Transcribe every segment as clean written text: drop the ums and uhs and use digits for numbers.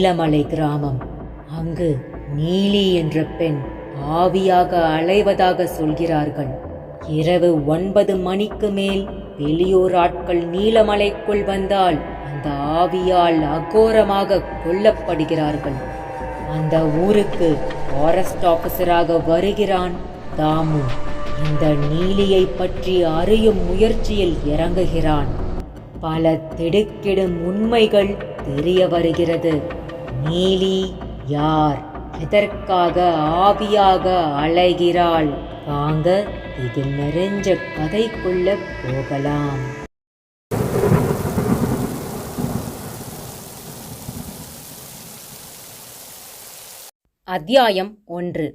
நீலமலை கிராமம். அங்கு நீலி என்ற பெண் ஆவியாக அலைவதாக சொல்கிறார்கள். இரவு 9 மணிக்கு மேல் வெளியூர் ஆட்கள் நீலமலைக்குள் வந்தால் அந்த ஆவியால் அகோரமாக கொல்லப்படுகிறார்கள். அந்த ஊருக்கு ஃபாரஸ்ட் ஆபீசராக வருகிறான் தாமு. இந்த நீலியை பற்றி அறியும் முயற்சியில் இறங்குகிறான். பல திடுக்கிடும் உண்மைகள் தெரிய வருகிறது. நீலி யார்? எதற்காக ஆவியாக அலைகிறாள்? வாங்க இதில் நிறைஞ்ச கதைக்குள்ள போகலாம். அத்தியாயம் 1.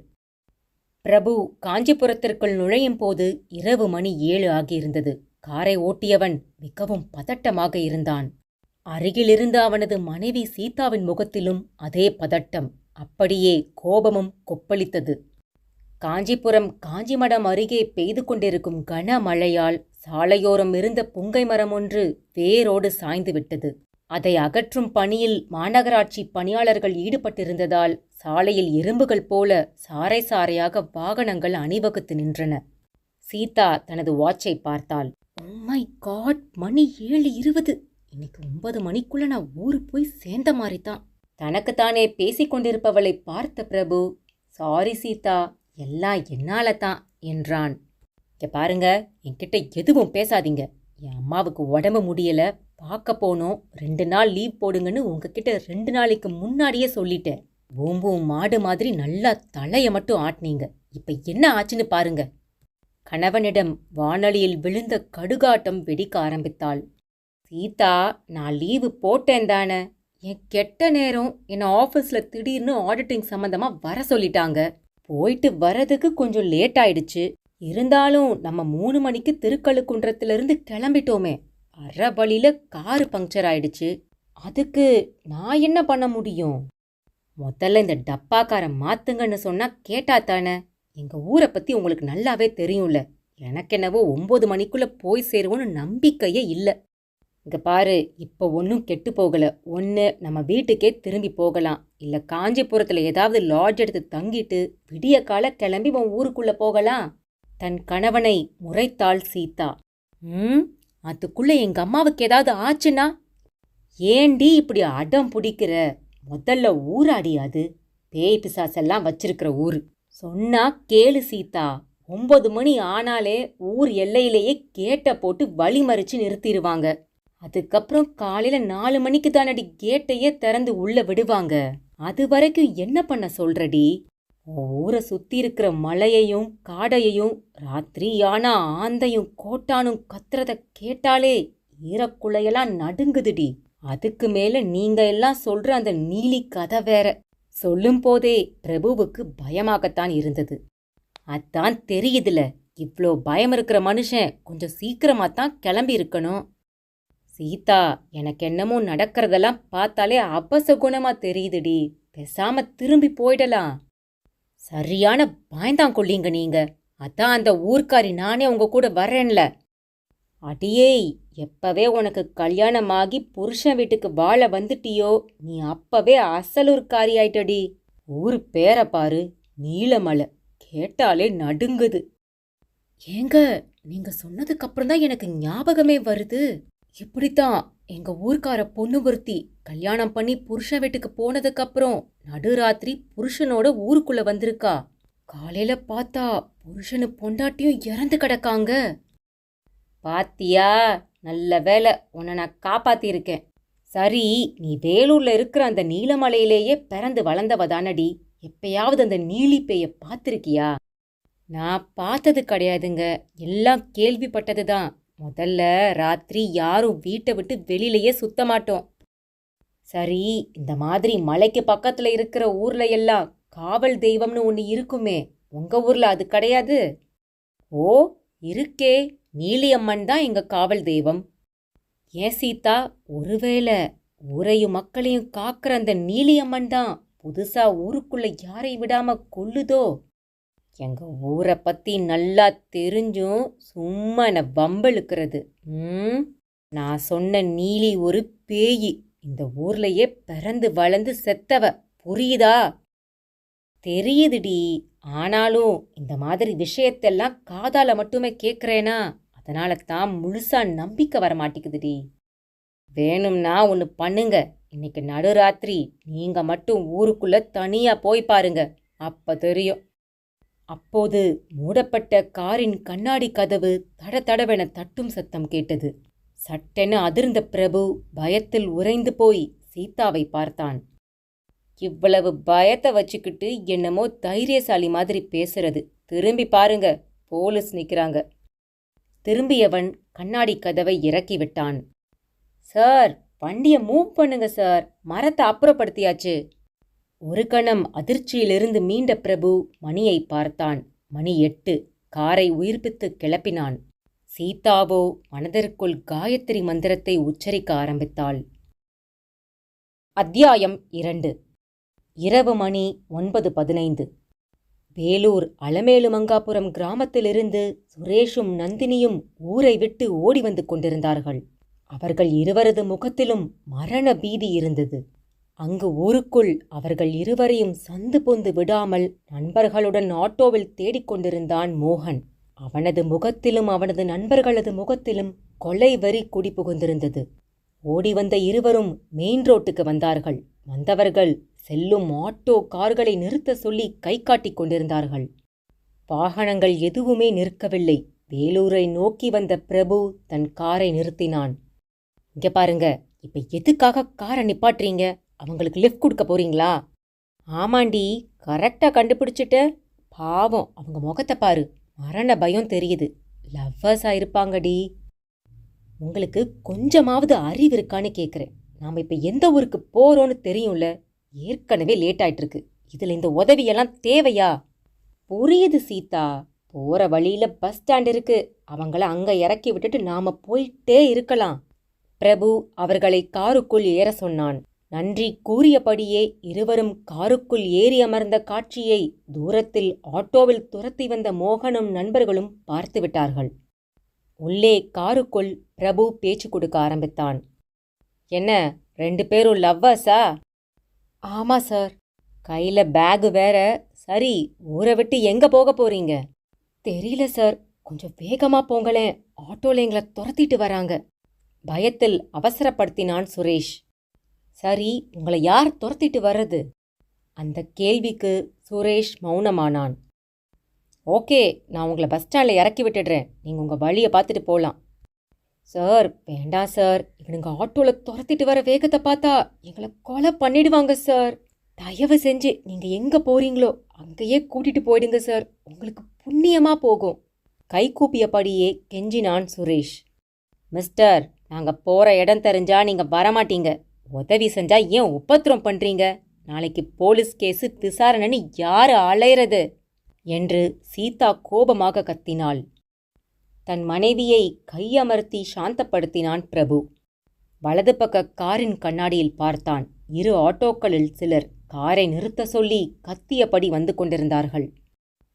பிரபு காஞ்சிபுரத்திற்குள் நுழையும் போது இரவு மணி 7 ஆகியிருந்தது. காரை ஓட்டியவன் மிகவும் பதட்டமாக இருந்தான். அருகிலிருந்த அவனது மனைவி சீதாவின் முகத்திலும் அதே பதட்டம், அப்படியே கோபமும் கொப்பளித்தது. காஞ்சிபுரம் காஞ்சிமடம் அருகே பெய்து கொண்டிருக்கும் கனமழையால் சாலையோரம் இருந்த புங்கை மரம் ஒன்று வேரோடு சாய்ந்து விட்டது. அதை அகற்றும் பணியில் மாநகராட்சி பணியாளர்கள் ஈடுபட்டிருந்ததால் சாலையில் எறும்புகள் போல சாறை சாறையாக வாகனங்கள் அணிவகுத்து நின்றன. சீதா தனது வாட்சை பார்த்தாள். "ஓ மை காட், மணி 7:20. இன்னைக்கு 9 மணிக்குள்ள நான் ஊரு போய் சேர்ந்த மாதிரிதான்." தனக்குத்தானே பேசிக்கொண்டிருப்பவளை பார்த்த பிரபு, "சாரி சீதா, எல்லாம் என்னால தான்" என்றான். "இங்க பாருங்க, என்கிட்ட எதுவும் பேசாதீங்க. என் அம்மாவுக்கு உடம்பு முடியல, பார்க்க போனோம். 2 நாள் லீவ் போடுங்கன்னு உங்ககிட்ட 2 நாளைக்கு முன்னாடியே சொல்லிட்டேன். பூம்பும் மாடு மாதிரி நல்லா தலைய மட்டும் ஆட்டினீங்க. இப்ப என்ன ஆச்சுன்னு பாருங்க." கணவனிடம் வானொலியில் விழுந்த கடுகாட்டம் வெடிக்க ஆரம்பித்தாள். "சீதா, நான் லீவு போட்டேன் தானே. என் கெட்ட நேரம், என்னை ஆஃபீஸில் திடீர்னு ஆடிட்டிங் சம்மந்தமாக வர சொல்லிட்டாங்க. போயிட்டு வரதுக்கு கொஞ்சம் லேட் ஆயிடுச்சு. இருந்தாலும் நம்ம 3 மணிக்கு திருக்கழுக்குன்றத்திலிருந்து கிளம்பிட்டோமே. அரை வழியில் காரு பங்க்சர் ஆயிடுச்சு. அதுக்கு நான் என்ன பண்ண முடியும்? முதல்ல இந்த டப்பாக்காரை மாத்துங்கன்னு சொன்னா கேட்டா தானே? எங்க ஊரை பத்தி உங்களுக்கு நல்லாவே தெரியும்ல. எனக்கு என்னவோ 9 மணிக்குள்ள போய் சேருவோன்னு நம்பிக்கையே இல்லை. இங்க பாரு, இப்போ ஒன்றும் கெட்டு போகல. ஒன்று நம்ம வீட்டுக்கே திரும்பி போகலாம், இல்லை காஞ்சிபுரத்தில் ஏதாவது லாட்ஜ் எடுத்து தங்கிட்டு விடிய கால கிளம்பி உன் ஊருக்குள்ள போகலாம்." தன் கணவனை முறைத்தாள் சீதா. அதுக்குள்ள எங்க அம்மாவுக்கு ஏதாவது ஆச்சுன்னா? ஏண்டி இப்படி அடம் பிடிக்கிற? முதல்ல ஊராடி அது. பேய் பிசாசெல்லாம் வச்சிருக்கிற ஊரு. சொன்னா கேளு சீதா. 9 மணி ஆனாலே ஊர் எல்லையிலேயே கேட்டை போட்டு வழிமறிச்சு நிறுத்திடுவாங்க. அதுக்கப்புறம் காலையில 4 மணிக்கு தானடி கேட்டையே திறந்து உள்ள விடுவாங்க. அது வரைக்கும் என்ன பண்ண சொல்றடி? ஊரை சுத்தி இருக்கிற மலையையும் காடையையும் ராத்திரி ஆனா ஆந்தையும் கோட்டானும் கத்துறத கேட்டாலே ஈரக்குலையெல்லாம் நடுங்குதுடி. அதுக்கு மேல நீங்க எல்லாம் சொல்ற அந்த நீலி கதை வேற. சொல்லும் போதே பிரபுவுக்கு பயமாகத்தான் இருந்தது. அதான் தெரியுதுல, இவ்ளோ பயம் இருக்கிற மனுஷன் கொஞ்சம் சீக்கிரமாத்தான் கிளம்பி இருக்கணும். சீதா, எனக்கு என்னமோ நடக்கிறதெல்லாம் பார்த்தாலே அபசகுணமா தெரியுதுடி. பேசாம திரும்பி போயிடலாம். சரியான பயந்தாங்கொள்ளிங்க நீங்க. அதான் அந்த ஊர்க்காரி நானே உங்க கூட வர்றேன்ல. அடியே, எப்பவே உனக்கு கல்யாணமாகி புருஷன் வீட்டுக்கு வாழ வந்துட்டியோ, நீ அப்பவே அசலூர்காரி ஆயிட்டடி. ஊரு பேரை பாரு, நீலமலை. கேட்டாலே நடுங்குது. ஏங்க, நீங்க சொன்னதுக்கு அப்புறம் தான் எனக்கு ஞாபகமே வருது. இப்படித்தான் எங்க ஊர்க்கார பொண்ணு ஒருத்தி கல்யாணம் பண்ணி புருஷன் வீட்டுக்கு போனதுக்கு அப்புறம் நடுராத்திரி புருஷனோட ஊருக்குள்ள வந்திருக்கா. காலையில பார்த்தா புருஷனு பொண்டாட்டியும் இறந்து கிடக்காங்க. பாத்தியா, நல்ல வேலை உன்னை நான் காப்பாத்திருக்கேன். சரி, நீ வேலூர்ல இருக்கிற அந்த நீலமலையிலேயே பிறந்து வளர்ந்தவ தானடி. எப்பயாவது அந்த நீலி பேய பார்த்திருக்கியா? நான் பார்த்தது கிடையாதுங்க, எல்லாம் கேள்விப்பட்டதுதான். முதல்ல ராத்திரி யாரும் வீட்டை விட்டு வெளியிலேயே சுத்த மாட்டோம். சரி, இந்த மாதிரி மலைக்கு பக்கத்துல இருக்கிற ஊர்ல எல்லாம் காவல் தெய்வம்னு ஒன்று இருக்குமே, உங்க ஊர்ல அது கிடையாது? ஓ, இருக்கே. நீலியம்மன் தான் எங்க காவல் தெய்வம். ஏன் சீதா, ஒருவேளை ஊரையும் மக்களையும் காக்கிற அந்த நீலியம்மன் தான் புதுசா ஊருக்குள்ள யாரை விடாம கொல்லுதோ? எங்க ஊரை பத்தி நல்லா தெரிஞ்சும் சும்மா என்ன வம்பெழுக்கிறது. நான் சொன்ன நீலி ஒரு பேயி. இந்த ஊர்லயே பிறந்து வளர்ந்து செத்தவ, புரியுதா? தெரியுதுடி. ஆனாலும் இந்த மாதிரி விஷயத்தெல்லாம் காதால மட்டுமே கேட்கறேனா, அதனால தான் முழுசா நம்பிக்கை வர மாட்டேங்குதுடி. வேணும்னா ஒன்று பண்ணுங்க. இன்னைக்கு நடுராத்திரி நீங்க மட்டும் ஊருக்குள்ள தனியா போய் பாருங்க, அப்ப தெரியும். அப்போது மூடப்பட்ட காரின் கண்ணாடி கதவு தடதடவென தட்டும் சத்தம் கேட்டது. சட்டென அதிர்ந்த பிரபு பயத்தில் உறைந்து போய் சீதாவை பார்த்தான். இவ்வளவு பயத்தை வச்சுக்கிட்டு என்னமோ தைரியசாலி மாதிரி பேசுறது. திரும்பி பாருங்க, போலீஸ் நிக்கிறாங்க. திரும்பியவன் கண்ணாடி கதவை இறக்கி விட்டான். சார், வண்டியை மூவ் பண்ணுங்க சார், மரத்தை அப்புறப்படுத்தியாச்சு. ஒரு கணம் அதிர்ச்சியிலிருந்து மீண்ட பிரபு மணியை பார்த்தான். மணி 8. காரை உயிர்ப்பித்து கிளப்பினான். சீதாவோ மனதிற்குள் காயத்ரி மந்திரத்தை உச்சரிக்க ஆரம்பித்தாள். அத்தியாயம் 2. இரவு மணி 9:15. வேலூர் அலமேலுமங்காபுரம் கிராமத்திலிருந்து சுரேஷும் நந்தினியும் ஊரை விட்டு ஓடி வந்து கொண்டிருந்தார்கள். அவர்கள் இருவரது முகத்திலும் மரண பீதி இருந்தது. அங்கு ஊருக்குள் அவர்கள் இருவரையும் சந்து பொந்து விடாமல் நண்பர்களுடன் ஆட்டோவில் தேடிக்கொண்டிருந்தான் மோகன். அவனது முகத்திலும் அவனது நண்பர்களது முகத்திலும் கொலை வெறி குடி புகுந்திருந்தது. ஓடி வந்த இருவரும் மெயின் ரோட்டுக்கு வந்தார்கள். வந்தவர்கள் செல்லும் ஆட்டோ கார்களை நிறுத்த சொல்லி கை காட்டிக் கொண்டிருந்தார்கள். வாகனங்கள் எதுவுமே நிற்கவில்லை. வேலூரை நோக்கி வந்த பிரபு தன் காரை நிறுத்தினான். இங்க பாருங்க, இப்ப எதுக்காக காரை நிப்பாட்டுறீங்க? அவங்களுக்கு லிஃப்ட் கொடுக்க போறீங்களா? ஆமாண்டி, கரெக்டா கண்டுபிடிச்சிட்ட. பாவம், அவங்க முகத்தை பாரு, மரண பயம் தெரியுது. லவ்வர்ஸா இருப்பாங்கடி. உங்களுக்கு கொஞ்சமாவது அறிவு இருக்கான்னு கேட்குறேன். நாம் இப்போ எந்த ஊருக்கு போகிறோன்னு தெரியும்ல. ஏற்கனவே லேட் ஆயிட்டு இருக்கு. இதில் இந்த உதவியெல்லாம் தேவையா? புரியுது சீதா. போகிற வழியில் பஸ் ஸ்டாண்ட் இருக்கு. அவங்கள அங்கே இறக்கி விட்டுட்டு நாம் போயிட்டே இருக்கலாம். பிரபு அவர்களை காருக்குள் ஏற சொன்னான். நன்றி கூறியபடியே இருவரும் காருக்குள் ஏறி அமர்ந்த காட்சியை தூரத்தில் ஆட்டோவில் துரத்தி வந்த மோகனும் நண்பர்களும் பார்த்துவிட்டார்கள். உள்ளே காருக்குள் பிரபு பேச்சு கொடுக்க ஆரம்பித்தான். என்ன, 2 பேரும் லவ்வர்ஸா? ஆமா சார். கையில பேகு வேற. சரி, ஊரை விட்டு எங்க போக போறீங்க? தெரியல சார், கொஞ்சம் வேகமா போங்களேன், ஆட்டோல எங்களை துரத்திட்டு வராங்க. பயத்தில் அவசரப்படுத்தினான் சுரேஷ். சரி, உங்களை யார் துரத்திட்டு வர்றது? அந்த கேள்விக்கு சுரேஷ் மௌனமானான். ஓகே, நான் உங்களை பஸ் ஸ்டாண்டில் இறக்கி விட்டுடுறேன். நீங்கள் உங்கள் வழியை பார்த்துட்டு போகலாம். சார், வேண்டாம் சார். இவனுங்க ஆட்டோவில் துரத்திட்டு வர வேகத்தை பார்த்தா எங்களை கொலை பண்ணிடுவாங்க சார். தயவு செஞ்சு நீங்கள் எங்கே போகிறீங்களோ அங்கேயே கூட்டிகிட்டு போயிடுங்க சார். உங்களுக்கு புண்ணியமாக போகும். கை கூப்பியபடியே கெஞ்சினான் சுரேஷ். மிஸ்டர், நாங்கள் போகிற இடம் தெரிஞ்சா நீங்கள் வரமாட்டீங்க. உதவி செஞ்சா ஏன் உபத்திரம் பண்றீங்க? நாளைக்கு போலீஸ் கேஸு விசாரணைன்னு யாரு அலையிறது என்று சீதா கோபமாக கத்தினாள். தன் மனைவியை கையமர்த்தி சாந்தப்படுத்தினான் பிரபு. வலது பக்க காரின் கண்ணாடியில் பார்த்தான். 2 ஆட்டோக்களில் சிலர் காரை நிறுத்த சொல்லி கத்தியபடி வந்து கொண்டிருந்தார்கள்.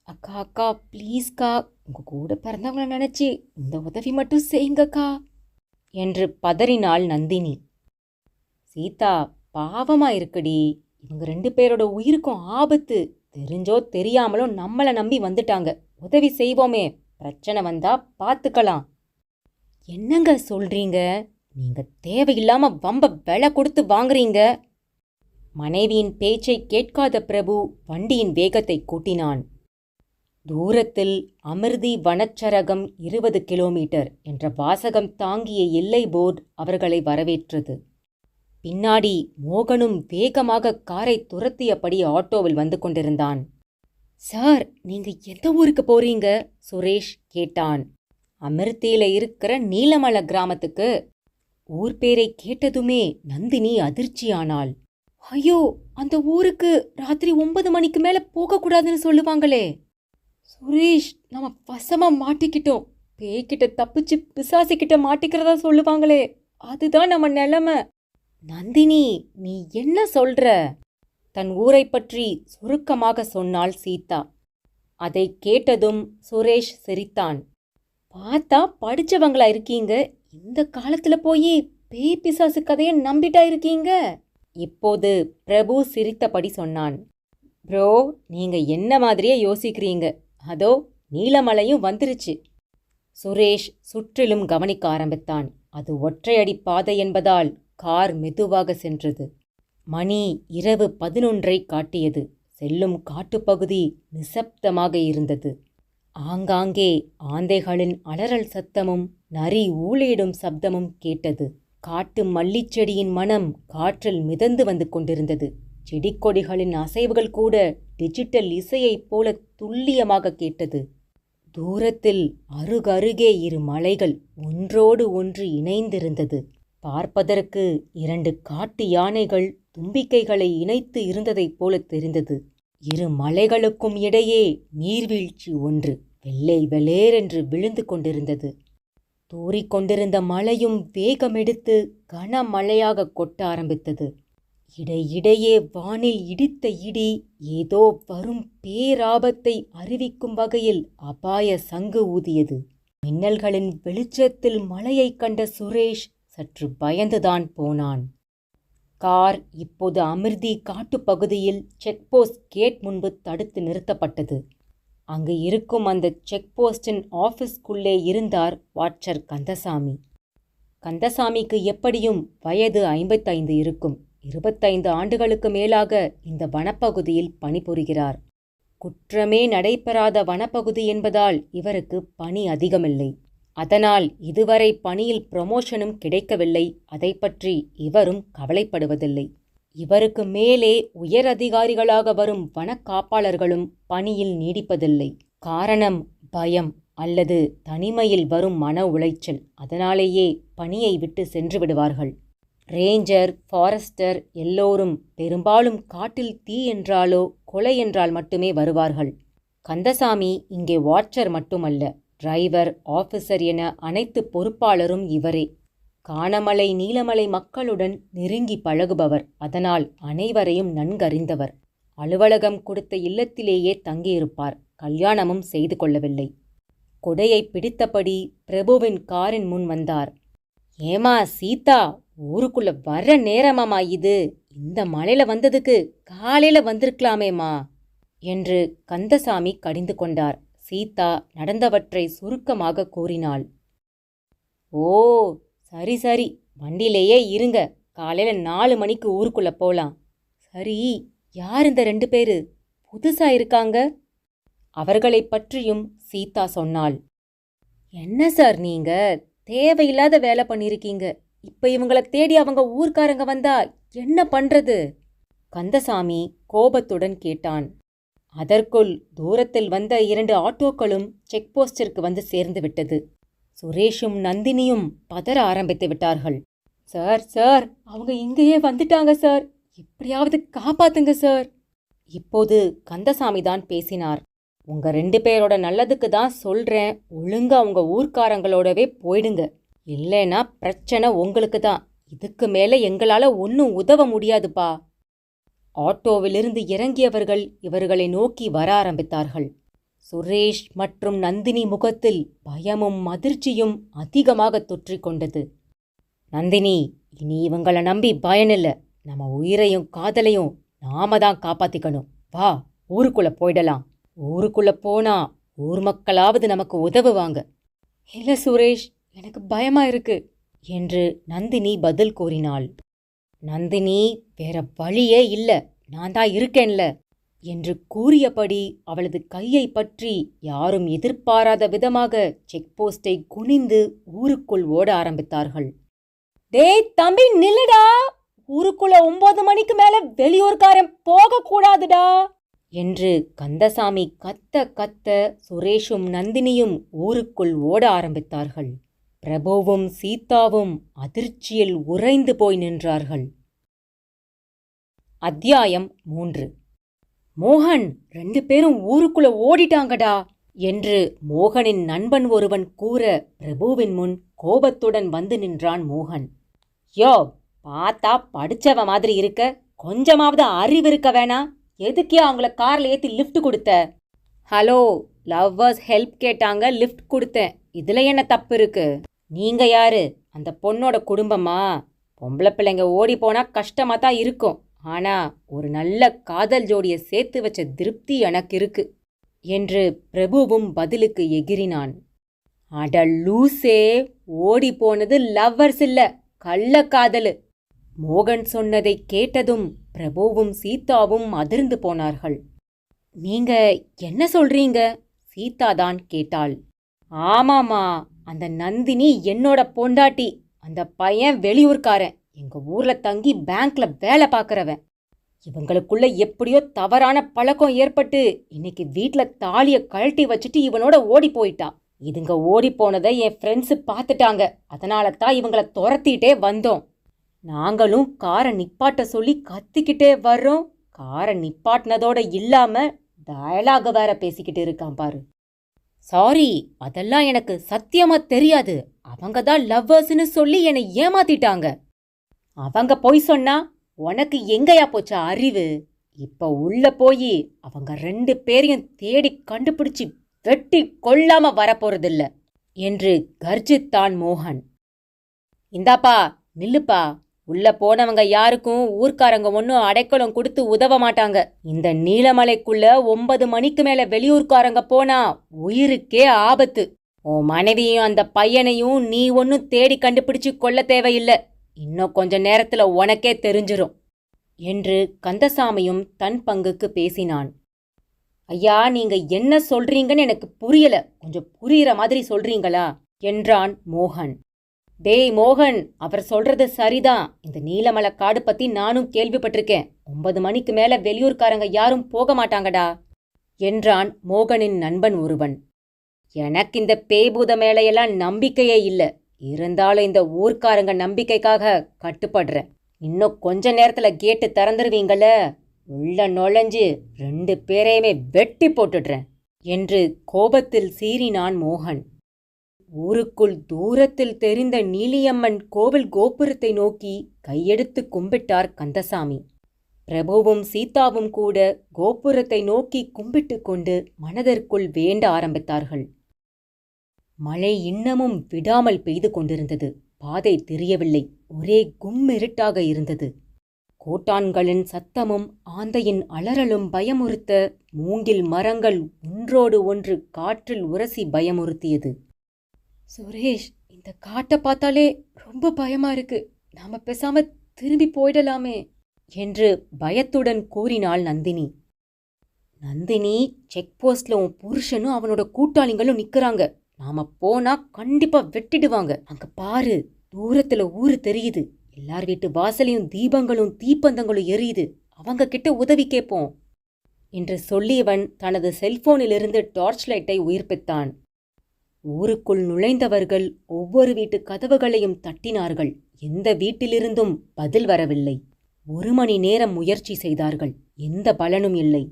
அக்கா அக்கா, ப்ளீஸ்கா, உங்க கூட பிறந்தவங்கள நினைச்சு இந்த உதவி மட்டும் செய்யுங்கக்கா என்று பதறினாள் நந்தினி. சீதா, பாவமா இருக்குடி. இவங்க 2 பேரோட உயிருக்கும் ஆபத்து. தெரிஞ்சோ தெரியாமலோ நம்மளை நம்பி வந்துட்டாங்க. உதவி செய்வோமே, பிரச்சனை வந்தா பார்த்துக்கலாம். என்னங்க சொல்றீங்க? நீங்க தேவையில்லாம வம்ப விலை கொடுத்து வாங்குறீங்க. மனைவியின் பேச்சை கேட்காத பிரபு வண்டியின் வேகத்தை கூட்டினான். தூரத்தில் அமிர்தி வனச்சரகம் 20 கிலோமீட்டர் என்ற வாசகம் தாங்கிய எல்லை போர்டு அவர்களை வரவேற்றது. பின்னாடி மோகனும் வேகமாக காரை துரத்தியபடி ஆட்டோவில் வந்து கொண்டிருந்தான். சார், நீங்க எந்த ஊருக்கு போறீங்க? சுரேஷ் கேட்டான். அமிர்தியில இருக்கிற நீலமலை கிராமத்துக்கு. ஊர் பேரை கேட்டதுமே நந்தினி அதிர்ச்சியானாள். ஐயோ, அந்த ஊருக்கு ராத்திரி 9 மணிக்கு மேல போகக்கூடாதுன்னு சொல்லுவாங்களே. சுரேஷ், நம்ம வசமா மாட்டிக்கிட்டோம். பேய்கிட்ட தப்பிச்சு பிசாசிக்கிட்ட மாட்டிக்கிறதா சொல்லுவாங்களே, அதுதான் நம்ம நிலைமை. நந்தினி, நீ என்ன சொல்ற? தன் ஊரை பற்றி சுருக்கமாக சொன்னாள் சீதா. அதை கேட்டதும் சுரேஷ் சிரித்தான். பார்த்தா படிச்சவங்களா இருக்கீங்க. இந்த காலத்துல போய் பேய் பிசாசு கதையை நம்பிட்டா இருக்கீங்க? இப்போது பிரபு சிரித்தபடி சொன்னான். ப்ரோ, நீங்க என்ன மாதிரியே யோசிக்கிறீங்க. அதோ நீலமலையும் வந்துருச்சு. சுரேஷ் சுற்றிலும் கவனிக்க ஆரம்பித்தான். அது ஒற்றையடி பாதை என்பதால் கார் மெதுவாக சென்றது. மணி இரவு 11 காட்டியது. செல்லும் காட்டுப்பகுதி நிசப்தமாக இருந்தது. ஆங்காங்கே ஆந்தைகளின் அலறல் சத்தமும் நரி ஊளையிடும் சப்தமும் கேட்டது. காட்டு மல்லிச்செடியின் மனம் காற்றில் மிதந்து வந்து கொண்டிருந்தது. செடிக்கொடிகளின் அசைவுகள் கூட டிஜிட்டல் இசையைப் போல துல்லியமாக கேட்டது. தூரத்தில் அருகருகே 2 மலைகள் ஒன்றோடு ஒன்று இணைந்திருந்தது. பார்ப்பதற்கு 2 காட்டு யானைகள் தும்பிக்கைகளை இணைத்து இருந்ததைப் போல தெரிந்தது. 2 மலைகளுக்கும் இடையே நீர்வீழ்ச்சி ஒன்று வெள்ளை வெளேரென்று விழுந்து கொண்டிருந்தது. தூறிக்கொண்டிருந்த மழையும் வேகமெடுத்து கனமழையாக கொட்ட ஆரம்பித்தது. இடையிடையே வானில் இடித்த இடி ஏதோ வரும் பேராபத்தை அறிவிக்கும் வகையில் அபாய சங்கு ஊதியது. மின்னல்களின் வெளிச்சத்தில் மழையைக் கண்ட சுரேஷ் சற்று பயந்துதான் போனான். கார் இப்போது அமிர்தி காட்டுப்பகுதியில் செக்போஸ்ட் கேட் முன்பு தடுத்து நிறுத்தப்பட்டது. அங்கு இருக்கும் அந்த செக்போஸ்டின் ஆஃபீஸ்க்குள்ளே இருந்தார் வாட்சர் கந்தசாமி. கந்தசாமிக்கு எப்படியும் வயது 55 இருக்கும். 25 ஆண்டுகளுக்கு மேலாக இந்த வனப்பகுதியில் பணிபுரிகிறார். குற்றமே நடைபெறாத வனப்பகுதி என்பதால் இவருக்கு பணி அதிகமில்லை. அதனால் இதுவரை பணியில் ப்ரமோஷனும் கிடைக்கவில்லை. அதை பற்றி இவரும் கவலைப்படுவதில்லை. இவருக்கு மேலே உயர் அதிகாரிகளாக வரும் வனக்காப்பாளர்களும் பணியில் நீடிப்பதில்லை. காரணம் பயம் அல்லது தனிமையில் வரும் மன உளைச்சல். அதனாலேயே பணியை விட்டு சென்று விடுவார்கள். ரேஞ்சர், ஃபாரஸ்டர் எல்லோரும் பெரும்பாலும் காட்டில் தீ என்றாலோ கொலை என்றால் மட்டுமே வருவார்கள். கந்தசாமி இங்கே வாட்சர் மட்டுமல்ல, டிரைவர், ஆஃபீஸர் என அனைத்து பொறுப்பாளரும் இவரே. கானமலை நீலமலை மக்களுடன் நெருங்கி பழகுபவர். அதனால் அனைவரையும் நன்கறிந்தவர். அலுவலகம் கொடுத்த இல்லத்திலேயே தங்கியிருப்பார். கல்யாணமும் செய்து கொள்ளவில்லை. கொடையை பிடித்தபடி பிரபுவின் காரின் முன் வந்தார். ஏமா சீதா, ஊருக்குள்ள வர்ற நேரமாமா இது? இந்த மலையில வந்ததுக்கு காலையில வந்திருக்கலாமேமா என்று கந்தசாமி கடிந்து கொண்டார். சீதா நடந்தவற்றை சுருக்கமாக கூறினாள். ஓ, சரி சரி, வண்டியிலேயே இருங்க. காலையில 4 மணிக்கு ஊருக்குள்ள போலாம். சரி, யார் இந்த 2 பேரு? புதுசா இருக்காங்க. அவர்களை பற்றியும் சீதா சொன்னாள். என்ன சார் நீங்க தேவையில்லாத வேலை பண்ணியிருக்கீங்க. இப்ப இவங்கள தேடி அவங்க ஊர்க்காரங்க வந்தா என்ன பண்றது? கந்தசாமி கோபத்துடன் கேட்டான். அதற்குள் தூரத்தில் வந்த 2 ஆட்டோக்களும் செக்போஸ்டிற்கு வந்து சேர்ந்து விட்டது. சுரேஷும் நந்தினியும் பதற ஆரம்பித்து விட்டார்கள். சார் சார், அவங்க இங்கேயே வந்துட்டாங்க சார், எப்படியாவது காப்பாத்துங்க சார். இப்போது கந்தசாமி தான் பேசினார். உங்க 2 பேரோட நல்லதுக்கு தான் சொல்றேன். ஒழுங்கா உங்க ஊர்க்காரங்களோடவே போயிடுங்க. இல்லைன்னா பிரச்சனை உங்களுக்கு தான். இதுக்கு மேல எங்களால ஒன்னும் உதவ முடியாதுப்பா. ஆட்டோவிலிருந்து இறங்கியவர்கள் இவர்களை நோக்கி வர ஆரம்பித்தார்கள். சுரேஷ் மற்றும் நந்தினி முகத்தில் பயமும் அதிர்ச்சியும் அதிகமாக தொற்றிக்கொண்டது. நந்தினி, இனி இவங்கள நம்பி பயனில்ல. நம்ம உயிரையும் காதலையும் நாம தான் காப்பாத்திக்கணும். வா, ஊருக்குள்ள போயிடலாம். ஊருக்குள்ள போனா ஊர் மக்களாவது நமக்கு உதவுவாங்க. இல்ல சுரேஷ், எனக்கு பயமா இருக்கு என்று நந்தினி பதில் கூறினாள். நந்தினி, வேற வழியே இல்ல, நான் தான் இருக்கேன்ல என்று கூறியபடி அவளது கையை பற்றி யாரும் எதிர்பாராத விதமாக செக்போஸ்டை குனிந்து ஊருக்குள் ஓட ஆரம்பித்தார்கள். டேய் தம்பி, நில்லுடா. ஊருக்குள்ள 9 மணிக்கு மேல வெளியூர்காரன் போகக்கூடாதுடா என்று கந்தசாமி கத்த கத்த சுரேஷும் நந்தினியும் ஊருக்குள் ஓட ஆரம்பித்தார்கள். பிரபுவும் சீதாவும் அதிர்ச்சியில் உறைந்து போய் நின்றார்கள். அத்தியாயம் 3. மோகன், 2 பேரும் ஊருக்குள்ள ஓடிட்டாங்கடா என்று மோகனின் நண்பன் ஒருவன் கூற பிரபுவின் முன் கோபத்துடன் வந்து நின்றான் மோகன். யோ, பார்த்தா படிச்சவ மாதிரி இருக்க, கொஞ்சமாவது அறிவு இருக்க வேணா? எதுக்கே அவங்கள கார்ல ஏத்தி லிஃப்ட் கொடுத்த? ஹலோ, லவ்வர்ஸ் ஹெல்ப் கேட்டாங்க, லிஃப்ட் கொடுத்தேன். இதுல என்ன தப்பு இருக்கு? நீங்க யாரு? அந்த பொண்ணோட குடும்பமா? பொம்பளை பிள்ளைங்க ஓடி போனா கஷ்டமா தான் இருக்கும். ஆனா ஒரு நல்ல காதல் ஜோடியை சேர்த்து வச்ச திருப்தி எனக்கு இருக்கு என்று பிரபுவும் பதிலுக்கு எகிறினான். அட லூசே, ஓடி போனது லவ்வர்ஸ் இல்ல, கள்ளக்காதலு. மோகன் சொன்னதை கேட்டதும் பிரபுவும் சீதாவும் அதிர்ந்து போனார்கள். நீங்க என்ன சொல்றீங்க? சீதாதான் கேட்டாள். ஆமாமா, அந்த நந்தினி என்னோட பொண்டாட்டி. அந்த பையன் வெளியூர்காரன், எங்க ஊர்ல தங்கி பேங்க்ல வேலை பார்க்கறவன். இவங்களுக்குள்ள எப்படியோ தவறான பழக்கம் ஏற்பட்டு இன்னைக்கு வீட்ல தாலிய கழட்டி வச்சுட்டு இவனோட ஓடி போயிட்டா. இதுங்க ஓடி போனதை என் ஃப்ரெண்ட்ஸு பார்த்துட்டாங்க. அதனால தான் இவங்கள துரத்திட்டே வந்தோம். நாங்களும் காரை நிப்பாட்ட சொல்லி கத்திக்கிட்டே வர்றோம். காரை நிப்பாட்டினதோட இல்லாம டயலாக வேற பேசிக்கிட்டு இருக்கான் பாரு. சாரி, அதெல்லாம் எனக்கு சத்தியமா தெரியாது. அவங்க தான் லவ்வர்ஸ்னு சொல்லி என்னை ஏமாத்திட்டாங்க. அவங்க பொய் சொன்னா உனக்கு எங்கயா போச்சா அறிவு? இப்ப உள்ள போய் அவங்க 2 பேரையும் தேடி கண்டுபிடிச்சு வெட்டி கொல்லாம வரப்போறதில்ல என்று கர்ஜித்தான் மோகன். இந்தாப்பா, நில்லுப்பா. உள்ள போனவங்க யாருக்கும் ஊர்க்காரங்க ஒன்னும் அடைக்கலம் கொடுத்து உதவ மாட்டாங்க. இந்த நீலமலைக்குள்ள 9 மணிக்கு மேல வெளியூர்க்காரங்க போனா உயிருக்கே ஆபத்து. உன் மனைவியும் அந்த பையனையும் நீ ஒன்னும் தேடி கண்டுபிடிச்சு கொள்ள தேவையில்லை. இன்னும் கொஞ்ச நேரத்துல உனக்கே தெரிஞ்சிரும் என்று கந்தசாமியும் தன் பங்குக்கு பேசினான். ஐயா, நீங்க என்ன சொல்றீங்கன்னு எனக்கு புரியல. கொஞ்சம் புரியுற மாதிரி சொல்றீங்களா என்றான் மோகன். டேய் மோகன், அவர் சொல்றது சரிதான். இந்த நீலமலை காடு பத்தி நானும் கேள்விப்பட்டிருக்கேன். 9 மணிக்கு மேல வெளியூர்காரங்க யாரும் போக மாட்டாங்கடா என்றான் மோகனின் நண்பன் ஒருவன். எனக்கு இந்த பேய்பூத மேலையெல்லாம் நம்பிக்கையே இல்ல. இருந்தாலும் இந்த ஊர்க்காரங்க நம்பிக்கைக்காக கட்டுப்படுறேன். இன்னும் கொஞ்ச நேரத்துல கேட்டு திறந்துருவீங்கள, உள்ள நுழைஞ்சு 2 பேரையுமே வெட்டி போட்டுடுறேன் என்று கோபத்தில் சீறினான் மோகன். ஊருக்குள் தூரத்தில் தெரிந்த நீலியம்மன் கோவில் கோபுரத்தை நோக்கி கையெடுத்து கும்பிட்டார் கந்தசாமி. பிரபுவும் சீதாவும் கூட கோபுரத்தை நோக்கி கும்பிட்டு கொண்டு மனதிற்குள் வேண்ட ஆரம்பித்தார்கள். மழை இன்னமும் விடாமல் பெய்து கொண்டிருந்தது. பாதை தெரியவில்லை. ஒரே கும்மிருட்டாக இருந்தது. கோட்டான்களின் சத்தமும் ஆந்தையின் அலறலும் பயமுறுத்த மூங்கில் மரங்கள் ஒன்றோடு ஒன்று காற்றில் உரசி பயமுறுத்தியது. சுரேஷ், இந்த காட்டை பார்த்தாலே ரொம்ப பயமா இருக்கு. நாம பேசாம திரும்பி போயிடலாமே என்று பயத்துடன் கூறினாள் நந்தினி. நந்தினி, செக் போஸ்ட்ல உன் புருஷனும் அவனோட கூட்டாளிங்களும் நிக்கிறாங்க. நாம போனா கண்டிப்பா வெட்டிடுவாங்க. அங்க பாரு, தூரத்துல ஊரு தெரியுது. எல்லார் வீட்டு வாசலையும் தீபங்களும் தீப்பந்தங்களும் எரியுது. அவங்க கிட்ட உதவி கேட்போம் என்று சொல்லியவன் தனது செல்போனிலிருந்து டார்ச் லைட்டை உயிர்ப்பித்தான். ஊருக்குள் நுழைந்தவர்கள் ஒவ்வொரு வீட்டு கதவுகளையும் தட்டினார்கள். எந்த வீட்டிலிருந்தும் பதில் வரவில்லை. 1 மணி நேரம் முயற்சி செய்தார்கள். எந்த பலனும் இல்லை.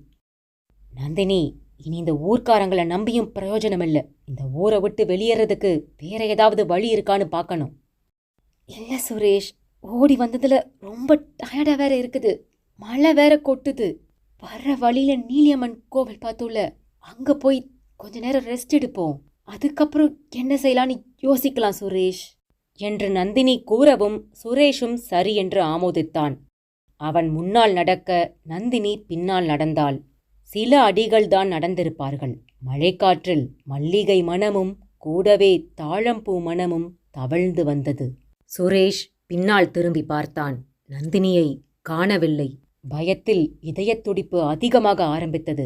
நந்தினி, இனி இந்த ஊர்க்காரங்களை நம்பியும் பிரயோஜனமில்ல. இந்த ஊரை விட்டு வெளியேறதுக்கு வேற ஏதாவது வழி இருக்கான்னு பார்க்கணும். இல்ல சுரேஷ், ஓடி வந்ததுல ரொம்ப டயர்டா வேற இருக்குது. மழை வேற கொட்டுது. வர்ற வழியில நீலியம்மன் கோவில் பார்த்தோம்ல, அங்க போய் கொஞ்ச நேரம் ரெஸ்ட் எடுப்போம். அதுக்கப்புறம் என்ன செய்யலான்னு யோசிக்கலாம் சுரேஷ் என்று நந்தினி கூறவும் சுரேஷும் சரி என்று ஆமோதித்தான். அவன் முன்னால் நடக்க நந்தினி பின்னால் நடந்தாள். சில அடிகள்தான் நடந்திருப்பார்கள். மழைக்காற்றில் மல்லிகை மணமும் கூடவே தாழம்பூ மணமும் தவழ்ந்து வந்தது. சுரேஷ் பின்னால் திரும்பி பார்த்தான். நந்தினியை காணவில்லை. பயத்தில் இதயத் துடிப்பு அதிகமாக ஆரம்பித்தது.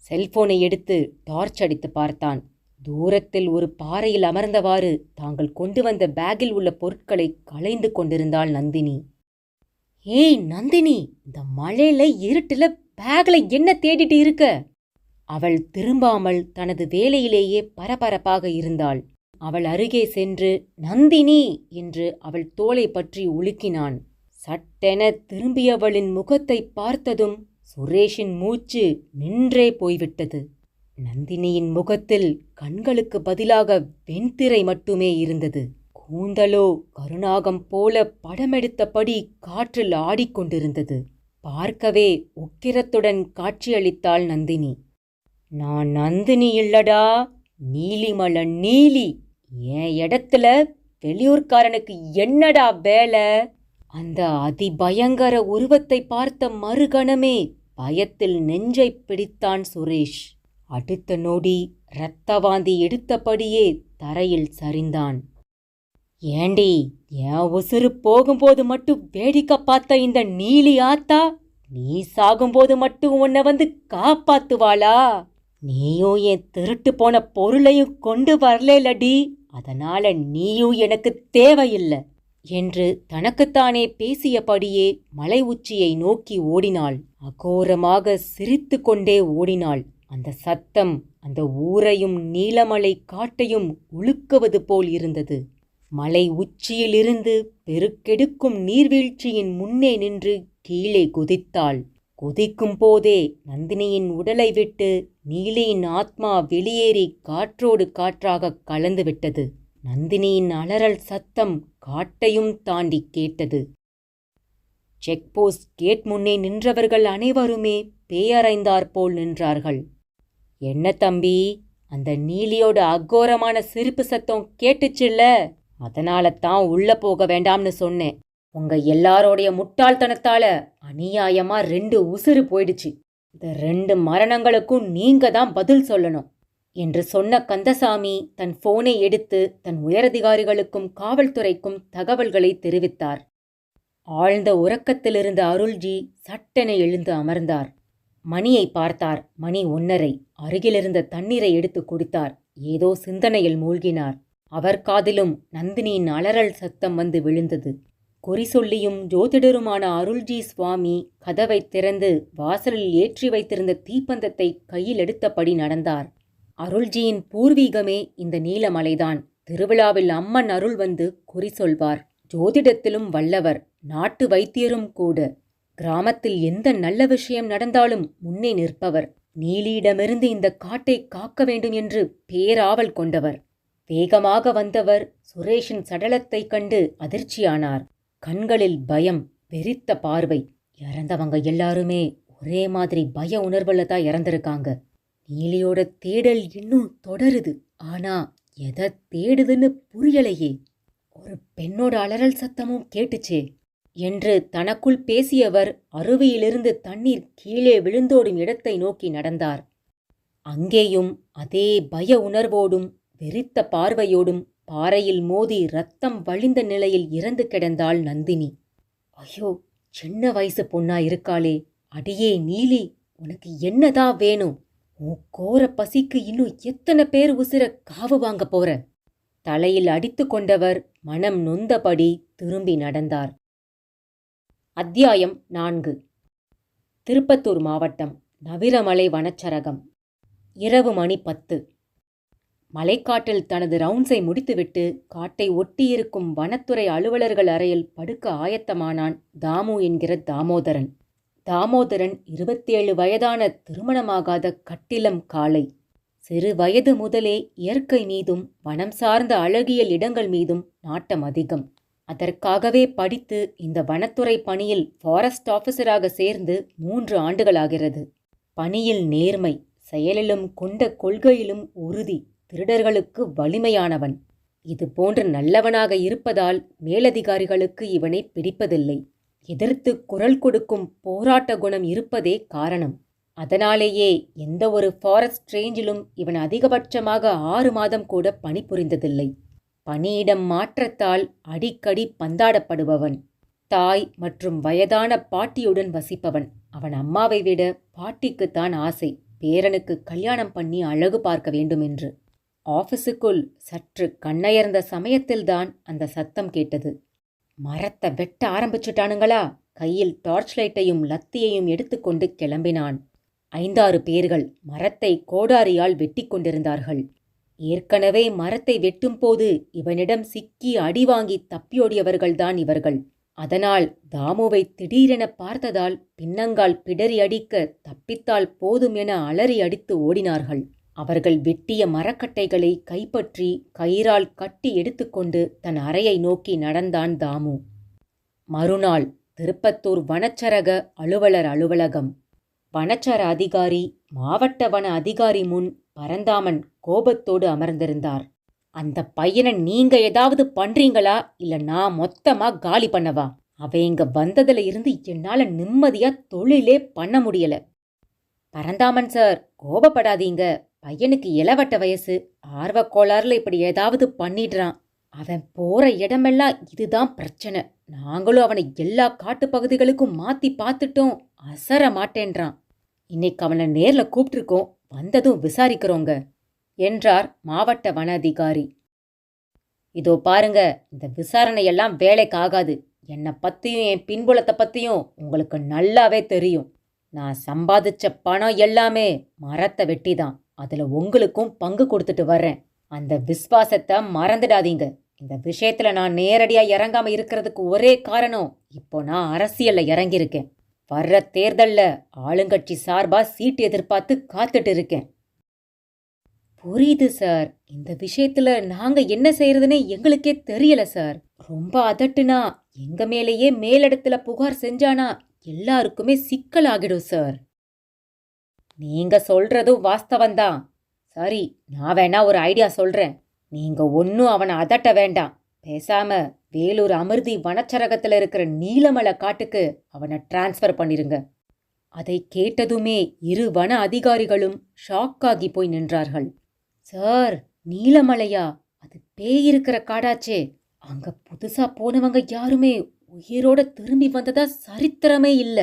செல்போனை எடுத்து டார்ச் அடித்து பார்த்தான். தூரத்தில் ஒரு பாறையில் அமர்ந்தவாறு தாங்கள் கொண்டு வந்த பேக்கில் உள்ள பொருட்களை களைந்து கொண்டிருந்தாள் நந்தினி. ஏய் நந்தினி, இந்த மழையில இருட்டுல பேக்ல என்ன தேடிட்டு இருக்க? அவள் திரும்பாமல் தனது வேலையிலேயே பரபரப்பாக இருந்தாள். அவள் அருகே சென்று நந்தினி என்று அவள் தோளை பற்றி உலுக்கினான். சட்டென திரும்பியவளின் முகத்தை பார்த்ததும் சுரேஷின் மூச்சு நின்றே போய்விட்டது. நந்தினியின் முகத்தில் கண்களுக்கு பதிலாக வெண்திரை மட்டுமே இருந்தது. கூந்தலோ கருநாகம் போல படமெடுத்தபடி காற்றில் ஆடிக்கொண்டிருந்தது. பார்க்கவே உக்கிரத்துடன் காட்சியளித்தாள் நந்தினி. நான் நந்தினி இல்லடா, நீலிமலை நீலி. என் இடத்துல வெளியூர்காரனுக்கு என்னடா வேலை? அந்த அதிபயங்கர உருவத்தை பார்த்த மறுகணமே பயத்தில் நெஞ்சை பிடித்தான் சுரேஷ். அடுத்த நொடி இரத்தவாந்தி எடுத்தபடியே தரையில் சரிந்தான். ஏண்டி, என் உசுறு போகும்போது மட்டும் வேடிக்கை பார்த்த இந்த நீலி ஆத்தா நீ சாகும்போது மட்டும் உன்னை வந்து காப்பாத்துவாளா? நீயும் என் திருட்டு போன பொருளையும் கொண்டு வரலடி, அதனால நீயும் எனக்கு தேவையில்லை என்று தனக்குத்தானே பேசியபடியே மலை உச்சியை நோக்கி ஓடினாள். அகோரமாக சிரித்து கொண்டே ஓடினாள். அந்த சத்தம் அந்த ஊரையும் நீலமலை காட்டையும் உலுக்குவது போல் இருந்தது. மலை உச்சியிலிருந்து பெருக்கெடுக்கும் நீர்வீழ்ச்சியின் முன்னே நின்று கீழே குதித்தாள். குதிக்கும் போதே நந்தினியின் உடலை விட்டு நீலியின் ஆத்மா வெளியேறி காற்றோடு காற்றாக கலந்துவிட்டது. நந்தினியின் அலறல் சத்தம் காட்டையும் தாண்டி கேட்டது. செக்போஸ்ட் கேட் முன்னே நின்றவர்கள் அனைவருமே பேயறைந்தாற்போல் நின்றார்கள். என்ன தம்பி, அந்த நீலியோட அகோரமான சிரிப்பு சத்தம் கேட்டுச்சுல்ல, அதனால தான் உள்ள போக வேண்டாம்னு சொன்னேன். உங்க எல்லாரோடைய முட்டாள்தனத்தால அநியாயமா 2 உசுறு போயிடுச்சு. இந்த 2 மரணங்களுக்கும் நீங்க தான் பதில் சொல்லணும் என்று சொன்ன கந்தசாமி தன் போனை எடுத்து தன் உயரதிகாரிகளுக்கும் காவல்துறைக்கும் தகவல்களை தெரிவித்தார். ஆழ்ந்த உறக்கத்திலிருந்த அருள்ஜி சட்டென எழுந்து அமர்ந்தார். மணியை பார்த்தார். மணி 1:30. அருகிலிருந்த தண்ணீரை எடுத்து குடித்தார். ஏதோ சிந்தனையில் மூழ்கினார். அவர் காதிலும் நந்தினியின் அலறல் சத்தம் வந்து விழுந்தது. குறி சொல்லியும் ஜோதிடருமான அருள்ஜி சுவாமி கதவை திறந்து வாசலில் ஏற்றி வைத்திருந்த தீப்பந்தத்தை கையில் எடுத்தபடி நடந்தார். அருள்ஜியின் பூர்வீகமே இந்த நீலமலைதான். திருவிழாவில் அம்மன் அருள் வந்து குறி சொல்வார். ஜோதிடத்திலும் வல்லவர், நாட்டு வைத்தியரும் கூட. கிராமத்தில் எந்த நல்ல விஷயம் நடந்தாலும் முன்னே நிற்பவர். நீலியிடமிருந்து இந்த காட்டை காக்க வேண்டும் என்று பேராவல் கொண்டவர். வேகமாக வந்தவர் சுரேஷின் சடலத்தை கண்டு அதிர்ச்சியானார். கண்களில் பயம், வெறித்த பார்வை. இறந்தவங்க எல்லாருமே ஒரே மாதிரி பய உணர்வுல தான் இறந்திருக்காங்க. நீலியோட தேடல் இன்னும் தொடருது. ஆனா எதை தேடுதுன்னு புரியலையே. ஒரு பெண்ணோட அலறல் சத்தமும் கேட்டுச்சே என்று தனக்குள் பேசியவர் அருவியிலிருந்து தண்ணீர் கீழே விழுந்தோடும் இடத்தை நோக்கி நடந்தார். அங்கேயும் அதே பய உணர்வோடும் வெறித்த பார்வையோடும் பாறையில் மோதி ரத்தம் வழிந்த நிலையில் இறந்து கிடந்தாள் நந்தினி. ஐயோ, சின்ன வயசு பொண்ணா இருக்காளே. அடியே நீலி, உனக்கு என்னதான் வேணும்? உன் கோர பசிக்கு இன்னும் எத்தனை பேர் உசிர காவு வாங்க போற? தலையில் அடித்து கொண்டவர் மனம் நொந்தபடி திரும்பி நடந்தார். அத்தியாயம் 4. திருப்பத்தூர் மாவட்டம், நவிரமலை வனச்சரகம். இரவு மணி 10. மலைக்காட்டில் தனது ரவுண்ட்ஸை முடித்துவிட்டு காட்டை ஒட்டியிருக்கும் வனத்துறை அலுவலர்கள் அறையில் படுக்க ஆயத்தமானான் தாமு என்கிற தாமோதரன். தாமோதரன் 27 வயதான திருமணமாகாத கட்டிலம் காளை. சிறு வயது முதலே இயற்கை மீதும் வனம் சார்ந்த அழகியல் இடங்கள் மீதும் நாட்டம் அதிகம். அதற்காகவே படித்து இந்த வனத்துறை பணியில் ஃபாரஸ்ட் ஆஃபீஸராக சேர்ந்து 3 ஆண்டுகளாகிறது. பணியில் நேர்மை, செயலிலும் கொண்ட கொள்கையிலும் உறுதி, திருடர்களுக்கு வலிமையானவன். இது போன்று நல்லவனாக இருப்பதால் மேலதிகாரிகளுக்கு இவனை பிடிப்பதில்லை. எதிர்த்து குரல் கொடுக்கும் போராட்ட குணம் இருப்பதே காரணம். அதனாலேயே எந்த ஒரு ஃபாரஸ்ட் ரேஞ்சிலும் இவன் அதிகபட்சமாக 6 மாதம் கூட பணிபுரிந்ததில்லை. பணியிடம் மாற்றத்தால் அடிக்கடி பந்தாடப்படுபவன். தாய் மற்றும் வயதான பாட்டியுடன் வசிப்பவன். அவன் அம்மாவை விட பாட்டிக்குத்தான் ஆசை, பேரனுக்கு கல்யாணம் பண்ணி அழகு பார்க்க வேண்டும் என்று. ஆஃபீஸுக்குள் சற்று கண்ணயர்ந்த சமயத்தில்தான் அந்த சத்தம் கேட்டது. மரத்தை வெட்ட ஆரம்பிச்சுட்டானுங்களா? கையில் டார்ச் லைட்டையும் லத்தியையும் எடுத்துக்கொண்டு கிளம்பினான். 5-6 பேர்கள் மரத்தை கோடாரியால் வெட்டி கொண்டிருந்தார்கள். ஏற்கனவே மரத்தை வெட்டும்போது இவனிடம் சிக்கி அடி வாங்கி தப்பியோடியவர்கள்தான் இவர்கள். அதனால் தாமுவை திடீரென பார்த்ததால் பின்னங்கால் பிடரி அடிக்க தப்பித்தால் போதும் என அலறி அடித்து ஓடினார்கள். அவர்கள் வெட்டிய மரக்கட்டைகளை கைப்பற்றி கயிறால் கட்டி எடுத்துக்கொண்டு தன் அறையை நோக்கி நடந்தான் தாமு. மறுநாள் திருப்பத்தூர் வனச்சரக அலுவலர் அலுவலகம். வனச்சர அதிகாரி மாவட்ட வன அதிகாரி முன் பரந்தாமன் கோபத்தோடு அமர்ந்திருந்தார். அந்த பையனை நீங்க ஏதாவது பண்றீங்களா இல்ல நான் மொத்தமா காலி பண்ணவா? அவன் இங்க வந்ததுல இருந்து என்னால நிம்மதியா தொழிலே பண்ண முடியல. பரந்தாமன் சார், கோபப்படாதீங்க. பையனுக்கு இளவட்ட வயசு, ஆர்வக்கோளாறுல இப்படி ஏதாவது பண்ணிடுறான். அவன் போற இடமெல்லாம் இதுதான் பிரச்சனை. நாங்களும் அவனை எல்லா காட்டு பகுதிகளுக்கும் மாத்தி பார்த்துட்டோம். அசர மாட்டேன்றான். இன்னைக்கு அவனை நேர்ல கூப்பிட்டுருக்கோம், வந்ததும் விசாரிக்கிறோங்க என்றார் மாவட்ட வன அதிகாரி. இதோ பாருங்க, இந்த விசாரணையெல்லாம் வேலைக்கு ஆகாது. என்னை பத்தியும் என் பின்புலத்தை பத்தியும் உங்களுக்கு நல்லாவே தெரியும். நான் சம்பாதிச்ச பணம் எல்லாமே மரத்தை வெட்டிதான். அதுல உங்களுக்கும் பங்கு கொடுத்துட்டு வர்றேன். அந்த விஸ்வாசத்தை மறந்துடாதீங்க. இந்த விஷயத்துல நான் நேரடியா இறங்காம இருக்கிறதுக்கு ஒரே காரணம், இப்போ நான் அரசியல்ல இறங்கியிருக்கேன். வர்ற தேர்தல்ல ஆளுங்கட்சி சார்பா சீட்டு எதிர்பார்த்து காத்துட்டு இருக்கேன். புரியுது சார். இந்த விஷயத்துல நாங்க என்ன செய்யறதுன்னு எங்களுக்கே தெரியல சார். ரொம்ப அதட்டுனா எங்க மேலேயே மேலிடத்துல புகார் செஞ்சானா எல்லாருக்குமே சிக்கலாகிடும் சார். நீங்க சொல்றதும் வாஸ்தவந்தான். சரி, நான் வேணா ஒரு ஐடியா சொல்றேன். நீங்க ஒன்னும் அவனை அதட்ட வேண்டாம். பேசாம வேலூர் அமிர்தி வனச்சரகத்துல இருக்கிற நீலமலை காட்டுக்கு அவனை டிரான்ஸ்ஃபர் பண்ணிருங்க. அதை கேட்டதுமே இரு வன அதிகாரிகளும் ஷாக்காகி போய் நின்றார்கள். சார், நீலமலையா? அது பேய் இருக்கிற காடாச்சே. அங்க புதுசா போனவங்க யாருமே உயிரோட திரும்பி வந்ததா சரித்திரமே இல்ல.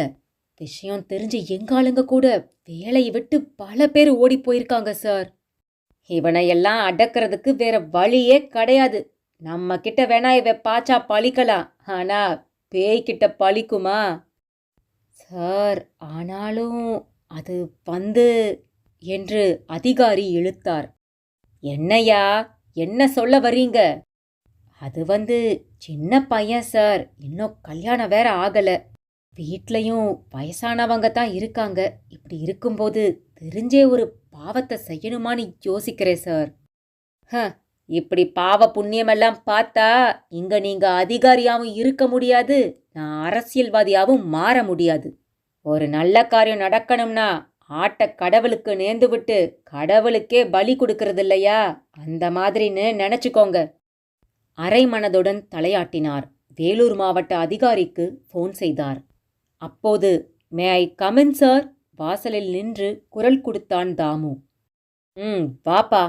விஷயம் தெரிஞ்சு எங்க ஆளுங்க கூட வேலையை விட்டு பல பேர் ஓடி போயிருக்காங்க சார். இவனையெல்லாம் அடக்கிறதுக்கு வேற வழியே கிடையாது. நம்ம கிட்ட வேணா இவ பாச்சா பழிக்கலாம், ஆனா பேய்கிட்ட பழிக்குமா? சார், ஆனாலும் அது வந்து என்று அதிகாரி இழுத்தார். என்னையா, என்ன சொல்ல வரீங்க? அது வந்து சின்ன பையன் சார், இன்னும் கல்யாணம் வேற ஆகல. வீட்லயும் வயசானவங்க தான் இருக்காங்க. இப்படி இருக்கும்போது தெரிஞ்சே ஒரு பாவத்தை செய்யணுமான்னு யோசிக்கிறேன் சார். இப்படி பாவ புண்ணியமெல்லாம் பார்த்தா இங்க நீங்க அதிகாரியாவும் இருக்க முடியாது, நான் அரசியல்வாதியாவும் மாற முடியாது. ஒரு நல்ல காரியம் நடக்கணும்னா ஆட்ட கடவுளுக்கு நேர்ந்து விட்டு கடவுளுக்கே பலி கொடுக்கறது இல்லையா? அந்த மாதிரின்னு நினைச்சுக்கோங்க. அரை மனதுடன் தலையாட்டினார். வேலூர் மாவட்ட அதிகாரிக்கு போன் செய்தார். அப்போது மே ஐ கமின் சார்? வாசலில் நின்று குரல் கொடுத்தான் தாமு. வாப்பா.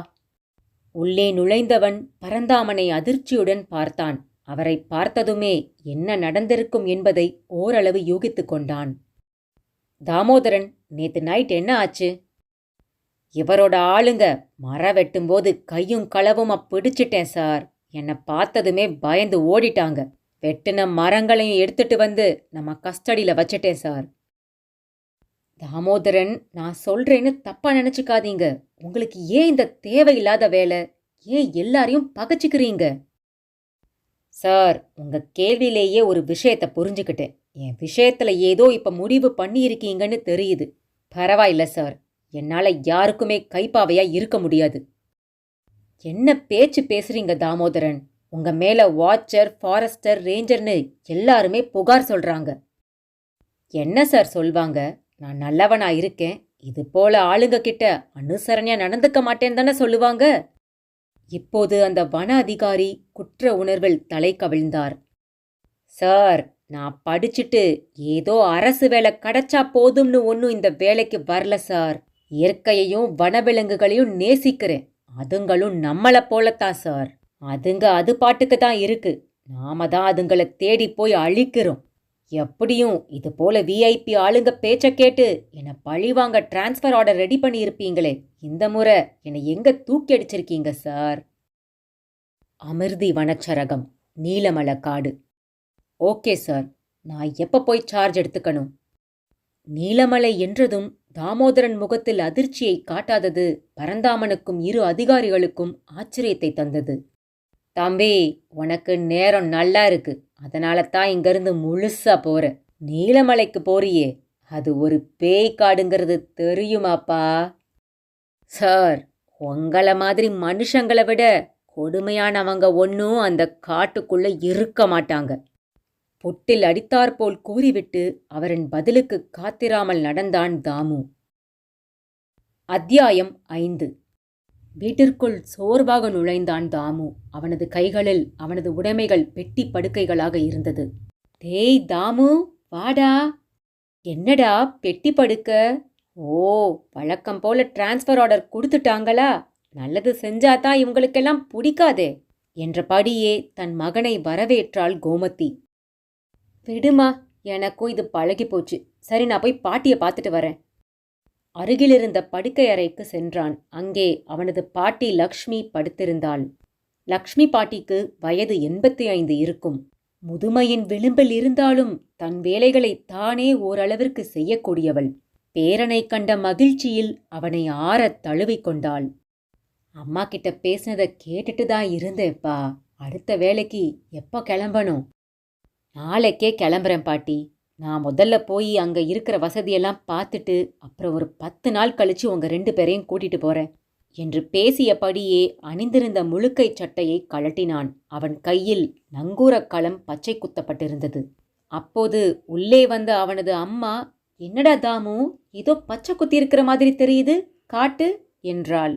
உள்ளே நுழைந்தவன் பரந்தாமனை அதிர்ச்சியுடன் பார்த்தான். அவரை பார்த்ததுமே என்ன நடந்திருக்கும் என்பதை ஓரளவு யூகித்து கொண்டான். தாமோதரன், நேத்து நைட் என்ன ஆச்சு? இவரோட ஆளுங்க மரம் வெட்டும்போது கையும் களவுமா பிடிச்சிட்டேன் சார். என்னை பார்த்ததுமே பயந்து ஓடிட்டாங்க. வெட்டின மரங்களையும் எடுத்துட்டு வந்து நம்ம கஸ்டடியில் வச்சிட்டேன் சார். தாமோதரன், நான் சொல்றேன்னு தப்பா நினைச்சுக்காதீங்க. உங்களுக்கு ஏன் இந்த தேவையில்லாத வேலை? ஏன் எல்லாரையும் பகச்சிக்கிறீங்க? சார், உங்க கேள்வியிலேயே ஒரு விஷயத்தை புரிஞ்சுக்கிட்டேன். என் விஷயத்துல ஏதோ இப்ப முடிவு பண்ணியிருக்கீங்கன்னு தெரியுது. பரவாயில்ல சார், என்னால யாருக்குமே கைப்பாவையா இருக்க முடியாது. என்ன பேச்சு பேசுறீங்க தாமோதரன்? உங்க மேல வாட்சர், ஃபாரஸ்டர், ரேஞ்சர்னு எல்லாருமே புகார் சொல்றாங்க. என்ன சார் சொல்வாங்க? நான் நல்லவனா இருக்கேன், இது போல ஆளுங்க கிட்ட அனுசரணையா நடந்துக்க மாட்டேன்னு தானே சொல்லுவாங்க. இப்போது அந்த வன அதிகாரி குற்ற உணர்வில் தலை கவிழ்ந்தார். சார், நான் படிச்சுட்டு ஏதோ அரசு வேலை கிடைச்சா போதும்னு ஒன்னும் இந்த வேலைக்கு வரல சார். இயற்கையையும் வனவிலங்குகளையும் நேசிக்கிறேன். அதுங்களும் நம்மளை போலத்தான் சார். அதுங்க அது பாட்டுக்கு தான் இருக்கு. நாம தான் அதுங்களை தேடி போய் அழிக்கிறோம். எப்படியும் இது போல விஐபி ஆளுங்க பேச்ச கேட்டு என்னை பழிவாங்க டிரான்ஸ்ஃபர் ஆர்டர் ரெடி பண்ணி இருப்பீங்களே, இந்த முறை என்னை எங்க தூக்கி அடிச்சிருக்கீங்க சார்? அமிர்தி வனச்சரகம், நீலமலை காடு. ஓகே சார், நான் எப்ப போய் சார்ஜ் எடுத்துக்கணும்? நீலமலை என்றதும் தாமோதரன் முகத்தில் அதிர்ச்சியை காட்டாதது பரந்தாமனுக்கும் இரு அதிகாரிகளுக்கும் ஆச்சரியத்தை தந்தது. தம்பி, உனக்கு நேரம் நல்லா இருக்கு, அதனால தான் இங்கிருந்து முழுசா போற. நீலமலைக்கு போறியே, அது ஒரு பேய் காடுங்கிறது தெரியுமாப்பா? சார், உங்கள மாதிரி மனுஷங்களை விட கொடுமையானவங்க ஒன்னும் அந்த காட்டுக்குள்ள இருக்க மாட்டாங்க. பொட்டில் அடித்தாற்போல் கூறிவிட்டு அவரின் பதிலுக்கு காத்திராமல் நடந்தான் தாமு. அத்தியாயம் 5. வீட்டிற்குள் சோர்வாக நுழைந்தான் தாமு. அவனது கைகளில் அவனது உடைமைகள் பெட்டி படுக்கைகளாக இருந்தது. டேய் தாமு, வாடா. என்னடா பெட்டி படுக்க? ஓ, வழக்கம் போல டிரான்ஸ்ஃபர் ஆர்டர் கொடுத்துட்டாங்களா? நல்லது செஞ்சாதான் இவங்களுக்கெல்லாம் பிடிக்காதே என்றபடியே தன் மகனை வரவேற்றாள் கோமதி. விடுமா, எனக்கும் இது பழகி போச்சு. சரி, நான் போய் பாட்டியை பார்த்துட்டு வரேன். அருகிலிருந்த படுக்கை அறைக்கு சென்றான். அங்கே அவனது பாட்டி லக்ஷ்மி படுத்திருந்தாள். லக்ஷ்மி பாட்டிக்கு வயது 85 இருக்கும். முதுமையின் விளிம்பில் இருந்தாலும் தன் வேலைகளை தானே ஓரளவிற்கு செய்யக்கூடியவள். பேரனை கண்ட மகிழ்ச்சியில் அவனை ஆறத் தழுவிக்கொண்டாள். அம்மா கிட்ட பேசினதை கேட்டுட்டு தான் இருந்தேப்பா. அடுத்த வேலைக்கு எப்போ கிளம்பணும்? நாளைக்கே கிளம்புறேன் பாட்டி. நான் முதல்ல போய் அங்கே இருக்கிற வசதியெல்லாம் பார்த்துட்டு அப்புறம் ஒரு 10 நாள் கழிச்சு உங்க 2 பேரையும் கூட்டிட்டு போறேன் என்று பேசியபடியே அணிந்திருந்த முழுக்கை சட்டையை கழட்டினான். அவன் கையில் நங்கூரக்களம் பச்சை குத்தப்பட்டிருந்தது. அப்போது உள்ளே வந்த அவனது அம்மா, என்னடா தாமு, ஏதோ பச்சை குத்தி இருக்கிற மாதிரி தெரியுது, காட்டு என்றாள்.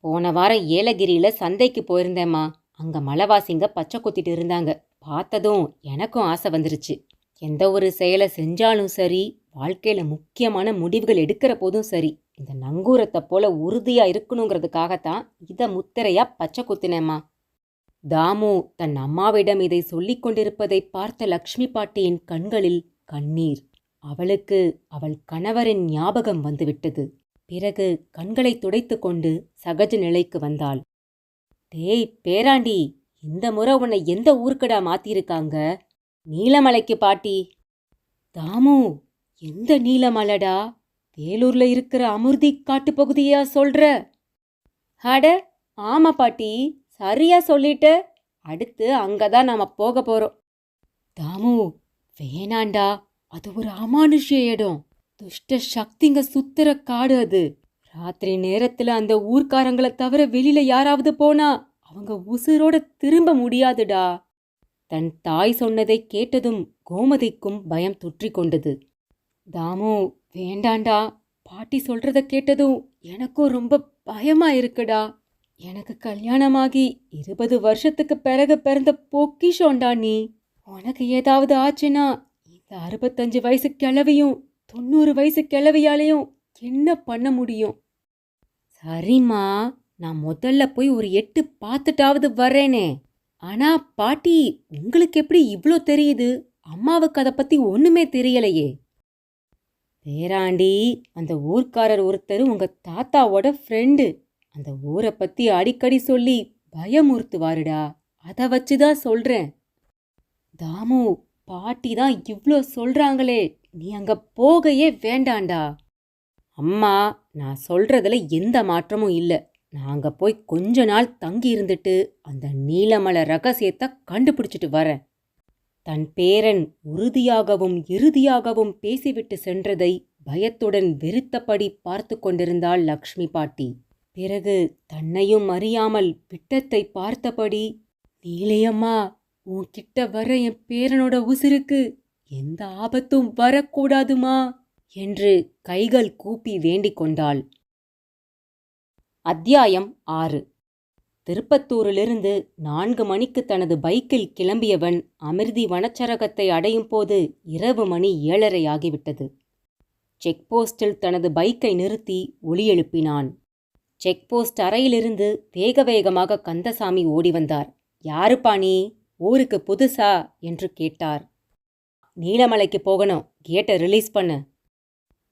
போன வாரம் ஏலகிரியில சந்தைக்கு போயிருந்தேம்மா. அங்க மலைவாசிங்க பச்சை குத்திட்டு இருந்தாங்க. பார்த்ததும் எனக்கும் ஆசை வந்துருச்சு. எந்த ஒரு செயலை செஞ்சாலும் சரி, வாழ்க்கையில முக்கியமான முடிவுகள் எடுக்கிற போதும் சரி, இந்த நங்கூரத்தை போல உறுதியா இருக்கணுங்கிறதுக்காகத்தான் இதை முத்திரையா பச்சை குத்தினேம்மா. தாமு தன் அம்மாவிடம் இதை சொல்லிக் கொண்டிருப்பதை பார்த்த லக்ஷ்மி பாட்டியின் கண்களில் கண்ணீர். அவளுக்கு அவள் கணவரின் ஞாபகம் வந்துவிட்டது. பிறகு கண்களை துடைத்து கொண்டு சகஜ நிலைக்கு வந்தாள். டேய் பேராண்டி, இந்த முறை உன்னை எந்த ஊருக்கடா மாத்திருக்காங்க? நீலமலைக்கு பாட்டி. தாமு, எந்த நீலமலைடா? வேலூர்ல இருக்கிற அமிர்தி காட்டு பகுதியா சொல்ற? அட ஆமா பாட்டி, சரியா சொல்லிட்ட. அடுத்து அங்கதான் நாம போக போறோம். தாமு, வேணாண்டா, அது ஒரு அமானுஷ்ய இடம். துஷ்ட சக்திங்க சுத்துற காடு அது. ராத்திரி நேரத்துல அந்த ஊர்க்காரங்களை தவிர வெளியில யாராவது போனா அவங்க உசுரோட திரும்ப முடியாதுடா. தன் தாய் சொன்னதை கேட்டதும் கோமதிக்கும் பயம் தொற்றிக் கொண்டது. தாமு, வேண்டாண்டா. பாட்டி சொல்றத கேட்டதும் எனக்கும் ரொம்ப பயமா இருக்குடா. எனக்கு கல்யாணமாகி 20 வருஷத்துக்கு பிறகு பிறந்த பொக்கிஷோண்டா நீ. உனக்கு ஏதாவது ஆச்சுன்னா இந்த 65 வயசு கிழவியும் 90 வயசு கிழவியாலையும் என்ன பண்ண முடியும்? சரிம்மா, நான் முதல்ல போய் ஒரு 8 பார்த்துட்டாவது வர்றேனே. ஆனா பாட்டி, உங்களுக்கு எப்படி இவ்ளோ தெரியுது? அம்மாவுக்கு அதை பத்தி ஒண்ணுமே தெரியலையே. பேராண்டி, அந்த ஊர்க்காரர் ஒருத்தர் உங்க தாத்தாவோட ஃப்ரெண்டு. அந்த ஊரை பத்தி அடிக்கடி சொல்லி பயமுறுத்துவாருடா. அதை வச்சுதான் சொல்றேன். தாமு, பாட்டி தான் இவ்ளோ சொல்றாங்களே, நீ அங்க போகையே வேண்டாண்டா. அம்மா, நான் சொல்றதுல எந்த மாற்றமும் இல்லை. நான் அங்க போய் கொஞ்ச நாள் தங்கி இருந்துட்டு அந்த நீலமலை ரகசியத்தை கண்டுபிடிச்சிட்டு வரேன். தன் பேரன் உறுதியாகவும் இறுதியாகவும் பேசிவிட்டு சென்றதை பயத்துடன் வெறுத்தபடி பார்த்து கொண்டிருந்தாள் லக்ஷ்மி பாட்டி. பிறகு தன்னையும் அறியாமல் விட்டத்தை பார்த்தபடி, நீலையம்மா, உன்கிட்ட வர என் பேரனோட உசிருக்கு எந்த ஆபத்தும் வரக்கூடாதுமா என்று கைகள் கூப்பி வேண்டிக் கொண்டாள். அத்தியாயம் 6. திருப்பத்தூரிலிருந்து 4 மணிக்கு தனது பைக்கில் கிளம்பியவன் அமிர்தி வனச்சரகத்தை அடையும் போது இரவு மணி 7:30 ஆகிவிட்டது. செக்போஸ்டில் தனது பைக்கை நிறுத்தி ஒலி எழுப்பினான். செக்போஸ்ட் அறையிலிருந்து வேக வேகமாக கந்தசாமி ஓடி வந்தார். யாருப்பா நீ? ஊருக்கு புதுசா என்று கேட்டார். நீலமலைக்கு போகணும், கேட்டை ரிலீஸ் பண்ணு.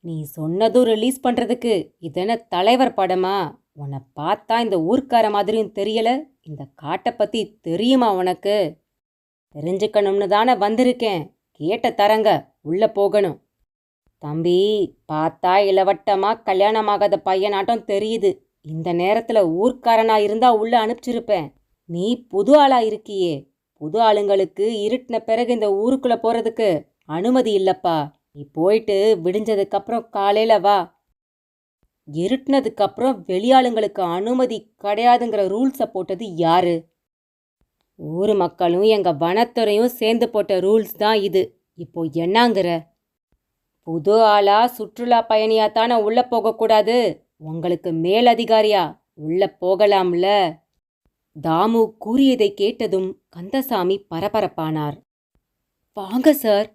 நீ சொன்னதும் ரிலீஸ் பண்றதுக்கு இதென்ன தலைவர் படமா? உன்னை பார்த்தா இந்த ஊர்க்கார மாதிரியும் தெரியல. இந்த காட்டை பத்தி தெரியுமா உனக்கு? தெரிஞ்சுக்கணும்னு தானே வந்திருக்கேன். கேட்ட தரங்க, உள்ள போகணும். தம்பி, பார்த்தா இளவட்டமா கல்யாணமாகாத பையனாட்டம் தெரியுது. இந்த நேரத்துல ஊர்க்காரனா இருந்தா உள்ள அனுப்பிச்சிருப்பேன். நீ புது ஆளா இருக்கியே. புது ஆளுங்களுக்கு இருட்டின பிறகு இந்த ஊருக்குள்ள போறதுக்கு அனுமதி இல்லப்பா. நீ போயிட்டு விடிஞ்சதுக்கப்புறம் காலையில வா. இருட்டினதுக்கப்புறம் வெளியாளுங்களுக்கு அனுமதி கிடையாதுங்கிற ரூல்ஸை போட்டது யாரு? ஊர் மக்களும் எங்க வனத்துறையும் சேர்ந்து போட்ட ரூல்ஸ் தான் இது. இப்போ என்னங்கிற? புது ஆளா சுற்றுலா பயணியாத்தானே உள்ள போகக்கூடாது. உங்களுக்கு மேலதிகாரியா உள்ள போகலாம்ல? தாமு கூறியதை கேட்டதும் கந்தசாமி பரபரப்பானார். வாங்க சார்.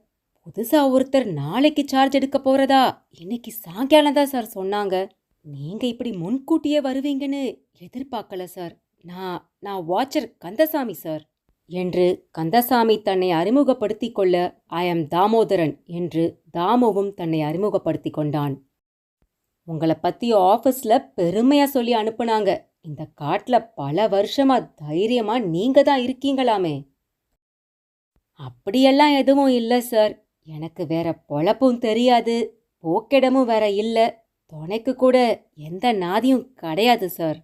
புதுசா ஒருத்தர் நாளைக்கு சார்ஜ் எடுக்க போறதா இன்னைக்கு சாயங்காலம் தான் சார் சொன்னாங்க. நீங்க இப்படி முன்கூட்டியே வருவீங்கன்னு எதிர்பார்க்கல சார். நான் நான் வாட்சர் கந்தசாமி சார் என்று கந்தசாமி தன்னை அறிமுகப்படுத்திக் கொள்ள, ஐ எம் தாமோதரன் என்று தாமுவும் தன்னை அறிமுகப்படுத்திக் கொண்டான். உங்களை பத்தி ஆஃபீஸ்ல பெருமையா சொல்லி அனுப்புனாங்க. இந்த காட்டுல பல வருஷமா தைரியமா நீங்க தான் இருக்கீங்களாமே. அப்படியெல்லாம் எதுவும் இல்லை சார். எனக்கு வேற பொழப்பும் தெரியாது, போக்கிடமும் வேற இல்லை, துணைக்கு கூட எந்த நாதியும் கிடையாது சார்.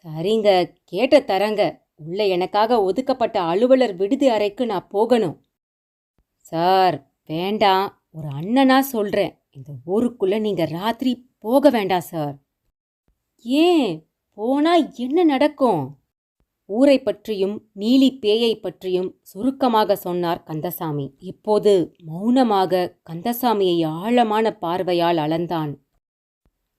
சரிங்க, கேட்ட தரங்க. உள்ள எனக்காக ஒதுக்கப்பட்ட அலுவலர் விடுதி அறைக்கு நான் போகணும். சார் வேண்டாம், ஒரு அண்ணனா சொல்றேன். இந்த ஊருக்குள்ள நீங்க ராத்திரி போக வேண்டாம் சார். ஏன்? போனா என்ன நடக்கும்? ஊரை பற்றியும் நீலி பேயை பற்றியும் சுருக்கமாக சொன்னார் கந்தசாமி. இப்போது மௌனமாக கந்தசாமியை ஆழமான பார்வையால் அளந்தான்.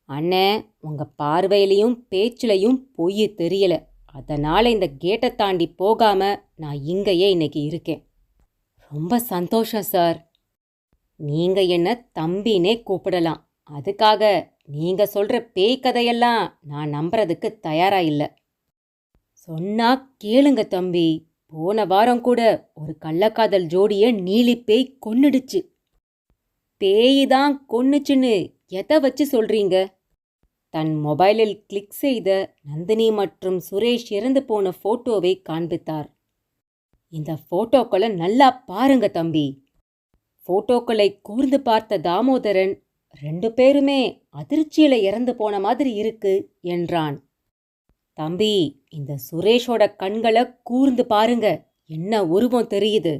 அண்ணே, உங்க பார்வையிலையும் பேச்சிலையும் பொய் தெரியல. அதனால இந்த கேட்டை தாண்டி போகாம நான் இங்கேயே இன்னைக்கு இருக்கேன். ரொம்ப சந்தோஷம் சார். நீங்க என்ன தம்பினே கூப்பிடலாம். அதுக்காக நீங்க சொல்ற பேய் கதையெல்லாம் நான் நம்புறதுக்கு தயாரா இல்லை. சொன்னா கேளுங்க தம்பி. போன வாரம் கூட ஒரு கள்ளக்காதல் ஜோடிய நீலி பேய் கொன்னுடுச்சு. பேய் தான் கொன்னுச்சுன்னு எதை வச்சு சொல்றீங்க? தன் மொபைலில் கிளிக் செய்த நந்தினி மற்றும் சுரேஷ் இறந்து போன போட்டோவை காண்பித்தார். இந்த போட்டோக்களை நல்லா பாருங்க தம்பி. போட்டோக்களை கூர்ந்து பார்த்த தாமோதரன், 2 பேருமே அதிர்ச்சியில இறந்து போன மாதிரி இருக்கு என்றான். தம்பி, இந்த சுரேஷோட கண்களை கூர்ந்து பாருங்க. என்ன உருவம் தெரியுது?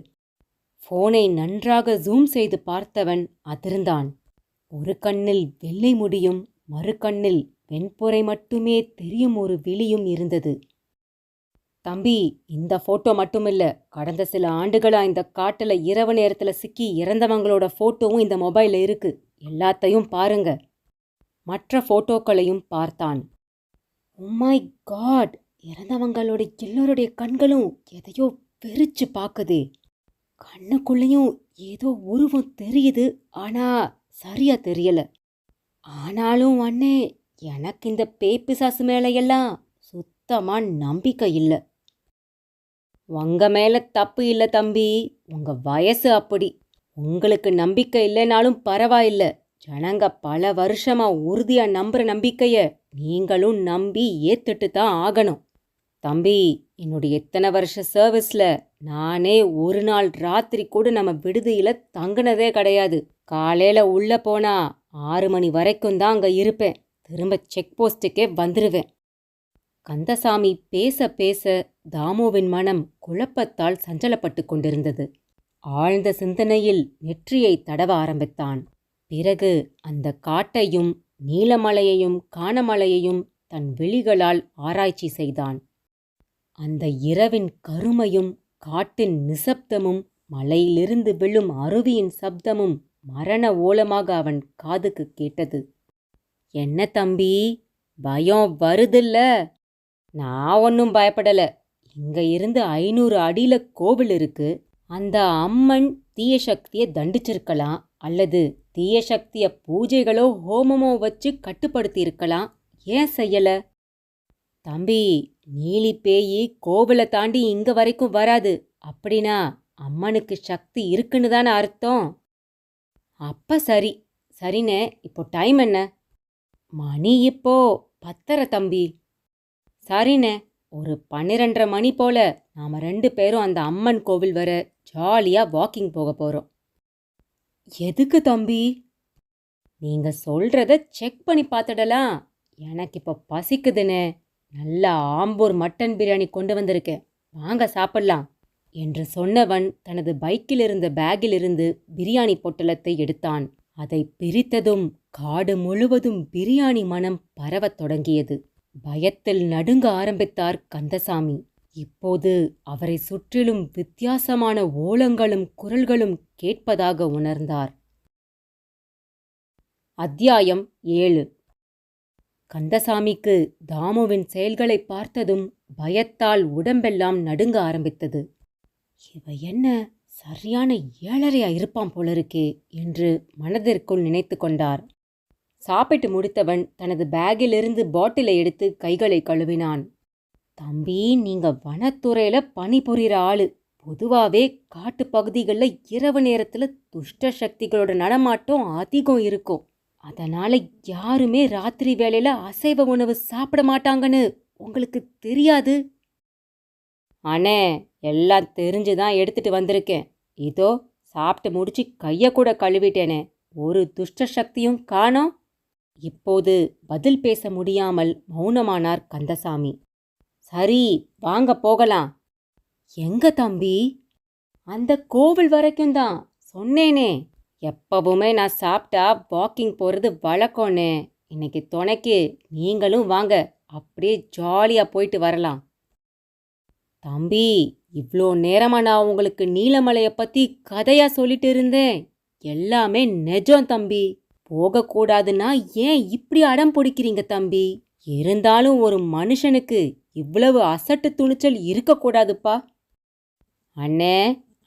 போனை நன்றாக ஜூம் செய்து பார்த்தவன் அதிர்ந்தான். ஒரு கண்ணில் வெள்ளை முடியும், மறு கண்ணில் வெண்புரை மட்டுமே தெரியும் ஒரு விழியும் இருந்தது. தம்பி, இந்த போட்டோ மட்டுமில்ல, கடந்த சில ஆண்டுகளா இந்த காட்டுல இரவு நேரத்துல சிக்கி இறந்தவங்களோட போட்டோவும் இந்த மொபைல்ல இருக்கு. எல்லாத்தையும் பாருங்க. மற்ற போட்டோக்களையும் பார்த்தான். Oh my God! இறந்தவங்களோட எல்லோருடைய கண்களும் எதையோ வெறிச்சு பார்க்குதே. கண்ணுக்குள்ளேயும் ஏதோ உருவம் தெரியுது, ஆனா சரியா தெரியல. ஆனாலும் அண்ணே, எனக்கு இந்த பேய்பிசாசு மேலையெல்லாம் சுத்தமா நம்பிக்கை இல்லை. உங்க மேல தப்பு இல்லை தம்பி, உங்க வயசு அப்படி. உங்களுக்கு நம்பிக்கை இல்லைனாலும் பரவாயில்ல. ஜனங்க பல வருஷமா உறுதியா நம்புற நம்பிக்கைய நீங்களும் நம்பி ஏத்துட்டு தான் ஆகணும். தம்பி, என்னுடைய எத்தனை வருஷ சர்வீஸ்ல நானே ஒரு நாள் ராத்திரி கூட நம்ம விடுதியில தங்குனதே கிடையாது. காலையில உள்ள போனா 6 மணி வரைக்கும் தான் அங்க இருப்பேன். திரும்ப செக் போஸ்ட்டுக்கே வந்துருவேன். கந்தசாமி பேச பேச தாமுவின் மனம் குழப்பத்தால் சஞ்சலப்பட்டு கொண்டிருந்தது. ஆழ்ந்த சிந்தனையில் நெற்றியை தடவ ஆரம்பித்தான். பிறகு அந்த காட்டையும் நீலமலையையும் கானமலையையும் தன் விழிகளால் ஆராய்ச்சி செய்தான். அந்த இரவின் கருமையும் காட்டின் நிசப்தமும் மலையிலிருந்து விழும் அருவியின் சப்தமும் மரண ஓலமாக அவன் காதுக்கு கேட்டது. என்ன தம்பி, பயம் வருதில்ல? நான் ஒன்றும் பயப்படல. இங்க இருந்து 500 அடியில கோவில் இருக்கு. அந்த அம்மன் தீய சக்தியை தண்டிச்சிருக்கலாம், அல்லது தீய சக்திய பூஜைகளோ ஹோமமோ வச்சு கட்டுப்படுத்தி இருக்கலாம். ஏன் செய்யல? தம்பி, நீலி பேயி கோவிலை தாண்டி இங்க வரைக்கும் வராது. அப்படின்னா அம்மனுக்கு சக்தி இருக்குன்னு தானே அர்த்தம். அப்ப சரி. சரிண்ணே, இப்போ டைம் என்ன? மணி இப்போ 10:30 தம்பி. சரிண்ணே, ஒரு 12:30 மணி போல நாம 2 பேரும் அந்த அம்மன் கோவில் வர ஜாலியா வாக்கிங் போக போறோம். எதுக்கு தம்பி? நீங்க சொல்றத செக் பண்ணி பார்த்துடலாம். எனக்கு இப்போ பசிக்குதுன்னு. நல்ல ஆம்பூர் மட்டன் பிரியாணி கொண்டு வந்திருக்கேன், வாங்க சாப்பிடலாம் என்று சொன்னவன் தனது பைக்கில் இருந்த பேக்கிலிருந்து பிரியாணி பொட்டலத்தை எடுத்தான். அதை பிரித்ததும் காடு முழுவதும் பிரியாணி மனம் பரவத் தொடங்கியது. பயத்தில் நடுங்க ஆரம்பித்தார் கந்தசாமி. இப்போது அவரை சுற்றிலும் வித்தியாசமான ஓலங்களும் குரல்களும் கேட்பதாக உணர்ந்தார். அத்தியாயம் 7. கந்தசாமிக்கு தாமுவின் செயல்களை பார்த்ததும் பயத்தால் உடம்பெல்லாம் நடுங்க ஆரம்பித்தது. இவ என்ன சரியான ஏழரையா இருப்பான் போலருக்கே என்று மனதிற்குள் நினைத்து கொண்டார். சாப்பிட்டு முடித்தவன் தனது பேக்கிலிருந்து பாட்டிலை எடுத்து கைகளை கழுவினான். தம்பி, நீங்க வனத்துறையில பணிபுரிகிற ஆளு. பொதுவாவே காட்டு பகுதிகளில் இரவு நேரத்துல துஷ்ட சக்திகளோட நடமாட்டம் அதிகம் இருக்கும். அதனால யாருமே ராத்திரி வேளையில அசைவ உணவு சாப்பிட மாட்டாங்கன்னு உங்களுக்கு தெரியாது? அண்ணே, எல்லாம் தெரிஞ்சுதான் எடுத்துட்டு வந்திருக்கேன். இதோ சாப்பிட்டு முடிச்சு கைய கூட கழுவிட்டேனே, ஒரு துஷ்ட சக்தியும் காணோம். இப்போது பதில் பேச முடியாமல் மௌனமானார் கந்தசாமி. சரி, வாங்க போகலாம். எங்க தம்பி? அந்த கோவில் வரைக்கும் தான். சொன்னேனே, எப்பவுமே நான் சாப்பிட்டா வாக்கிங் போறது வழக்கம்னே. இன்னைக்கு துணைக்கு நீங்களும் வாங்க, அப்படியே ஜாலியா போயிட்டு வரலாம். தம்பி, இவ்வளோ நேரமா நான் உங்களுக்கு நீலமலையை பத்தி கதையா சொல்லிட்டு இருந்தேன். எல்லாமே நெஜம் தம்பி. போகக்கூடாதுன்னா ஏன் இப்படி அடம் பிடிக்கிறீங்க தம்பி? இருந்தாலும் ஒரு மனுஷனுக்கு இவ்வளவு அசட்டு துணிச்சல் இருக்கக்கூடாதுப்பா. அண்ணே,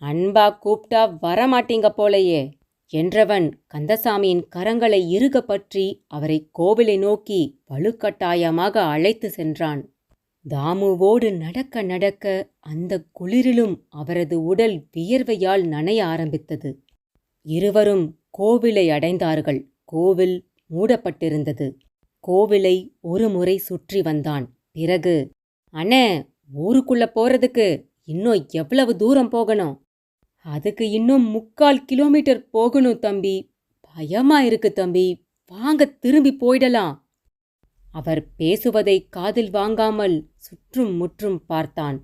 அன்பா கூப்பிட்டா வரமாட்டீங்க போலையே என்றவன் கந்தசாமியின் கரங்களை இறுக பற்றி அவரை கோவிலை நோக்கி வலுக்கட்டாயமாக அழைத்து சென்றான். தாமுவோடு நடக்க நடக்க அந்த குளிரிலும் அவரது உடல் வியர்வையால் நனைய ஆரம்பித்தது. இருவரும் கோவிலை அடைந்தார்கள். கோவில் மூடப்பட்டிருந்தது. கோவிலை ஒரு முறை சுற்றி வந்தான். பிறகு, அண்ணே, ஊருக்குள்ள போறதுக்கு இன்னும் எவ்வளவு தூரம் போகணும்? அதுக்கு இன்னும் 3/4 கிலோமீட்டர் போகணும் தம்பி. பயமா இருக்கு தம்பி, வாங்க திரும்பி போயிடலாம். அவர் பேசுவதை காதில் வாங்காமல் சுற்றும் முற்றும் பார்த்தான்.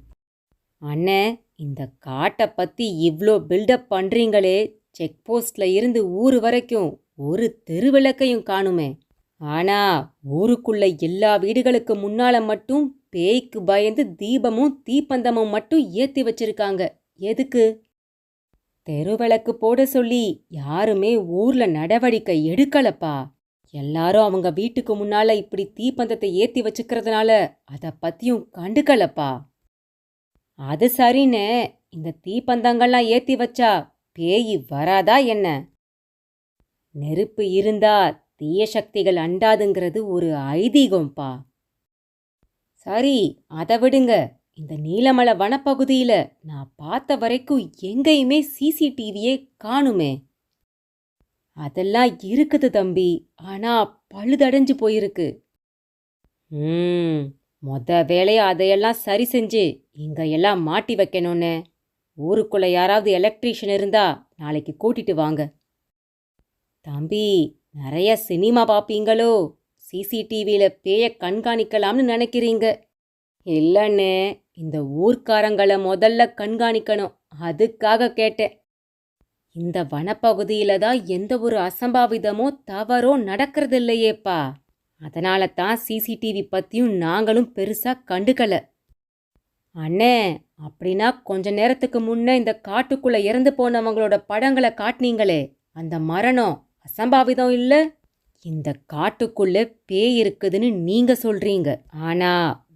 அண்ணே, இந்த காட்டை பத்தி இவ்ளோ பில்டப் பண்றீங்களே, செக் போஸ்ட்ல இருந்து ஊரு வரைக்கும் ஒரு தெருவிளக்கையும் காணுமே. ஆனா ஊருக்குள்ள எல்லா வீடுகளுக்கு முன்னால மட்டும் பேய்க்கு பயந்து தீபமும் தீப்பந்தமும் மட்டும் ஏத்தி வச்சிருக்காங்க. எதுக்கு? தெருவிளக்கு போட சொல்லி யாருமே ஊர்ல நடவடிக்கை எடுக்கலப்பா. எல்லாரும் அவங்க வீட்டுக்கு முன்னால இப்படி தீப்பந்தத்தை ஏத்தி வச்சுக்கிறதுனால அதை பத்தியும் கண்டுக்கலப்பா. அது சரின்னு, இந்த தீப்பந்தங்கள்லாம் ஏத்தி வச்சா பேய் வராதா என்ன? நெருப்பு இருந்தா தீய சக்திகள் அண்டாதுங்கிறது ஒரு ஐதீகம்பா. சரி, அதை விடுங்க. இந்த நீலமலை வனப்பகுதியில நான் பார்த்த வரைக்கும் எங்கேயுமே சிசிடிவியே காணுமே. அதெல்லாம் இருக்குது தம்பி, ஆனா பழுதடைஞ்சு போயிருக்கு. மொத வேலையா அதையெல்லாம் சரி செஞ்சு இங்க எல்லாம் மாட்டி வைக்கணும்னு. ஊருக்குள்ள யாராவது எலக்ட்ரீஷியன் இருந்தா நாளைக்கு கூட்டிட்டு வாங்க. தம்பி, நிறைய சினிமா பார்ப்பீங்களோ? சிசிடிவியில பேய கண்காணிக்கலாம்னு நினைக்கிறீங்க. இல்லைன்னு, இந்த ஊர்க்காரங்களை முதல்ல கண்காணிக்கணும். அதுக்காக கேட்டேன். இந்த வனப்பகுதியில தான் எந்த ஒரு அசம்பாவிதமோ தவறோ நடக்கிறதில்லையேப்பா. அதனால தான் சிசிடிவி பத்தியும் நாங்களும் பெருசா கண்டுக்கல. அண்ணே, அப்படின்னா கொஞ்ச நேரத்துக்கு முன்ன இந்த காட்டுக்குள்ள இறந்து போனவங்களோட படங்களை காட்டினீங்களே, அந்த மரணம் அசம்பாவிதம் இல்ல? இந்த காட்டுக்குள்ள பேய் இருக்குதுன்னு நீங்க சொல்றீங்க. ஆனா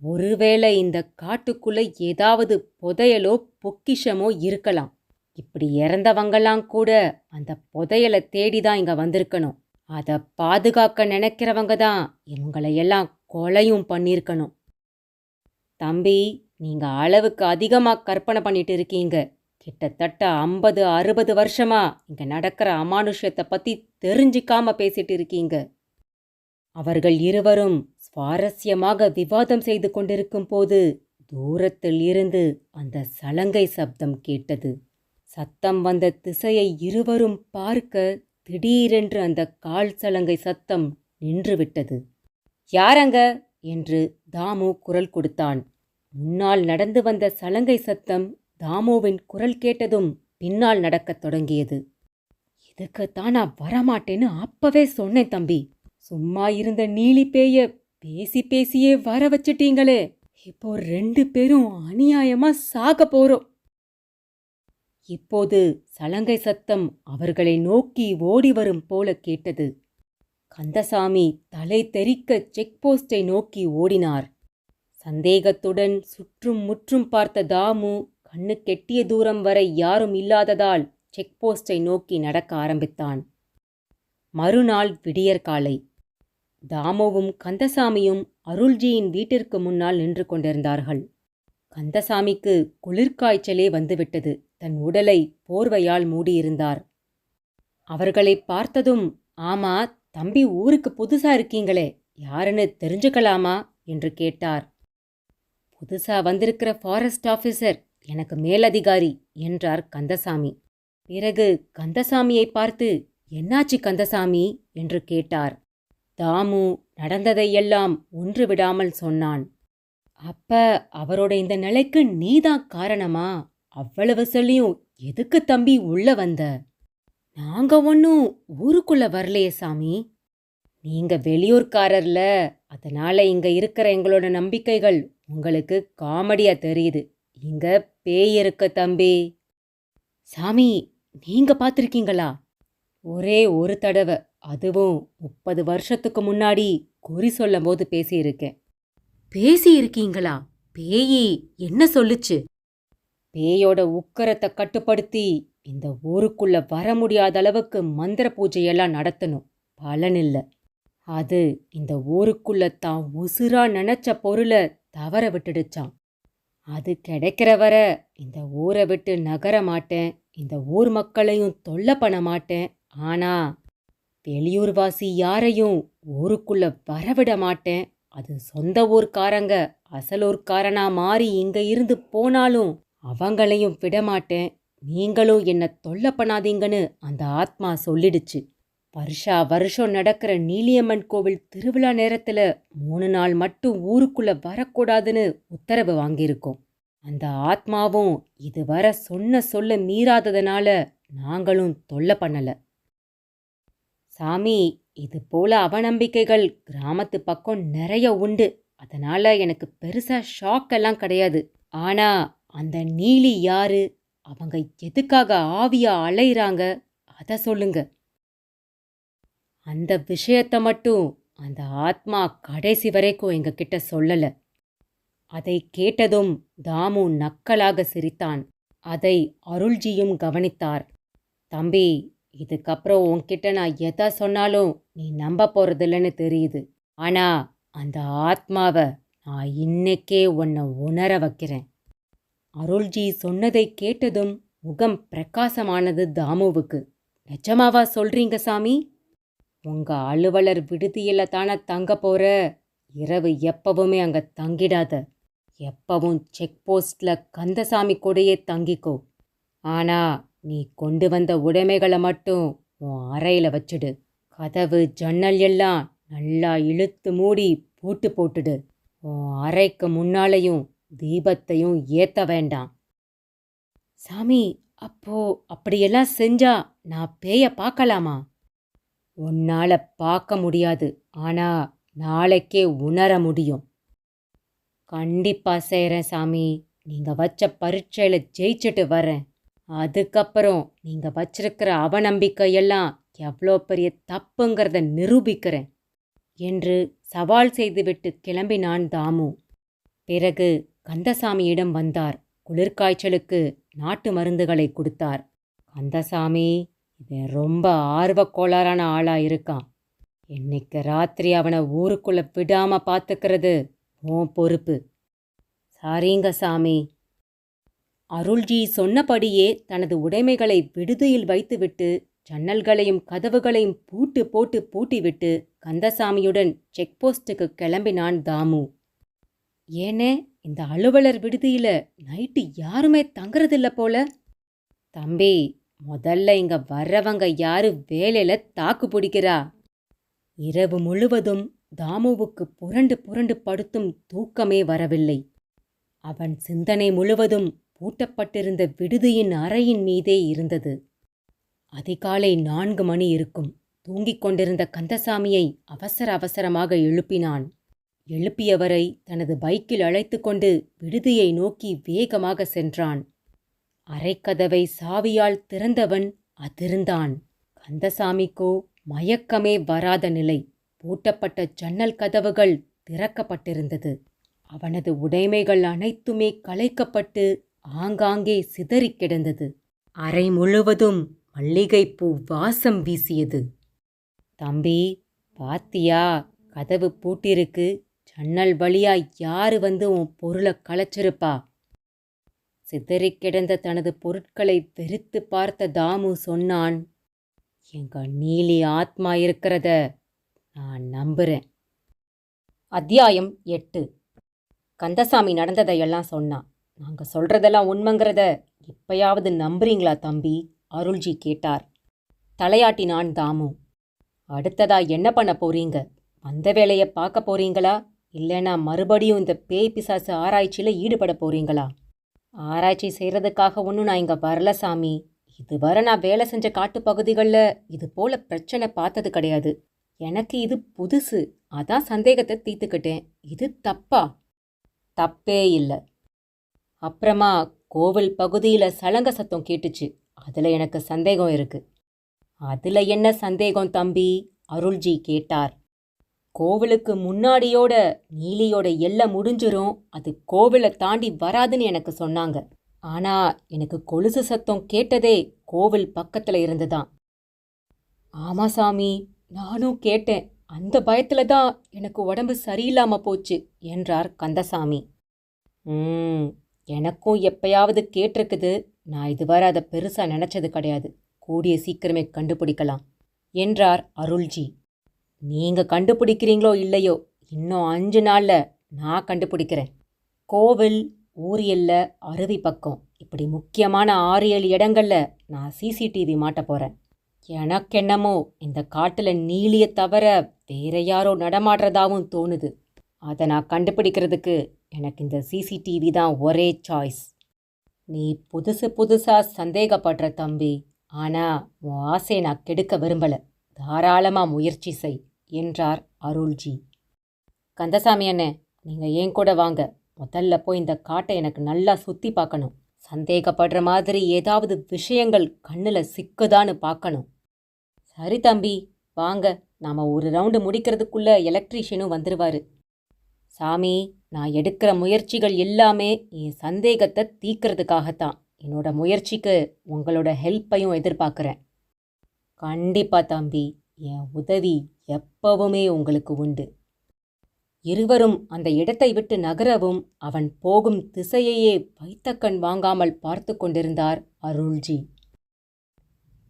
ஒருவேளை இந்த காட்டுக்குள்ள ஏதாவது புதையலோ பொக்கிஷமோ இருக்கலாம். இப்படி இறந்தவங்கெல்லாம் கூட அந்த புதையலை தேடிதான் இங்க வந்திருக்கணும். அதை பாதுகாக்க நினைக்கிறவங்க தான் இவங்களையெல்லாம் கொலையும் பண்ணியிருக்கணும். தம்பி, நீங்க அளவுக்கு அதிகமா கற்பனை பண்ணிட்டு இருக்கீங்க. கிட்டத்தட்ட 50-60 வருஷமா இங்க நடக்கிற அமானுஷ்யத்தை பத்தி தெரிஞ்சிக்காம பேசிட்டு இருக்கீங்க. அவர்கள் இருவரும் சுவாரஸ்யமாக விவாதம் செய்து கொண்டிருக்கும் போது தூரத்தில் இருந்து அந்த சலங்கை சப்தம் கேட்டது. சத்தம் வந்த திசையை இருவரும் பார்க்க திடீரென்று அந்த கால் சலங்கை சத்தம் நின்றுவிட்டது. யாரங்க என்று தாமு குரல் கொடுத்தான். முன்னால் நடந்து வந்த சலங்கை சத்தம் தாமுவின் குரல் கேட்டதும் பின்னால் நடக்கத் தொடங்கியது. இதுக்குத்தான் நான் வரமாட்டேன்னு அப்பவே சொன்னேன் தம்பி. சும்மா இருந்த நீலி பேய பேசி பேசியே வர வச்சிட்டீங்களே. இப்போ 2 பேரும் அநியாயமா சாக போறோம். இப்போது சலங்கை சத்தம் அவர்களை நோக்கி ஓடி வரும் போல கேட்டது. கந்தசாமி தலை தெறிக்க செக் போஸ்டை நோக்கி ஓடினார். சந்தேகத்துடன் சுற்றும் முற்றும் பார்த்த தாமு கண்ணு கெட்டிய தூரம் வரை யாரும் இல்லாததால் செக் போஸ்டை நோக்கி நடக்க ஆரம்பித்தான். மறுநாள் விடியற்காலை. தாமுவும் கந்தசாமியும் அருள்ஜியின் வீட்டிற்கு முன்னால் நின்று கொண்டிருந்தார்கள். கந்தசாமிக்கு குளிர்காய்ச்சலே வந்துவிட்டது. தன் உடலை போர்வையால் மூடியிருந்தார். அவர்களை பார்த்ததும், ஆமா, தம்பி ஊருக்கு புதுசா இருக்கீங்களே, யாருன்னு தெரிஞ்சுக்கலாமா என்று கேட்டார். புதுசா வந்திருக்கிற ஃபாரஸ்ட் ஆஃபீஸர், எனக்கு மேலதிகாரி என்றார் கந்தசாமி. பிறகு கந்தசாமியை பார்த்து, என்னாச்சு கந்தசாமி என்று கேட்டார். தாமு நடந்ததையெல்லாம் ஒன்று விடாமல் சொன்னான். அப்ப அவரோட இந்த நிலைக்கு நீதான் காரணமா? அவ்வளவு சொல்லியும் எதுக்கு தம்பி உள்ள வந்த? நாங்க ஒன்னும் ஊருக்குள்ள வரலையே சாமி. நீங்க வெளியூர்காரர்ல, அதனால இங்க இருக்கிற எங்களோட நம்பிக்கைகள் உங்களுக்கு காமெடியா தெரியுது. இங்க பேய் இருக்கு தம்பி. சாமி, நீங்க பார்த்திருக்கீங்களா? ஒரே ஒரு தடவை, அதுவும் 30 வருஷத்துக்கு முன்னாடி குறி சொல்லும் போது பேசியிருக்கேன். பேசியிருக்கீங்களா? பேயி என்ன சொல்லுச்சு? பேயோட உக்கரத்தை கட்டுப்படுத்தி இந்த ஊருக்குள்ள வர முடியாத அளவுக்கு மந்திர பூஜையெல்லாம் நடத்தணும். பலனில்ல. அது இந்த ஊருக்குள்ள தான் உசுரா நினைச்ச பொருளை தவற விட்டுடுச்சான். அது கிடைக்கிற வர இந்த ஊரை விட்டு நகர மாட்டேன், இந்த ஊர் மக்களையும் தொல்லை பண்ண மாட்டேன். ஆனா வெளியூர்வாசி யாரையும் ஊருக்குள்ள வரவிட மாட்டேன். அது சொந்த ஊர்க்காரங்க அசலூர்காரனா மாறி இங்க இருந்து போனாலும் அவங்களையும் விடமாட்டேன். நீங்களும் என்ன தொல்லை பண்ணாதீங்கன்னு அந்த ஆத்மா சொல்லிடுச்சு. வருஷா வருஷம் நடக்கிற நீலியம்மன் கோவில் திருவிழா நேரத்துல 3 நாள் மட்டும் ஊருக்குள்ள வரக்கூடாதுன்னு உத்தரவு வாங்கியிருக்கோம். அந்த ஆத்மாவும் இதுவரை சொன்ன சொல்ல மீறாததுனால நாங்களும் தொல்லை பண்ணல. சாமி, இது போல அவநம்பிக்கைகள் கிராமத்து பக்கம் நிறைய உண்டு. அதனால எனக்கு பெருசா ஷாக் எல்லாம் கிடையாது. ஆனா அந்த நீலி யாரு? அவங்க எதுக்காக ஆவியா அலையிறாங்க? அத சொல்லுங்க. அந்த விஷயத்த மட்டும் அந்த ஆத்மா கடைசி வரைக்கும் எங்ககிட்ட சொல்லல. அதை கேட்டதும் தாமு நக்கலாக சிரித்தான். அதை அருள்ஜியும் கவனித்தார். தம்பி, இதுக்கப்புறம் உன்கிட்ட நான் எதை சொன்னாலும் நீ நம்ப போறதில்லன்னு தெரியுது. ஆனா அந்த ஆத்மாவை நான் இன்னைக்கே உன்னை உணர வைக்கிறேன். அருள்ஜி சொன்னதை கேட்டதும் முகம் பிரகாசமானது தாமுவுக்கு. நிஜமாவா சொல்றீங்க சாமி? உங்க அலுவலர் விடுதியில தானே தங்க போற? இரவு எப்பவுமே அங்க தங்கிடாத. எப்பவும் செக் போஸ்ட்ல கந்தசாமி கூடயே தங்கிக்கோ. ஆனா நீ கொண்டு வந்த உடைமைகளை மட்டும் உன் அறையில வச்சுடு. கதவு ஜன்னல் எல்லாம் நல்லா இழுத்து மூடி பூட்டு போட்டுடு. உன் அறைக்கு முன்னாலையும் தீபத்தையும் ஏத்த வேண்டாம். சாமி, அப்போ அப்படியெல்லாம் செஞ்சா நான் பேய பார்க்கலாமா? உன்னால பார்க்க முடியாது, ஆனா நாளைக்கே உணர முடியும். கண்டிப்பா செய்கிறேன் சாமி. நீங்க வச்ச பரீட்சையில ஜெயிச்சுட்டு வரேன். அதுக்கப்புறம் நீங்க வச்சிருக்கிற அவநம்பிக்கையெல்லாம் எவ்வளோ பெரிய தப்புங்கிறத நிரூபிக்கிறேன் என்று சவால் செய்துவிட்டு கிளம்பினான் தாமு. பிறகு கந்தசாமியிடம் வந்தார். குளிர்காய்ச்சலுக்கு நாட்டு மருந்துகளை கொடுத்தார். கந்தசாமி, இவன் ரொம்ப ஆர்வக்கோளாறான ஆளா இருக்கான். இன்னைக்கு ராத்திரி அவனை ஊருக்குள்ள விடாம பார்த்துக்கிறது உன் பொறுப்பு. சரிங்க சாமி. அருள்ஜி சொன்னபடியே தனது உடைமைகளை விடுதியில் வைத்துவிட்டு ஜன்னல்களையும் கதவுகளையும் பூட்டு போட்டு பூட்டிவிட்டு கந்தசாமியுடன் செக் போஸ்டுக்கு கிளம்பினான் தாமு. ஏனே, இந்த அலுவலர் விடுதியில நைட்டு யாருமே தங்குறதில்ல போல. தம்பி, முதல்ல இங்க வர்றவங்க யாரு வேலையில தாக்கு பிடிக்கிறா? இரவு முழுவதும் தாமுவுக்கு புரண்டு புரண்டு படுத்தும் தூக்கமே வரவில்லை. அவன் சிந்தனை முழுவதும் பூட்டப்பட்டிருந்த விடுதியின் அறையின் மீதே இருந்தது. அதிகாலை 4 மணி இருக்கும். தூங்கிக் கொண்டிருந்த கந்தசாமியை அவசர அவசரமாக எழுப்பினான். எழுப்பியவரை தனது பைக்கில் அழைத்து கொண்டு விடுதியை நோக்கி வேகமாக சென்றான். அறைக்கதவை சாவியால் திறந்தவன் அதிர்ந்தான். கந்தசாமிக்கோ மயக்கமே வராத நிலை. பூட்டப்பட்ட ஜன்னல் கதவுகள் திறக்கப்பட்டிருந்தது. அவனது உடைமைகள் அனைத்துமே கலைக்கப்பட்டு ஆங்காங்கே சிதறிக் கிடந்தது. அறை முழுவதும் மல்லிகைப்பூ வாசம் வீசியது. தம்பி, பாத்தியா, கதவு பூட்டிருக்கு. ஜன்னல் வழியா யாரு வந்து உன் பொருளை கலைச்சிருப்பா? சிதறிக் கிடந்த தனது பொருட்களை வெறித்து பார்த்த தாமு சொன்னான். எங்க நீலி ஆத்மா இருக்கிறத நான் நம்புறேன். அத்தியாயம் 8. கந்தசாமி நடந்ததையெல்லாம் சொன்னான். நாங்க சொல்றதெல்லாம் உண்மைங்கிறத இப்பயாவது நம்புறீங்களா தம்பி? அருள்ஜி கேட்டார். தலையாட்டினான் தாமு. அடுத்ததா என்ன பண்ண போறீங்க? வந்த வேலையை பார்க்க போறீங்களா, இல்லைனா மறுபடியும் இந்த பேய் பிசாசு ஆராய்ச்சியில் ஈடுபட போறீங்களா? ஆராய்ச்சி செய்கிறதுக்காக ஒன்றும் நான் இங்கே வரல சாமி. இதுவரை நான் வேலை செஞ்ச காட்டுப்பகுதிகளில் இது போல பிரச்சனை பார்த்தது கிடையாது. எனக்கு இது புதுசு. அதான் சந்தேகத்தை தீர்த்துக்கிட்டேன். இது தப்பா? தப்பே இல்லை. அப்புறமா கோவில் பகுதியில் சலங்க சத்தம் கேட்டுச்சு. அதில் எனக்கு சந்தேகம் இருக்கு. அதில் என்ன சந்தேகம் தம்பி? அருள்ஜி கேட்டார். கோவிலுக்கு முன்னாடியோட நீலியோட எல்லை முடிஞ்சிரும். அது கோவிலை தாண்டி வராதுன்னு எனக்கு சொன்னாங்க. ஆனா எனக்கு கொலுசு சத்தம் கேட்டதே கோவில் பக்கத்துல இருந்துதான். ஆமா சாமி, நானும் கேட்டேன். அந்த பயத்துல தான் எனக்கு உடம்பு சரியில்லாம போச்சு என்றார் கந்தசாமி. எனக்கும் எப்பயாவது கேட்டிருக்குது. நான் இதுவரை அதை பெருசா நினைச்சது கிடையாது. கூடிய சீக்கிரமே கண்டுபிடிக்கலாம் என்றார் அருள்ஜி. நீங்க கண்டுபிடிக்கிறீங்களோ இல்லையோ, இன்னும் 5 நாள்ல நான் கண்டுபிடிக்கிறேன். கோவில், ஊர் எல்லை, அருவி பக்கம், இப்படி முக்கியமான 6-7 இடங்கள்ல நான் சிசிடிவி மாட்ட போறேன். எனக்கென்னமோ இந்த காட்டுல நீலியை தவிர வேற யாரோ நடமாடுறதாவும் தோணுது. அதை நான் கண்டுபிடிக்கிறதுக்கு எனக்கு இந்த சிசிடிவி தான் ஒரே சாய்ஸ். நீ புதுசா சந்தேகப்படுற தம்பி. ஆனா உன் ஆசையை நான் கெடுக்க விரும்பல. தாராளமா முயற்சி செய் என்றார் அருள்ஜி. கந்தசாமி அண்ணே, நீங்க ஏன் கூட வாங்க. முதல்ல போய் இந்த காட்டை எனக்கு நல்லா சுத்தி பார்க்கணும். சந்தேகப்படுற மாதிரி ஏதாவது விஷயங்கள் கண்ணுல சிக்குதான்னு பார்க்கணும். சரி தம்பி, வாங்க. நாம ஒரு ரவுண்டு முடிக்கிறதுக்குள்ள எலக்ட்ரீஷியனும் வந்துருவாரு. சாமி, நான் எடுக்கிற முயற்சிகள் எல்லாமே என் சந்தேகத்தை தீர்க்கறதுக்காகத்தான். என்னோட முயற்சிக்கு உங்களோட ஹெல்ப்பையும் எதிர்பார்க்குறேன். கண்டிப்பா தம்பி, என் உதவி எப்பவுமே உங்களுக்கு உண்டு. இருவரும் அந்த இடத்தை விட்டு நகரவும் அவன் போகும் திசையையே வைத்தக்கண் வாங்காமல் பார்த்து கொண்டிருந்தார் அருள்ஜி.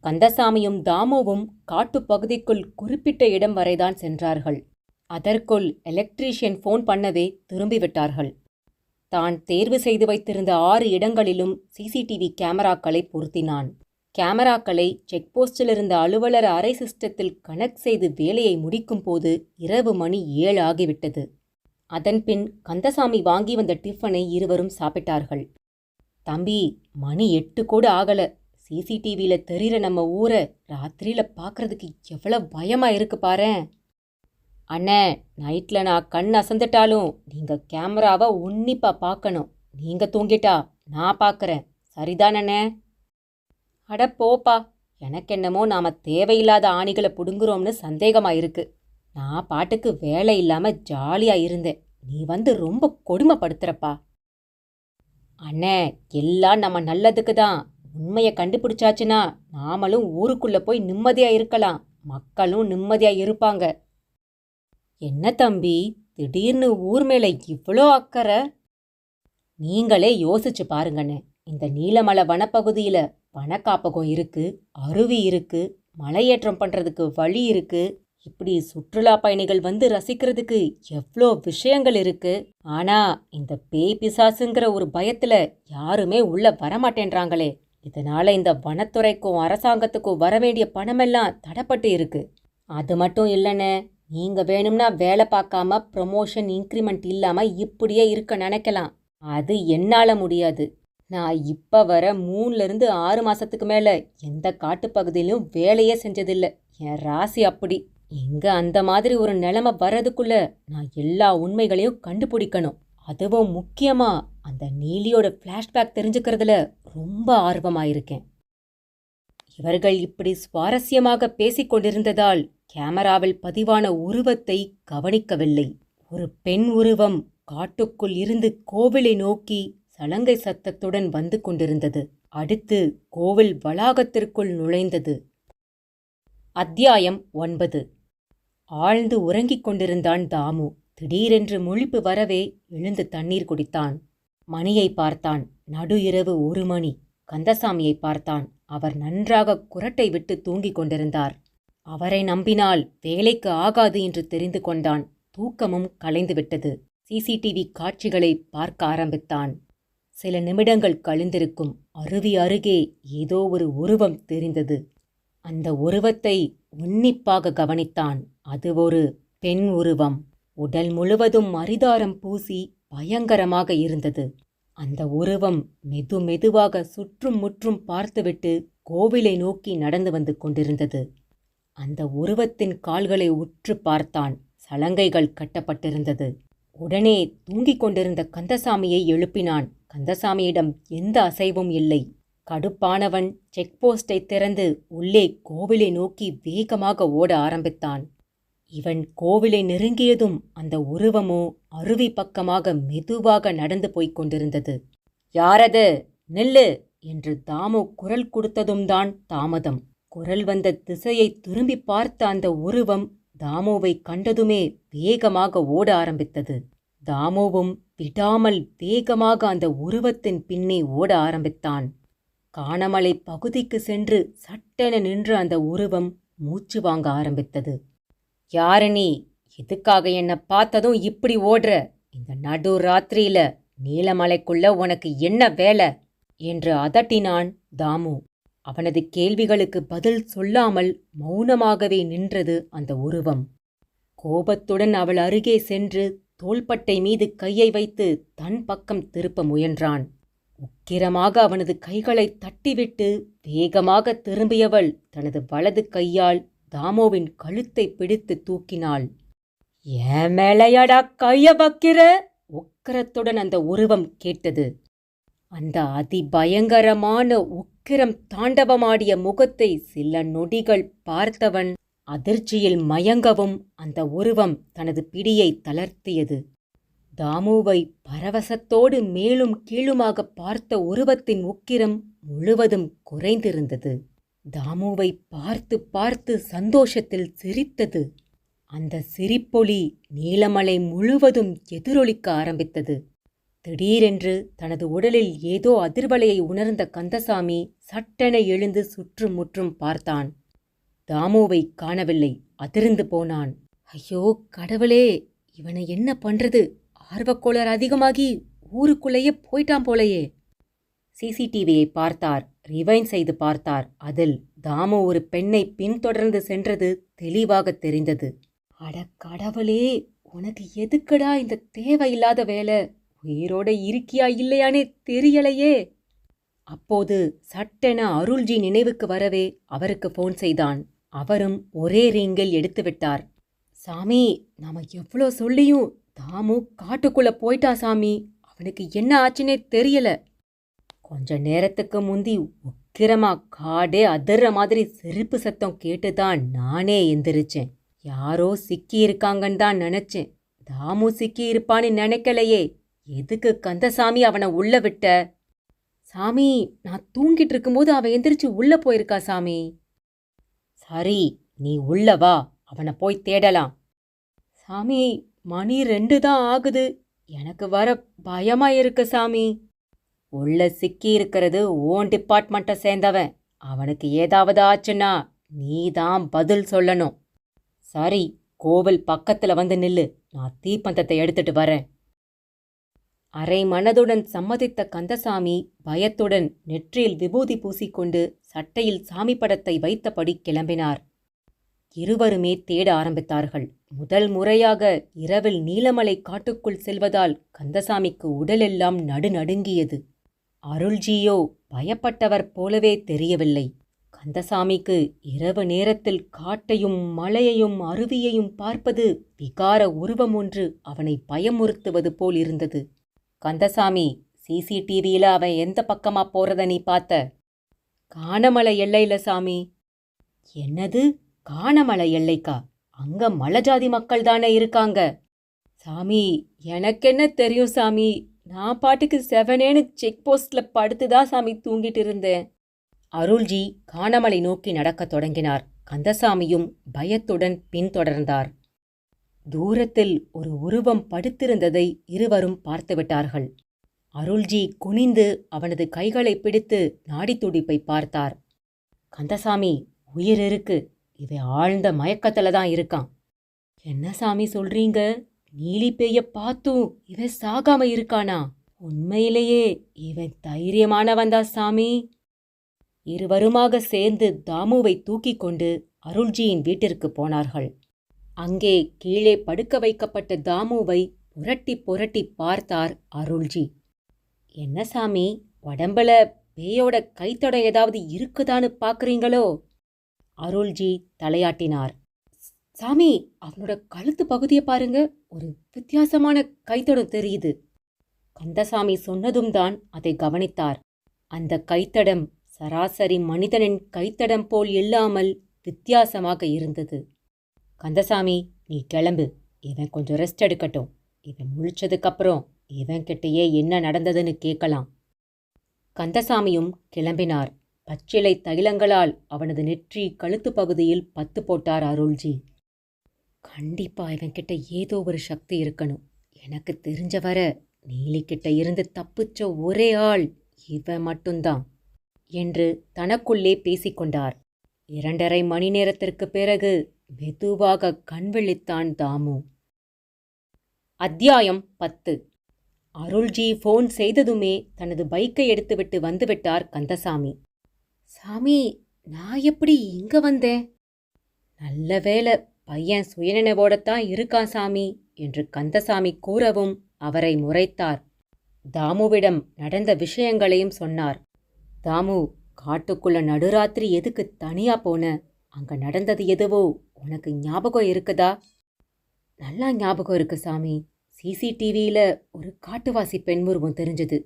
கந்தசாமியும் தாமுவும் காட்டுப்பகுதிக்குள் குறிப்பிட்ட இடம் வரைதான் சென்றார்கள். அதற்குள் எலக்ட்ரீஷியன் ஃபோன் பண்ணவே திரும்பிவிட்டார்கள். தான் தேர்வு செய்து வைத்திருந்த 6 இடங்களிலும் சிசிடிவி கேமராக்களை பொருத்தினான். கேமராக்களை செக்போஸ்டில் இருந்த அலுவலர் அறை சிஸ்டத்தில் கனெக்ட் செய்து வேலையை முடிக்கும் போது இரவு மணி 7 ஆகிவிட்டது. அதன்பின் கந்தசாமி வாங்கி வந்த டிஃபனை இருவரும் சாப்பிட்டார்கள். தம்பி, மணி 8 கூட ஆகல. சிசிடிவியில் தெரிகிற நம்ம ஊரை ராத்திரியில் பார்க்கறதுக்கு எவ்வளோ பயமா இருக்கு பாரேன். அண்ணே, நைட்டில் நான் கண் அசந்துட்டாலும் நீங்கள் கேமராவை உன்னிப்பா பார்க்கணும். நீங்கள் தூங்கிட்டா நான் பார்க்குறேன். சரிதானண்ணே? அட போப்பா, எனக்கென்னமோ நாம தேவையில்லாத ஆணிகளை புடுங்குறோம்னு சந்தேகமாயிருக்கு. நான் பாட்டுக்கு வேலை இல்லாமல் ஜாலியாக இருந்தேன். நீ வந்து ரொம்ப கொடுமைப்படுத்துறப்பா. அண்ணே, எல்லாம் நம்ம நல்லதுக்கு தான். உண்மையை கண்டுபிடிச்சாச்சுன்னா நாமளும் ஊருக்குள்ளே போய் நிம்மதியாக இருக்கலாம். மக்களும் நிம்மதியாக இருப்பாங்க. என்ன தம்பி, திடீர்னு ஊர் மேலே இவ்வளோ அக்கறை? நீங்களே யோசிச்சு பாருங்கண்ணே. இந்த நீலமலை வனப்பகுதியில் வனக்காப்பகம் இருக்கு, அருவி இருக்கு, மலையேற்றம் பண்ணுறதுக்கு வழி இருக்கு. இப்படி சுற்றுலா பயணிகள் வந்து ரசிக்கிறதுக்கு எவ்வளோ விஷயங்கள் இருக்கு. ஆனால் இந்த பேய் பிசாசுங்கிற ஒரு பயத்தில் யாருமே உள்ள வரமாட்டேன்றாங்களே. இதனால இந்த வனத்துறைக்கும் அரசாங்கத்துக்கும் வரவேண்டிய பணமெல்லாம் தடைப்பட்டு இருக்கு. அது மட்டும் இல்லைண்ணே, நீங்க வேணும்னா வேலை பார்க்காம ப்ரமோஷன் இன்க்ரிமெண்ட் இல்லாமல் இப்படியே இருக்க நினைக்கலாம். அது என்னால் முடியாது. நான் இப்போ வர 3லேருந்து 6 மாதத்துக்கு மேலே எந்த காட்டுப்பகுதியிலும் வேலையே செஞ்சதில்லை. என் ராசி அப்படி. எங்கே அந்த மாதிரி ஒரு நிலைமை வர்றதுக்குள்ள நான் எல்லா உண்மைகளையும் கண்டுபிடிக்கணும். அதுவும் முக்கியமாக அந்த நீலியோட ஃப்ளாஷ்பேக் தெரிஞ்சுக்கிறதுல ரொம்ப ஆர்வமாக இருக்கேன். இவர்கள் இப்படி சுவாரஸ்யமாக பேசிக் கொண்டிருந்ததால் கேமராவில் பதிவான உருவத்தை கவனிக்கவில்லை. ஒரு பெண் உருவம் காட்டுக்குள் இருந்து கோவிலை நோக்கி சலங்கை சத்தத்துடன் வந்து கொண்டிருந்தது. அடுத்து கோவில் வளாகத்திற்குள் நுழைந்தது. அத்தியாயம் 9. ஆழ்ந்து உறங்கிக் கொண்டிருந்தான் தாமு. திடீரென்று முழிப்பு வரவே எழுந்து தண்ணீர் குடித்தான். மணியை பார்த்தான். நடு இரவு 1 மணி. கந்தசாமியை பார்த்தான். அவர் நன்றாக குரட்டை விட்டு தூங்கிக் கொண்டிருந்தார். அவரை நம்பினால் வேலைக்கு ஆகாது என்று தெரிந்து கொண்டான். தூக்கமும் கலைந்துவிட்டது. சிசிடிவி காட்சிகளை பார்க்க ஆரம்பித்தான். சில நிமிடங்கள் கழிந்திருக்கும். அருவி அருகே ஏதோ ஒரு உருவம் தெரிந்தது. அந்த உருவத்தை உன்னிப்பாக கவனித்தான். அது ஒரு பெண் உருவம். உடல் முழுவதும் அரிதாரம் பூசி பயங்கரமாக இருந்தது. அந்த உருவம் மெதுவாக சுற்றும் முற்றும் பார்த்துவிட்டு கோவிலை நோக்கி நடந்து வந்து கொண்டிருந்தது. அந்த உருவத்தின் கால்களை உற்று பார்த்தான். சலங்கைகள் கட்டப்பட்டிருந்தது. உடனே தூங்கிக் கொண்டிருந்த கந்தசாமியை எழுப்பினான். கந்தசாமியிடம் எந்த அசைவும் இல்லை. கடுப்பானவன் செக் போஸ்டை திறந்து உள்ளே கோவிலை நோக்கி வேகமாக ஓட ஆரம்பித்தான். இவன் கோவிலை நெருங்கியதும் அந்த உருவமோ அருவி பக்கமாக மெதுவாக நடந்து போய்க் கொண்டிருந்தது. யாரது? நில்லு என்று தாமு குரல் கொடுத்ததும் தான் தாமதம். குரல் வந்த திசையை திரும்பி பார்த்த அந்த உருவம் தாமுவை கண்டதுமே வேகமாக ஓட ஆரம்பித்தது. தாமுவும் விடாமல் வேகமாக அந்த உருவத்தின் பின்னே ஓட ஆரம்பித்தான். கானமலை பகுதிக்கு சென்று சட்டென நின்ற அந்த உருவம் மூச்சு வாங்க ஆரம்பித்தது. யாரு நீ? எதுக்காக என்ன பார்த்ததும் இப்படி ஓடுற? இந்த நடு ராத்திரியில நீலமலைக்குள்ள உனக்கு என்ன வேலை என்று அதட்டினான் தாமு. அவனது கேள்விகளுக்கு பதில் சொல்லாமல் மௌனமாகவே நின்றது அந்த உருவம். கோபத்துடன் அவள் அருகே சென்று தோள்பட்டை மீது கையை வைத்து தன் பக்கம் திருப்ப முயன்றான். உக்கிரமாக அவனது கைகளை தட்டிவிட்டு வேகமாக திரும்பியவள் தனது வலது கையால் தாமோவின் கழுத்தை பிடித்து தூக்கினாள். ஏன் மேலையாடா கைய வைக்கிற? உக்கிரத்துடன் அந்த உருவம் கேட்டது. அந்த அதிபயங்கரமான உக்கிரம் தாண்டவமாடிய முகத்தை சில நொடிகள் பார்த்தவன் அதிர்ச்சியில் மயங்கவும் அந்த உருவம் தனது பிடியை தளர்த்தியது. தாமுவை பரவசத்தோடு மேலும் கீழுமாக பார்த்த உருவத்தின் உக்கிரம் முழுவதும் குறைந்திருந்தது. தாமுவை பார்த்து பார்த்து சந்தோஷத்தில் சிரித்தது. அந்த சிரிப்பொலி நீலமலை முழுவதும் எதிரொலிக்க ஆரம்பித்தது. திடீரென்று தனது உடலில் ஏதோ அதிர்வலையை உணர்ந்த கந்தசாமி சட்டென எழுந்து சுற்றும் முற்றும் பார்த்தான். தாமுவை காணவில்லை. அதிர்ந்து போனான். ஐயோ கடவுளே, இவனை என்ன பண்றது? ஆர்வக்கோளர் அதிகமாகி ஊருக்குள்ளேயே போயிட்டான் போலையே. சிசிடிவியை பார்த்தார். ரிவைண்ட் செய்து பார்த்தார். அதில் தாமு ஒரு பெண்ணை பின்தொடர்ந்து சென்றது தெளிவாக தெரிந்தது. அட கடவுளே, உனக்கு எதுக்குடா இந்த தேவையில்லாத வேலை? உயிரோட இருக்கியா இல்லையானே தெரியலையே. அப்போது சட்டென அருள்ஜி நினைவுக்கு வரவே அவருக்கு போன் செய்தான். அவரும் ஒரே ரிங்கில் எடுத்துவிட்டார். சாமி, நாம எவ்வளோ சொல்லியும் தாமு காட்டுக்குள்ள போயிட்டா சாமி. அவனுக்கு என்ன ஆச்சுன்னே தெரியல. கொஞ்ச நேரத்துக்கு முந்தி உக்கிரமா காடே அதிர்ற மாதிரி செருப்பு சத்தம் கேட்டுதான் நானே எந்திரிச்சேன். யாரோ சிக்கி இருக்காங்கன்னு தான் நினைச்சேன். தாமு சிக்கி இருப்பான்னு நினைக்கலையே. எதுக்கு கந்தசாமி அவனை உள்ள விட்ட? சாமி, நான் தூங்கிட்டு இருக்கும்போது அவன் எந்திரிச்சு உள்ள போயிருக்கா சாமி. சரி, நீ உள்ள வா, அவனை போய் தேடலாம். சாமி, மணி 2 தான் ஆகுது. எனக்கு வர பயமா இருக்கு சாமி. உள்ள சிக்கி இருக்கிறது ஓன் டிபார்ட்மெண்ட்டை சேர்ந்தவன். அவனுக்கு ஏதாவது ஆச்சுன்னா நீ தான் பதில் சொல்லணும். சரி, கோவில் பக்கத்துல வந்து நில்லு, நான் தீப்பந்தத்தை எடுத்துட்டு வரேன். அரை மனதுடன் சம்மதித்த கந்தசாமி பயத்துடன் நெற்றியில் விபூதி பூசிக்கொண்டு சட்டையில் சாமி படத்தை வைத்தபடி கிளம்பினார். இருவருமே தேட ஆரம்பித்தார்கள். முதல் முறையாக இரவில் நீலமலை காட்டுக்குள் செல்வதால் கந்தசாமிக்கு உடலெல்லாம் நடுநடுங்கியது. அருள்ஜியோ பயப்பட்டவர் போலவே தெரியவில்லை. கந்தசாமிக்கு இரவு நேரத்தில் காட்டையும் மலையையும் அருவியையும் பார்ப்பது விகார உருவம் ஒன்று அவனை பயமுறுத்துவது போல் இருந்தது. கந்தசாமி, சிசிடிவியில அவன் எந்த பக்கமா போறத நீ பார்த்த? கானமலை எல்லையில சாமி. என்னது? கானமலை எல்லைக்கா? அங்க மலைஜாதி மக்கள் தானே இருக்காங்க. சாமி, எனக்கென்ன தெரியும் சாமி. நான் பாட்டுக்கு செவனேன்னு செக் போஸ்ட்ல படுத்துதான் சாமி தூங்கிட்டு இருந்தேன். அருள்ஜி கானமலை நோக்கி நடக்கத் தொடங்கினார். கந்தசாமியும் பயத்துடன் பின்தொடர்ந்தார். தூரத்தில் ஒரு உருவம் படுத்திருந்ததை இருவரும் பார்த்துவிட்டார்கள். அருள்ஜி குனிந்து அவனது கைகளை பிடித்து நாடித்துடிப்பை பார்த்தார். கந்தசாமி, உயிர் இருக்கு. இவன் ஆழ்ந்த மயக்கத்துல தான் இருக்கான். என்ன சாமி சொல்றீங்க? நீலி பேய பார்த்தும் இவன் சாகாம இருக்கானா? உண்மையிலேயே இவன் தைரியமானவன்தா சாமி. இருவருமாக சேர்ந்து தாமுவை தூக்கிக் கொண்டு அருள்ஜியின் வீட்டிற்கு போனார்கள். அங்கே கீழே படுக்க வைக்கப்பட்ட தாமுவை புரட்டி புரட்டி பார்த்தார் அருள்ஜி. என்ன சாமி, உடம்புல பேயோட கைத்தடம் ஏதாவது இருக்குதான்னு பாக்குறீங்களோ? அருள்ஜி தலையாட்டினார். சாமி, அவனோட கழுத்து பகுதியை பாருங்க, ஒரு வித்தியாசமான கைத்தடம் தெரியுது. கந்தசாமி சொன்னதும் தான் அதை கவனித்தார். அந்த கைத்தடம் சராசரி மனிதனின் கைத்தடம் போல் இல்லாமல் வித்தியாசமாக இருந்தது. கந்தசாமி, நீ கிளம்பு. இவன் கொஞ்சம் ரெஸ்ட் எடுக்கட்டும். இவன் முழிச்சதுக்கப்புறம் இவன்கிட்டயே என்ன நடந்ததுன்னு கேட்கலாம். கந்தசாமியும் கிளம்பினார். பச்சிலை தைலங்களால் அவனது நெற்றி கழுத்து பகுதியில் பத்து போட்டார் அருள்ஜி. கண்டிப்பா இவன்கிட்ட ஏதோ ஒரு சக்தி இருக்கணும். எனக்கு தெரிஞ்ச வர நீலிக்கிட்ட இருந்து தப்பிச்ச ஒரே ஆள் இவன் மட்டும்தான் என்று தனக்குள்ளே பேசிக்கொண்டார். 2.5 மணி நேரத்திற்கு பிறகு மெதுவாக கண் விழித்தான் தாமு. அத்தியாயம் 10. அருள்ஜி ஃபோன் செய்ததுமே தனது பைக்கை எடுத்துவிட்டு வந்துவிட்டார் கந்தசாமி. சாமி, நான் எப்படி இங்க வந்தேன்? நல்ல வேளை, பையன் சுயநினைவோடத்தான் இருக்கான் சாமி என்று கந்தசாமி கூறவும் அவரை முறைத்தார். தாமுவிடம் நடந்த விஷயங்களையும் சொன்னார். தாமு, காட்டுக்குள்ள நடுராத்திரி எதுக்கு தனியா போன? அங்க நடந்தது எதுவோ உனக்கு ஞாபகம் இருக்குதா? நல்லா ஞாபகம் இருக்கு சாமி. சிசிடிவியில ஒரு காட்டுவாசி பெண் உருவம் தெரிஞ்சது.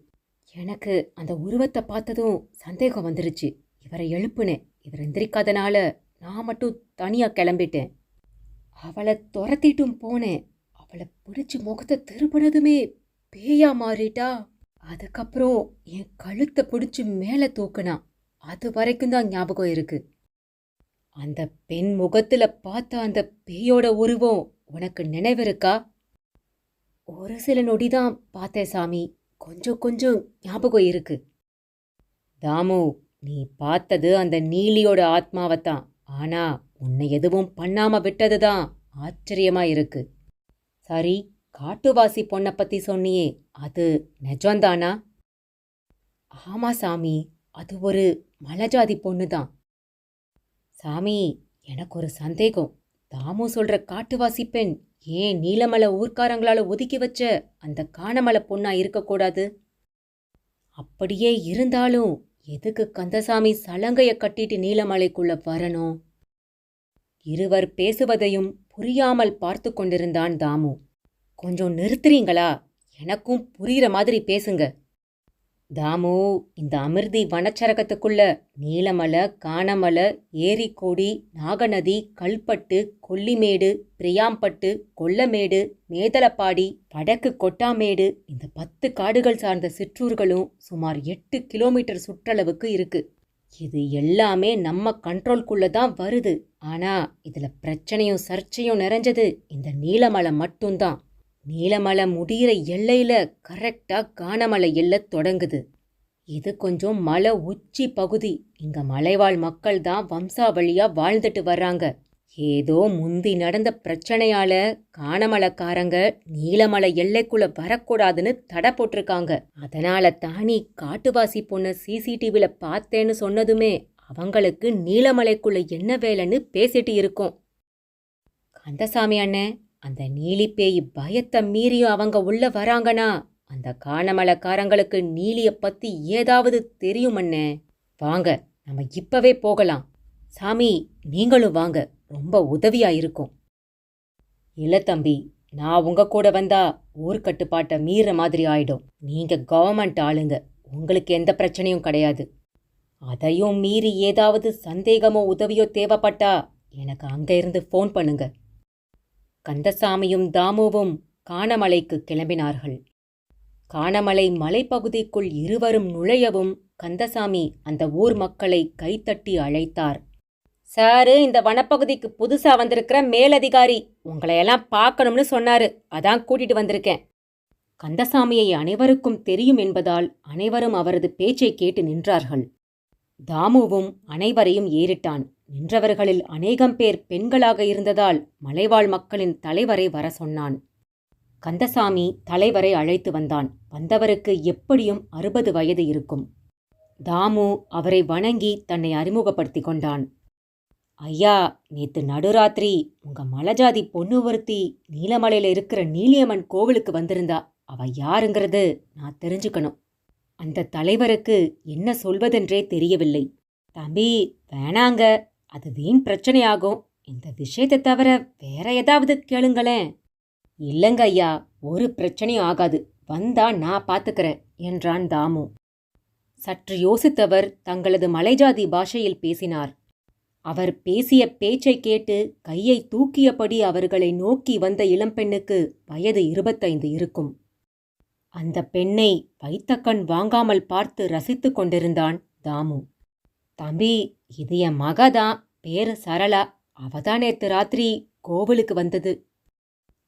எனக்கு அந்த உருவத்தை பார்த்ததும் சந்தேகம் வந்துருச்சு. இவரை எழுப்புனேன். இவர் எந்திரிக்காதனால நான் மட்டும் தனியா கிளம்பிட்டேன். அவளை துரத்திட்டும் போனேன். அவளை பிடிச்சி முகத்தை திருப்பினதுமே பேயா மாறிட்டா. அதுக்கப்புறம் என் கழுத்தை பிடிச்சி மேலே தூக்குனா. அது வரைக்கும் தான் ஞாபகம் இருக்கு. அந்த பெண் முகத்துல பார்த்த அந்த பேயோட உருவம் உனக்கு நினைவிருக்கா? ஒரு சில நொடிதான் பார்த்தேன் சாமி. கொஞ்சம் கொஞ்சம் ஞாபகம் இருக்கு. தாமு, நீ பார்த்தது அந்த நீலியோட ஆத்மாவைத்தான். ஆனா உன்னை எதுவும் பண்ணாம விட்டதுதான் ஆச்சரியமா இருக்கு. சரி, காட்டுவாசி பொண்ணை பத்தி சொன்னியே, அது நிஜம்தானா? ஆமா சாமி, அது ஒரு மலைஜாதி பொண்ணுதான். சாமி, எனக்கு ஒரு சந்தேகம். தாமு சொல்ற காட்டுவாசி பெண் ஏன் நீலமலை ஊர்க்காரங்களால ஒதுக்கி வச்ச அந்த கானமலை பொண்ணா இருக்கக்கூடாது? அப்படியே இருந்தாலும் எதுக்கு கந்தசாமி சலங்கைய கட்டிட்டு நீலமலைக்குள்ள வரணும்? இருவர் பேசுவதையும் புரியாமல் பார்த்து கொண்டிருந்தான் தாமு. கொஞ்சம் நிறுத்துறீங்களா? எனக்கும் புரிகிற மாதிரி பேசுங்க. தாமு, இந்த அமிர்தி வனச்சரகத்துக்குள்ள நீலமலை, கானமலை, ஏரிக்கோடி, நாகநதி, கல்பட்டு, கொல்லிமேடு, பிரியாம்பட்டு, கொல்லமேடு, மேதலப்பாடி, வடக்கு கொட்டாமேடு, இந்த 10 காடுகள் சார்ந்த சிற்றூர்களும் சுமார் 8 கிலோமீட்டர் சுற்றளவுக்கு இருக்கு. இது எல்லாமே நம்ம கண்ட்ரோல்குள்ள தான் வருது. ஆனா இதுல பிரச்சனையும் சர்ச்சையும் நிறைஞ்சது இந்த நீலமலை மட்டும்தான். நீலமலை முடிகிற எல்லையில கரெக்டா கானமலை எல்லை தொடங்குது. இது கொஞ்சம் மலை உச்சி பகுதி. இங்க மலைவாழ் மக்கள் தான் வம்சாவளியா வாழ்ந்துட்டு வர்றாங்க. ஏதோ முந்தி நடந்த பிரச்சனையால கானமலைக்காரங்க நீலமலை எல்லைக்குள்ள வரக்கூடாதுன்னு தடை போட்டிருக்காங்க. அதனால தானி காட்டுவாசி பொண்ண சிசிடிவில பார்த்தேன்னு சொன்னதுமே அவங்களுக்கு நீலமலைக்குள்ள என்ன வேலைன்னு பேசிட்டு இருக்கோம். கந்தசாமி அண்ணே, அந்த நீலி பேய் பயத்தை மீறியும் அவங்க உள்ள வராங்கன்னா அந்த கானமலைக்காரங்களுக்கு நீலிய பத்தி ஏதாவது தெரியுமண்ணே. வாங்க, நம்ம இப்பவே போகலாம். சாமி, நீங்களும் வாங்க, ரொம்ப உதவியா இருக்கும். இல்ல தம்பி, நான் உங்க கூட வந்தா ஊர்க்கட்டுப்பாட்டை மீற மாதிரி ஆயிடும். நீங்க கவர்மெண்ட் ஆளுங்க, உங்களுக்கு எந்த பிரச்சனையும் கிடையாது. அதையும் மீறி ஏதாவது சந்தேகமோ உதவியோ தேவைப்பட்டா எனக்கு அங்க இருந்து ஃபோன் பண்ணுங்க. கந்தசாமியும் தாமுவும் கானமலைக்கு கிளம்பினார்கள். கானமலை மலைப்பகுதிக்குள் இருவரும் நுழையவும் கந்தசாமி அந்த ஊர் மக்களை கைத்தட்டி அழைத்தார். சாரு, இந்த வனப்பகுதிக்கு புதுசா வந்திருக்கிற மேலதிகாரி உங்களையெல்லாம் பார்க்கணும்னு சொன்னாரு. அதான் கூட்டிட்டு வந்திருக்கேன். கந்தசாமியை அனைவருக்கும் தெரியும் என்பதால் அனைவரும் அவரது பேச்சை கேட்டு நின்றார்கள். தாமுவும் அனைவரையும் ஏறிட்டான். நின்றவர்களில் அநேகம் பேர் பெண்களாக இருந்ததால் மலைவாழ் மக்களின் தலைவரை வர சொன்னான். கந்தசாமி தலைவரை அழைத்து வந்தான். வந்தவருக்கு எப்படியும் 60 வயது இருக்கும். தாமு அவரை வணங்கி தன்னை அறிமுகப்படுத்தி கொண்டான். ஐயா, நேத்து நடுராத்திரி உங்க மலஜாதி பொண்ணு ஒருத்தி நீலமலையில இருக்கிற நீலியம்மன் கோவிலுக்கு வந்திருந்தா. அவ யாருங்கிறது நான் தெரிஞ்சுக்கணும். அந்த தலைவருக்கு என்ன சொல்வதென்றே தெரியவில்லை. தம்பி, வேணாங்க, அது வீண் பிரச்சனையாகும். இந்த விஷயத்தை தவிர வேற ஏதாவது கேளுங்களேன். இல்லங்க ஐயா, ஒரு பிரச்சனையும் ஆகாது. வந்தா நான் பாத்துக்கிறேன் என்றான் தாமு. சற்று யோசித்தவர் தங்களது மலைஜாதி பாஷையில் பேசினார். அவர் பேசிய பேச்சை கேட்டு கையை தூக்கியபடி அவர்களை நோக்கி வந்த இளம்பெண்ணுக்கு வயது 25 இருக்கும். அந்த பெண்ணை வைத்த கண் வாங்காமல் பார்த்து ரசித்து கொண்டிருந்தான் தாமு. தம்பி, இது என் மகதான். பேரு சரளா. அவதான் நேத்து ராத்திரி கோவிலுக்கு வந்தது.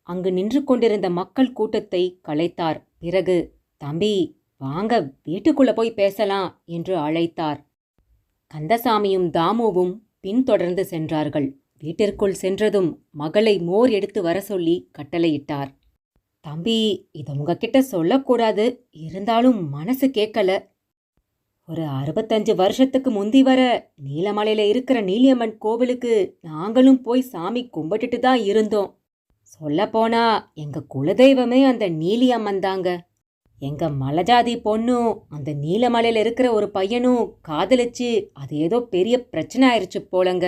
அங்கு நின்று கொண்டிருந்த மக்கள் கூட்டத்தை கலைத்தார். பிறகு, தம்பி வாங்க, வீட்டுக்குள்ள போய் பேசலாம் என்று அழைத்தார். கந்தசாமியும் தாமுவும் பின்தொடர்ந்து சென்றார்கள். வீட்டிற்குள் சென்றதும் மகளை மோர் எடுத்து வர சொல்லி கட்டளையிட்டார். தம்பி, இதை உங்ககிட்ட சொல்லக்கூடாது. இருந்தாலும் மனசு கேட்கல. ஒரு 65 வருஷத்துக்கு முந்தி வர நீலமலையில இருக்கிற நீலியம்மன் கோவிலுக்கு நாங்களும் போய் சாமி கும்பிட்டுட்டு தான் இருந்தோம். சொல்லப்போனா எங்க குலதெய்வமே அந்த நீலியம்மன் தாங்க. எங்க மலஜாதி பொண்ணும் அந்த நீலமலையில இருக்கிற ஒரு பையனும் காதலிச்சு அது ஏதோ பெரிய பிரச்சனை ஆயிடுச்சு போலங்க.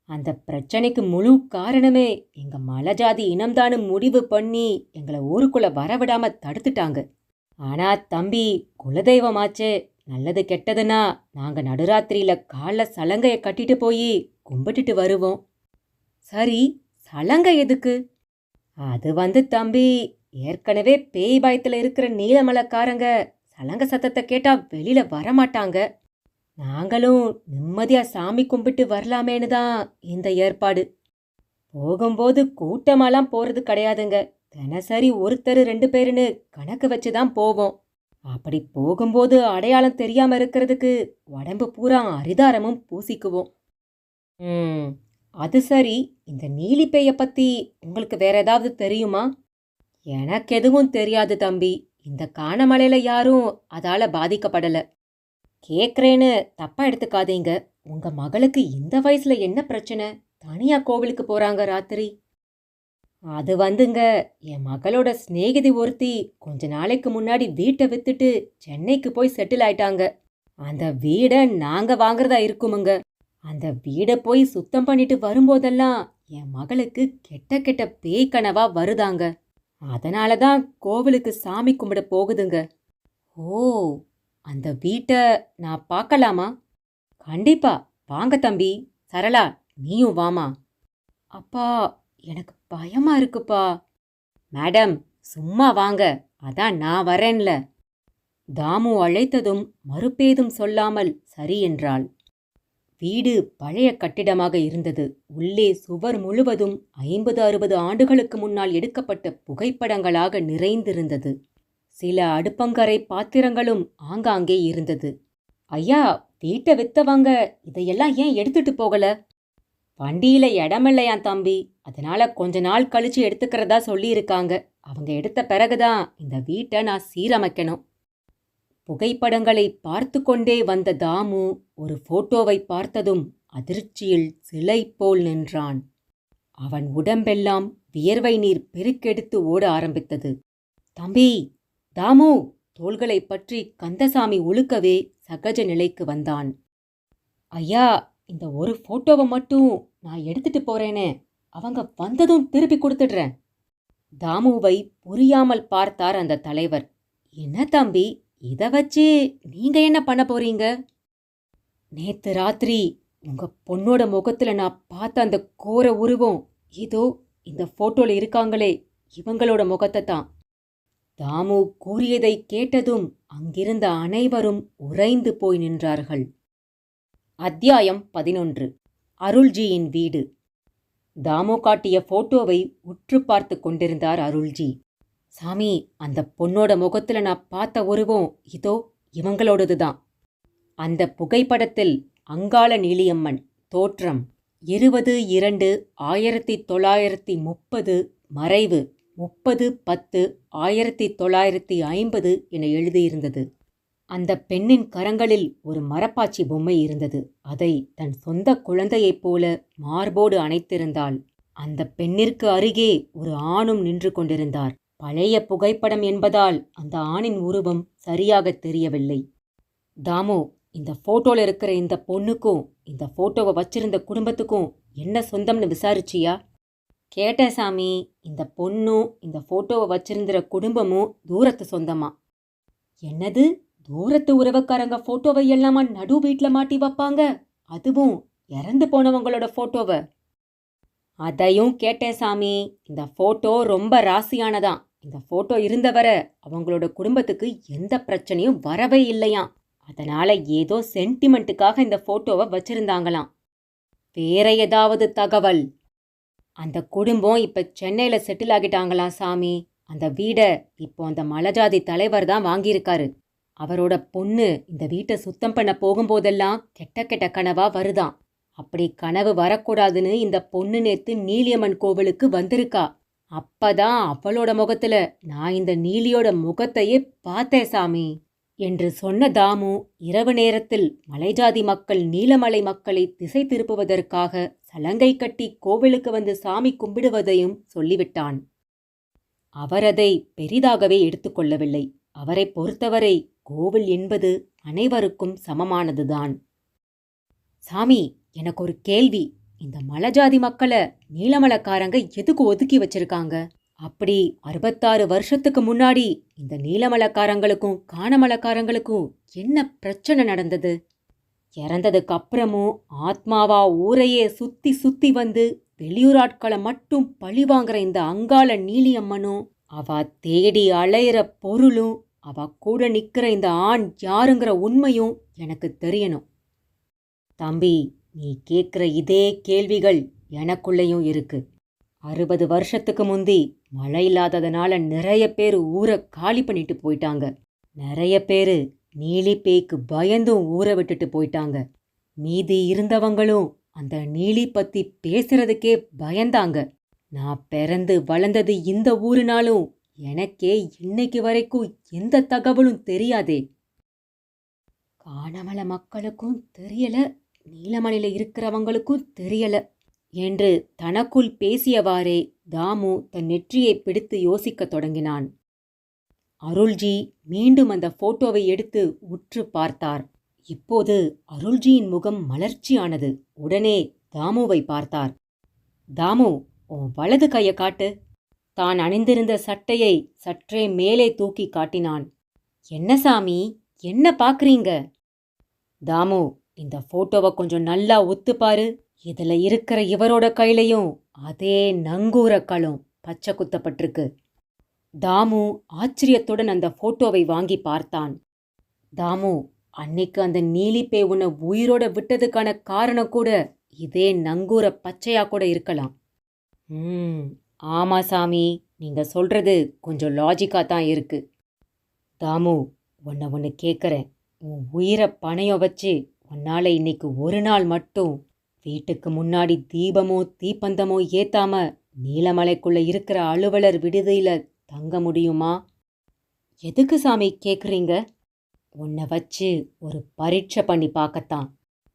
அந்த பிரச்சனைக்கு முழு காரணமே எங்க மலஜாதி இனம்தானு முடிவு பண்ணி எங்களை ஊருக்குள்ள வரவிடாம தடுத்துட்டாங்க. ஆனா தம்பி, குலதெய்வமாச்சே, நல்லது கெட்டதுன்னா நாங்க நடுராத்திரியில கால சலங்கைய கட்டிட்டு போய் கும்பிட்டுட்டு வருவோம். சரி, சலங்கை எதுக்கு? அது தம்பி, ஏற்கனவே பேய் பயத்துல இருக்கிற நீலமலைக்காரங்க சலங்க சத்தத்தை கேட்டா வெளியில வரமாட்டாங்க. நாங்களும் நிம்மதியா சாமி கும்பிட்டு வரலாமேன்னு தான் இந்த ஏற்பாடு. போகும்போது கூட்டமாலாம் போறது கிடையாதுங்க. தினசரி ஒருத்தர் 2 பேருன்னு கணக்கு வச்சுதான் போவோம். அப்படி போகும்போது அடையாளம் தெரியாம இருக்கிறதுக்கு உடம்பு பூரா அரிதாரமும் பூசிக்குவோம். அது சரி, இந்த நீலி பேய பத்தி உங்களுக்கு வேற ஏதாவது தெரியுமா? எனக்கு எதுவும் தெரியாது தம்பி. இந்த கானமலையில யாரும் அதால பாதிக்கப்படல. கேக்குறேன்னு தப்பா எடுத்துக்காதீங்க. உங்க மகளுக்கு இந்த வயசுல என்ன பிரச்சனை? தனியா கோவிலுக்கு போறாங்க ராத்திரி. அது என் மகளோட சிநேகிதி ஒருத்தி கொஞ்ச நாளைக்கு முன்னாடி வீட்டை வித்துட்டு சென்னைக்கு போய் செட்டில் ஆயிட்டாங்க. அந்த வீடை நாங்க வாங்குறதா இருக்குமுங்க. அந்த வீடை போய் சுத்தம் பண்ணிட்டு வரும்போதெல்லாம் என் மகளுக்கு கெட்ட கெட்ட பேய் கனவா வருதாங்க. அதனாலதான் கோவிலுக்கு சாமி கும்பிட போகுதுங்க. ஓ, அந்த வீட்டை நான் பார்க்கலாமா? கண்டிப்பா வாங்க தம்பி. சரளா, நீயும் வாமா. அப்பா, எனக்கு பயமா இருக்குப்பா. மேடம், சும்மா வாங்க, அதான் நான் வரேன்ல. தாமு அழைத்ததும் மறுபேதும் சொல்லாமல் சரி என்றாள். வீடு பழைய கட்டிடமாக இருந்தது. உள்ளே சுவர் முழுவதும் 50-60 ஆண்டுகளுக்கு முன்னால் எடுக்கப்பட்ட புகைப்படங்களாக நிறைந்திருந்தது. சில அடுப்பங்கரை பாத்திரங்களும் ஆங்காங்கே இருந்தது. ஐயா, வீட்டை வித்தவங்க இதையெல்லாம் ஏன் எடுத்துட்டு போகல? வண்டியில இடமில்லையான் தம்பி, அதனால கொஞ்ச நாள் கழிச்சு எடுத்துக்கிறதா சொல்லியிருக்காங்க. அவங்க எடுத்த பிறகுதான் இந்த வீட்டை நான் சீரமைக்கணும். புகைப்படங்களை பார்த்து கொண்டே வந்த தாமு ஒரு போட்டோவை பார்த்ததும் அதிர்ச்சியில் சிலை போல் நின்றான். அவன் உடம்பெல்லாம் வியர்வை நீர் பெருக்கெடுத்து ஓட ஆரம்பித்தது. தம்பி, தாமு, தோள்களை பற்றி கந்தசாமி உழுக்கவே சகஜ நிலைக்கு வந்தான். ஐயா, இந்த ஒரு போட்டோவை மட்டும் நான் எடுத்துட்டு போறேனே, அவங்க வந்ததும் திருப்பி கொடுத்துடுறேன். தாமுவை புரியாமல் பார்த்தார் அந்த தலைவர். என்ன தம்பி, இத வச்சு நீங்க என்ன பண்ண போறீங்க? நேத்து ராத்திரி உங்க பொண்ணோட முகத்துல நான் பார்த்த அந்த கோர உருவம் இதோ இந்த போட்டோல இருக்காங்களே, இவங்களோட முகத்தை தான். தாமு கூறியதை கேட்டதும் அங்கிருந்த அனைவரும் உறைந்து போய் நின்றார்கள். அத்தியாயம் 11. அருள்ஜியின் வீடு. தாமு காட்டிய போட்டோவை உற்று பார்த்து கொண்டிருந்தார் அருள்ஜி. சாமி, அந்த பொண்ணோட முகத்துல நான் பார்த்த உருவம் இதோ இவங்களோடதுதான். அந்த புகைப்படத்தில் அங்காள நீலியம்மன் தோற்றம் 20-2-1930, மறைவு 30-10-1950 என எழுதியிருந்தது. அந்த பெண்ணின் கரங்களில் ஒரு மரப்பாச்சி பொம்மை இருந்தது. அதை தன் சொந்த குழந்தையைப் போல மார்போடு அணைத்திருந்தாள். அந்த பெண்ணிற்கு அருகே ஒரு ஆணும் நின்று கொண்டிருந்தார். பழைய புகைப்படம் என்பதால் அந்த ஆணின் உருவம் சரியாக தெரியவில்லை. தாமு, இந்த போட்டோல இருக்கிற இந்த பொண்ணுக்கும் இந்த போட்டோவை வச்சிருந்த குடும்பத்துக்கும் என்ன சொந்தம்னு விசாரிச்சியா? கேட்டேன் சாமி. இந்த பொண்ணும் இந்த போட்டோவை வச்சிருந்த குடும்பமும் தூரத்து சொந்தமா? என்னது, தூரத்து உறவுக்காரங்க போட்டோவை எல்லாமா நடு வீட்டில் மாட்டி வைப்பாங்க? அதுவும் இறந்து போனவங்களோட போட்டோவை? அதையும் கேட்டேன் சாமி. இந்த போட்டோ ரொம்ப ராசியானதான். இந்த போட்டோ இருந்தவரை அவங்களோட குடும்பத்துக்கு எந்த பிரச்சனையும் வரவே இல்லையாம். அதனால ஏதோ சென்டிமெண்ட்டுக்காக இந்த போட்டோவை வச்சிருந்தாங்களாம். வேற ஏதாவது தகவல்? அந்த குடும்பம் இப்ப சென்னையில செட்டில் ஆகிட்டாங்களாம் சாமி. அந்த வீடை இப்போ அந்த மலஜாதி தலைவர் தான் வாங்கியிருக்காரு. அவரோட பொண்ணு இந்த வீட்டை சுத்தம் பண்ண போகும்போதெல்லாம் கெட்ட கெட்ட கனவா வருதாம். அப்படி கனவு வரக்கூடாதுன்னு இந்த பொண்ணு நேத்து நீலியம்மன் கோவிலுக்கு வந்திருக்கா. அப்பதான் அவளோட முகத்துல நான் இந்த நீலியோட முகத்தையே பார்த்தேன் சாமி என்று சொன்ன தாமு, இரவு நேரத்தில் மலைஜாதி மக்கள் நீலமலை மக்களை திசை திருப்புவதற்காக சலங்கை கட்டி கோவிலுக்கு வந்து சாமி கும்பிடுவதையும் சொல்லிவிட்டான். அவர் அதை பெரிதாகவே எடுத்துக்கொள்ளவில்லை. அவரை பொறுத்தவரை கோவில் என்பது அனைவருக்கும் சமமானதுதான். சாமி, எனக்கு ஒரு கேள்வி. இந்த மலைஜாதி மக்களை நீலமலைக்காரங்க எதுக்கு ஒதுக்கி வச்சிருக்காங்க? அப்படி 66 வருஷத்துக்கு முன்னாடி இந்த நீலமலைக்காரங்களுக்கும் காணமலைக்காரங்களுக்கும் என்ன பிரச்சனை நடந்தது? இறந்ததுக்கு அப்புறமும் ஆத்மாவா ஊரையே சுத்தி சுத்தி வந்து வெளியூராட்களை மட்டும் பழிவாங்கிற இந்த அங்காள நீலியம்மனும், அவ தேடி அலையிற பொருளும், அவ கூட நிக்கிற இந்த ஆண் யாருங்கிற உண்மையும் எனக்கு தெரியணும். தம்பி, நீ கேட்குற இதே கேள்விகள் எனக்குள்ளேயும் இருக்கு. 60 வருஷத்துக்கு முந்தி மழை இல்லாததுனால நிறைய பேர் ஊரை காலி பண்ணிட்டு போயிட்டாங்க. நிறைய பேர் நீலி பேய்க்கு பயந்தும் ஊரை விட்டுட்டு போயிட்டாங்க. மீதி இருந்தவங்களும் அந்த நீலி பத்தி பேசுறதுக்கே பயந்தாங்க. நான் பிறந்து வளர்ந்தது இந்த ஊருனாலும் எனக்கே இன்னைக்கு வரைக்கும் எந்த தகவலும் தெரியாதே. காணமலை மக்களுக்கும் தெரியல, நீலமலையில இருக்கிறவங்களுக்கும் தெரியல என்று தனக்குள் பேசியவாறே தாமு தன் நெற்றியை பிடித்து யோசிக்கத் தொடங்கினான். அருள்ஜி மீண்டும் அந்த போட்டோவை எடுத்து உற்று பார்த்தார். இப்போது அருள்ஜியின் முகம் மலர்ச்சியானது. உடனே தாமுவை பார்த்தார். தாமு, உன் வலது கையை காட்டு. தான் அணிந்திருந்த சட்டையை சற்றே மேலே தூக்கி காட்டினான். என்ன சாமி, என்ன பாக்குறீங்க? தாமு, இந்த போட்டோவை கொஞ்சம் நல்லா ஒத்துப்பாரு. இதுல இருக்கிற இவரோட கையிலையும் அதே நங்கூரக்களும் பச்சை குத்தப்பட்டிருக்கு. தாமு ஆச்சரியத்துடன் அந்த போட்டோவை வாங்கி பார்த்தான். தாமு, அன்னைக்கு அந்த நீலிப்பே உன்னை உயிரோட விட்டதுக்கான காரணம் கூட இதே நங்கூர பச்சையா கூட இருக்கலாம். ஆமா சாமி, நீங்க சொல்றது கொஞ்சம் லாஜிக்கா தான் இருக்கு. தாமு, ஒன்னு கேட்குறேன். உன் உயிரை பணையம் வச்சு உன்னால இன்னைக்கு ஒரு நாள் மட்டும் வீட்டுக்கு முன்னாடி தீபமோ தீப்பந்தமோ ஏத்தாம நீலமலைக்குள்ள இருக்கிற அலுவலர் விடுதியில தங்க முடியுமா? எதுக்கு சாமி கேக்குறீங்க? உன்னை வச்சு ஒரு பரீட்சை பண்ணி பார்க்கத்தான்.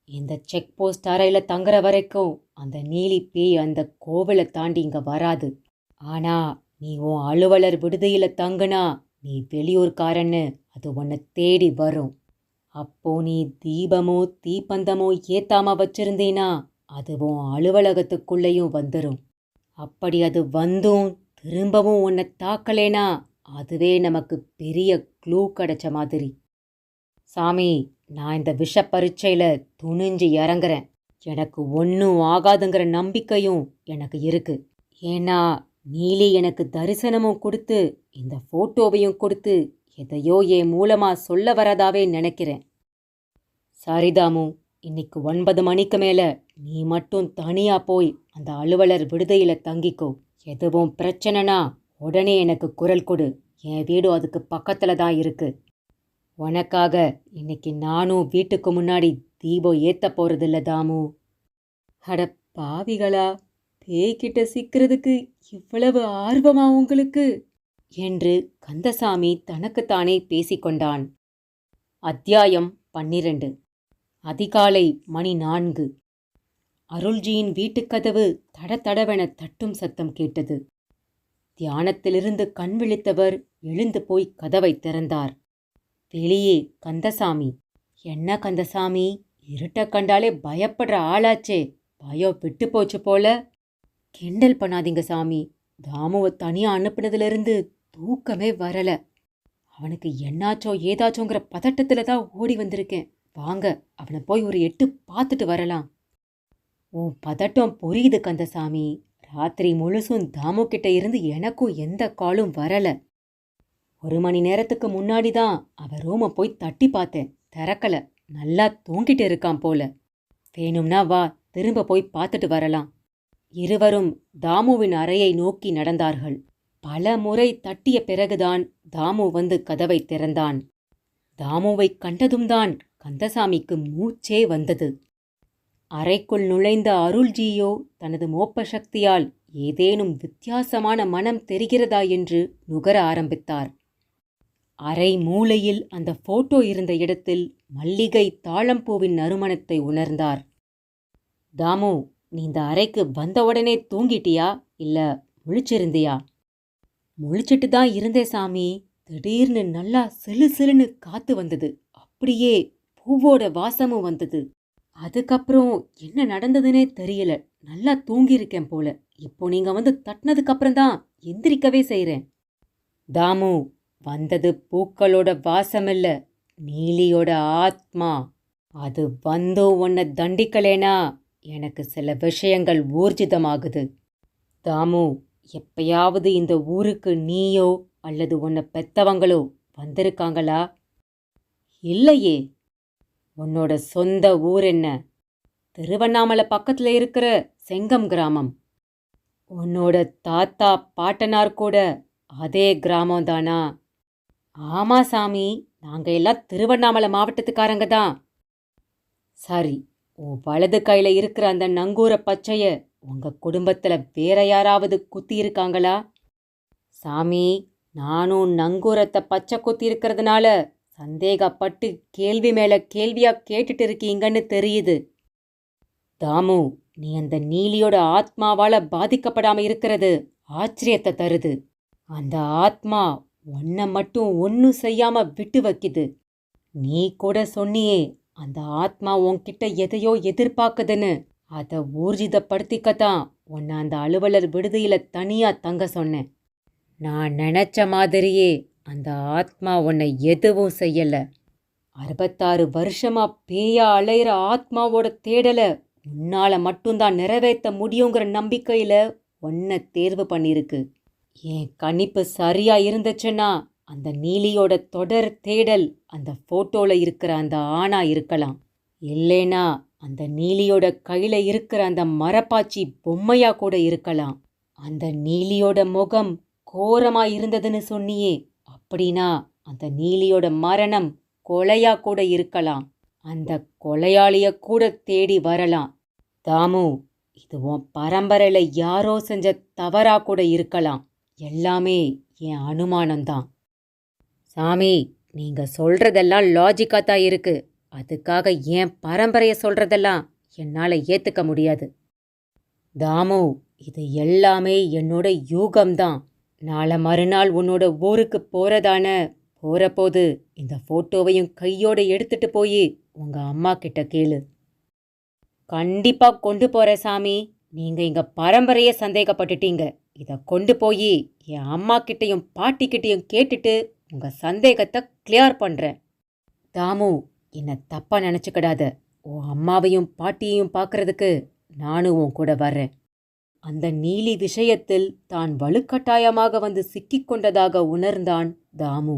இந்த செக் போஸ்ட் அறையில் தங்குற வரைக்கும் அந்த நீலி பேய் அந்த கோவிலை தாண்டி இங்க வராது. ஆனா நீ உன் அலுவலர் விடுதியில தங்குனா நீ வெளியூர்காரன்னு அது உன்னை தேடி வரும். அப்போ நீ தீபமோ தீப்பந்தமோ ஏத்தாம வச்சிருந்தீனா அது உன் அலுவலகத்துக்குள்ளேயும் வந்துடும். அப்படி அது வந்தும் திரும்பவும் உன்னை தாக்கலேனா அதுவே நமக்கு பெரிய க்ளூ கிடைச்ச மாதிரி. சாமி, நான் இந்த விஷ பரீட்சையில துணிஞ்சு இறங்குறேன். எனக்கு ஒன்றும் ஆகாதுங்கிற நம்பிக்கையும் எனக்கு இருக்கு. ஏன்னா நீலி எனக்கு தரிசனமும் கொடுத்து இந்த ஃபோட்டோவையும் கொடுத்து எதையோ என் மூலமா சொல்ல வரதாவே நினைக்கிறேன். சரிதாமு, இன்னைக்கு 9 மணிக்கு மேல நீ மட்டும் தனியா போய் அந்த அலுவலர் விடுதியில தங்கிக்கோ. எதுவும் பிரச்சனைனா உடனே எனக்கு குரல் கொடு. என் வீடு அதுக்கு பக்கத்துல தான் இருக்கு. உனக்காக இன்னைக்கு நானும் வீட்டுக்கு முன்னாடி தீபம் ஏத்த போறதில்ல தாமு. அட பாவிகளா, பேய்கிட்ட சிக்கிறதுக்கு இவ்வளவு ஆர்வமா உங்களுக்கு என்று கந்தசாமி தனக்குத்தானே பேசிக்கொண்டான். அத்தியாயம் 12. அதிகாலை மணி 4. அருள்ஜியின் வீட்டுக்கதவு தடதடவென தட்டும் சத்தம் கேட்டது. தியானத்திலிருந்து கண் விழித்தவர் எழுந்து போய் கதவை திறந்தார். வெளியே கந்தசாமி. என்ன கந்தசாமி, இருட்ட கண்டாலே பயப்படுற ஆளாச்சே, பயம் விட்டு போச்சு போல. கிண்டல் பண்ணாதீங்க சாமி, தாமுவை தனியா அனுப்புனதுலேருந்து தூக்கமே வரல. அவனுக்கு என்னாச்சோ ஏதாச்சோங்கிற பதட்டத்துல தான் ஓடி வந்திருக்கேன். வாங்க, அவனை போய் ஒரு எட்டு பார்த்துட்டு வரலாம். உன் பதட்டம் புரியுது கந்தசாமி. ராத்திரி முழுசும் தாமு கிட்ட இருந்து எனக்கும் எந்த காலும் வரல. 1 மணி நேரத்துக்கு முன்னாடி தான் அவன் ரூமை போய் தட்டி பார்த்தேன், திறக்கல. நல்லா தூங்கிட்டு இருக்கான் போல. வேணும்னா வா, திரும்ப போய் பார்த்துட்டு வரலாம். இருவரும் தாமுவின் அறையை நோக்கி நடந்தார்கள். பல முறை தட்டிய பிறகுதான் தாமு வந்து கதவை திறந்தான். தாமுவை கண்டதும் தான் கந்தசாமிக்கு மூச்சே வந்தது. அறைக்குள் நுழைந்த அருள்ஜியோ தனது மோப்ப சக்தியால் ஏதேனும் வித்தியாசமான மனம் தெரிகிறதா என்று நுகர ஆரம்பித்தார். அறை மூலையில் அந்த போட்டோ இருந்த இடத்தில் மல்லிகை தாழம்பூவின் நறுமணத்தை உணர்ந்தார். தாமு, நீ இந்த அறைக்கு வந்தவுடனே தூங்கிட்டியா இல்ல முழிச்சிருந்தியா? முழிச்சிட்டு தான் இருந்தேன் சாமி. திடீர்னு நல்லா சிலு சிலுன்னு காத்து வந்தது. அப்படியே பூவோட வாசமும் வந்தது. அதுக்கப்புறம் என்ன நடந்ததுன்னே தெரியல. நல்லா தூங்கியிருக்கேன் போல. இப்போ நீங்க வந்து தட்டினதுக்கு அப்புறம் தான் எந்திரிக்கவே செய்கிறேன். தாமு, வந்தது பூக்களோட வாசமில்ல, நீலியோட ஆத்மா. அது வந்து உன்னை தண்டிக்கலேனா எனக்கு சில விஷயங்கள் ஊர்ஜிதமாகுது. தாமு, எப்பயாவது இந்த ஊருக்கு நீயோ அல்லது உன்னை பெத்தவங்களோ வந்திருக்காங்களா? இல்லையே. உன்னோட சொந்த ஊர் என்ன? திருவண்ணாமலை பக்கத்தில் இருக்கிற செங்கம் கிராமம். உன்னோட தாத்தா பாட்டனார் கூட அதே கிராமம்தானா? ஆமா சாமி, நாங்கள் எல்லாம் திருவண்ணாமலை மாவட்டத்துக்காரங்க தான். சரி, உன் வலது கையில் இருக்கிற அந்த நங்கூர பச்சைய உங்க குடும்பத்தில் வேற யாராவது குத்தி இருக்காங்களா? சாமி, நானும் நங்கூரத்தை பச்சை குத்தி இருக்கிறதுனால சந்தேகப்பட்டு கேள்வி மேல கேள்வியா கேட்டுட்டு இருக்கீங்கன்னு தெரியுது. தாமு, நீ அந்த நீலியோட ஆத்மாவால பாதிக்கப்படாம இருக்கிறது ஆச்சரியத்தை தருது. அந்த ஆத்மா உன்னை மட்டும் ஒன்னும் செய்யாம விட்டு வைக்குது. நீ கூட சொன்னியே அந்த ஆத்மா உன்கிட்ட எதையோ எதிர்பார்க்குதுன்னு. அதை ஊர்ஜிதப்படுத்திக்கத்தான் உன்னை அந்த அலுவலர் விடுதியில தனியா தங்க சொன்னேன். நான் நினைச்ச மாதிரியே அந்த ஆத்மா உன்னை எதுவும் செய்யல. 66 வருஷமா பேயா அலையிற ஆத்மாவோட தேடலை உன்னால மட்டும்தான் நிறைவேற்ற முடியுங்கிற நம்பிக்கையில உன்னை தேர்வு பண்ணிருக்கு. என் கணிப்பு சரியா இருந்துச்சுன்னா அந்த நீலியோட தொடர் தேடல் அந்த போட்டோல இருக்கிற அந்த ஆணா இருக்கலாம். இல்லைனா அந்த நீலியோட கையில இருக்கிற அந்த மரப்பாச்சி பொம்மையா கூட இருக்கலாம். அந்த நீலியோட முகம் கோரமா இருந்ததுன்னு சொன்னியே, அப்படின்னா அந்த நீலியோட மரணம் கொலையா கூட இருக்கலாம். அந்த கொலையாளிய கூட தேடி வரலாம். தாமு, இது உன் பரம்பரையில யாரோ செஞ்ச தவறா கூட இருக்கலாம். எல்லாமே என் அனுமானம்தான். சாமி, நீங்க சொல்றதெல்லாம் லாஜிக்கா தான் இருக்கு. அதுக்காக என் பரம்பரைய சொல்றதெல்லாம் என்னால ஏத்துக்க முடியாது. தாமு, இது எல்லாமே என்னோட யூகம்தான். நாளை மறுநாள் உன்னோட ஊருக்கு போறபோது இந்த போட்டோவையும் கையோட எடுத்துட்டு போய் உங்க அம்மா கிட்ட கேளு. கண்டிப்பா கொண்டு போறேன் சாமி. நீங்க எங்க பரம்பரையே சந்தேகப்பட்டுட்டீங்க. இதை கொண்டு போய் என் அம்மா கிட்டையும் பாட்டி கிட்டையும் கேட்டுட்டு உங்க சந்தேகத்தை கிளியர் பண்றேன். தாமு, என்ன தப்பா நினைச்சுக்கிடாத. உன் அம்மாவையும் பாட்டியையும் பார்க்கறதுக்கு நானும் உன் கூட வர்றேன். அந்த நீலி விஷயத்தில் தான் வலுக்கட்டாயமாக வந்து சிக்கிக் கொண்டதாக உணர்ந்தான் தாமு.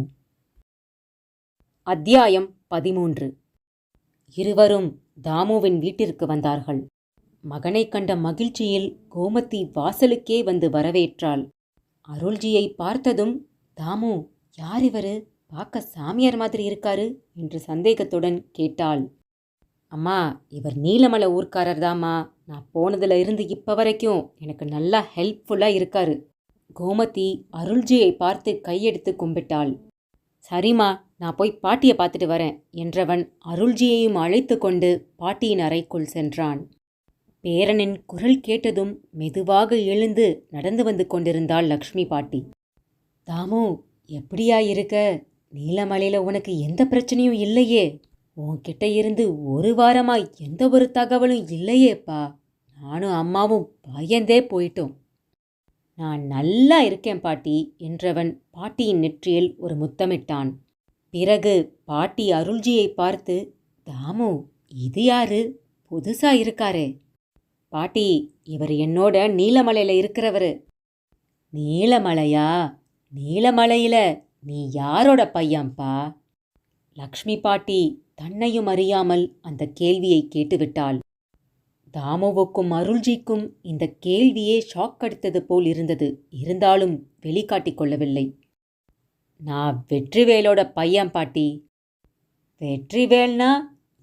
அத்தியாயம் 13. இருவரும் தாமுவின் வீட்டிற்கு வந்தார்கள். மகனைக் கண்ட மகிழ்ச்சியில் கோமதி வாசலுக்கே வந்து வரவேற்றாள். அருள்ஜியை பார்த்ததும், தாமு, யார் இவரு? பார்க்க சாமியார் மாதிரி இருக்காரு என்று சந்தேகத்துடன் கேட்டாள். அம்மா, இவர் நீலமலை ஊர்க்காரர் தாம்மா. நான் போனதுல இருந்து இப்ப வரைக்கும் எனக்கு நல்லா ஹெல்ப்ஃபுல்லா இருக்காரு. கோமதி அருள்ஜியை பார்த்து கையெடுத்து கும்பிட்டாள். சரிம்மா, நான் போய் பாட்டியை பார்த்துட்டு வரேன் என்றவன் அருள்ஜியையும் அழைத்து கொண்டு பாட்டியின் அறைக்குள் சென்றான். பேரனின் குரல் கேட்டதும் மெதுவாக எழுந்து நடந்து வந்து கொண்டிருந்தாள் லக்ஷ்மி பாட்டி. தாமு, எப்படியா இருக்க? நீலமலையில உனக்கு எந்த பிரச்சனையும் இல்லையே? உன்கிட்ட இருந்து ஒரு வாரமா எந்த ஒரு தகவலும் இல்லையேப்பா. நானும் அம்மாவும் பயந்தே போயிட்டோம். நான் நல்லா இருக்கேன் பாட்டி என்றவன் பாட்டியின் நெற்றியில் ஒரு முத்தமிட்டான். பிறகு பாட்டி அருள்ஜியை பார்த்து, தாமு, இது யாரு? புதுசா இருக்காரே. பாட்டி, இவர் என்னோட நீலமலையில இருக்கிறவரு. நீலமலையா? நீலமலையில நீ யாரோட பையன்பா? லக்ஷ்மி பாட்டி தன்னையும் அறியாமல் அந்த கேள்வியை கேட்டுவிட்டாள். தாமுவுக்கும் அருள்ஜிக்கும் இந்த கேள்வியே ஷாக் அடித்தது போல் இருந்தது. இருந்தாலும் வெளிக்காட்டிக் கொள்ளவில்லை. நான் வெற்றிவேலோட பையன் பாட்டி. வெற்றிவேல்னா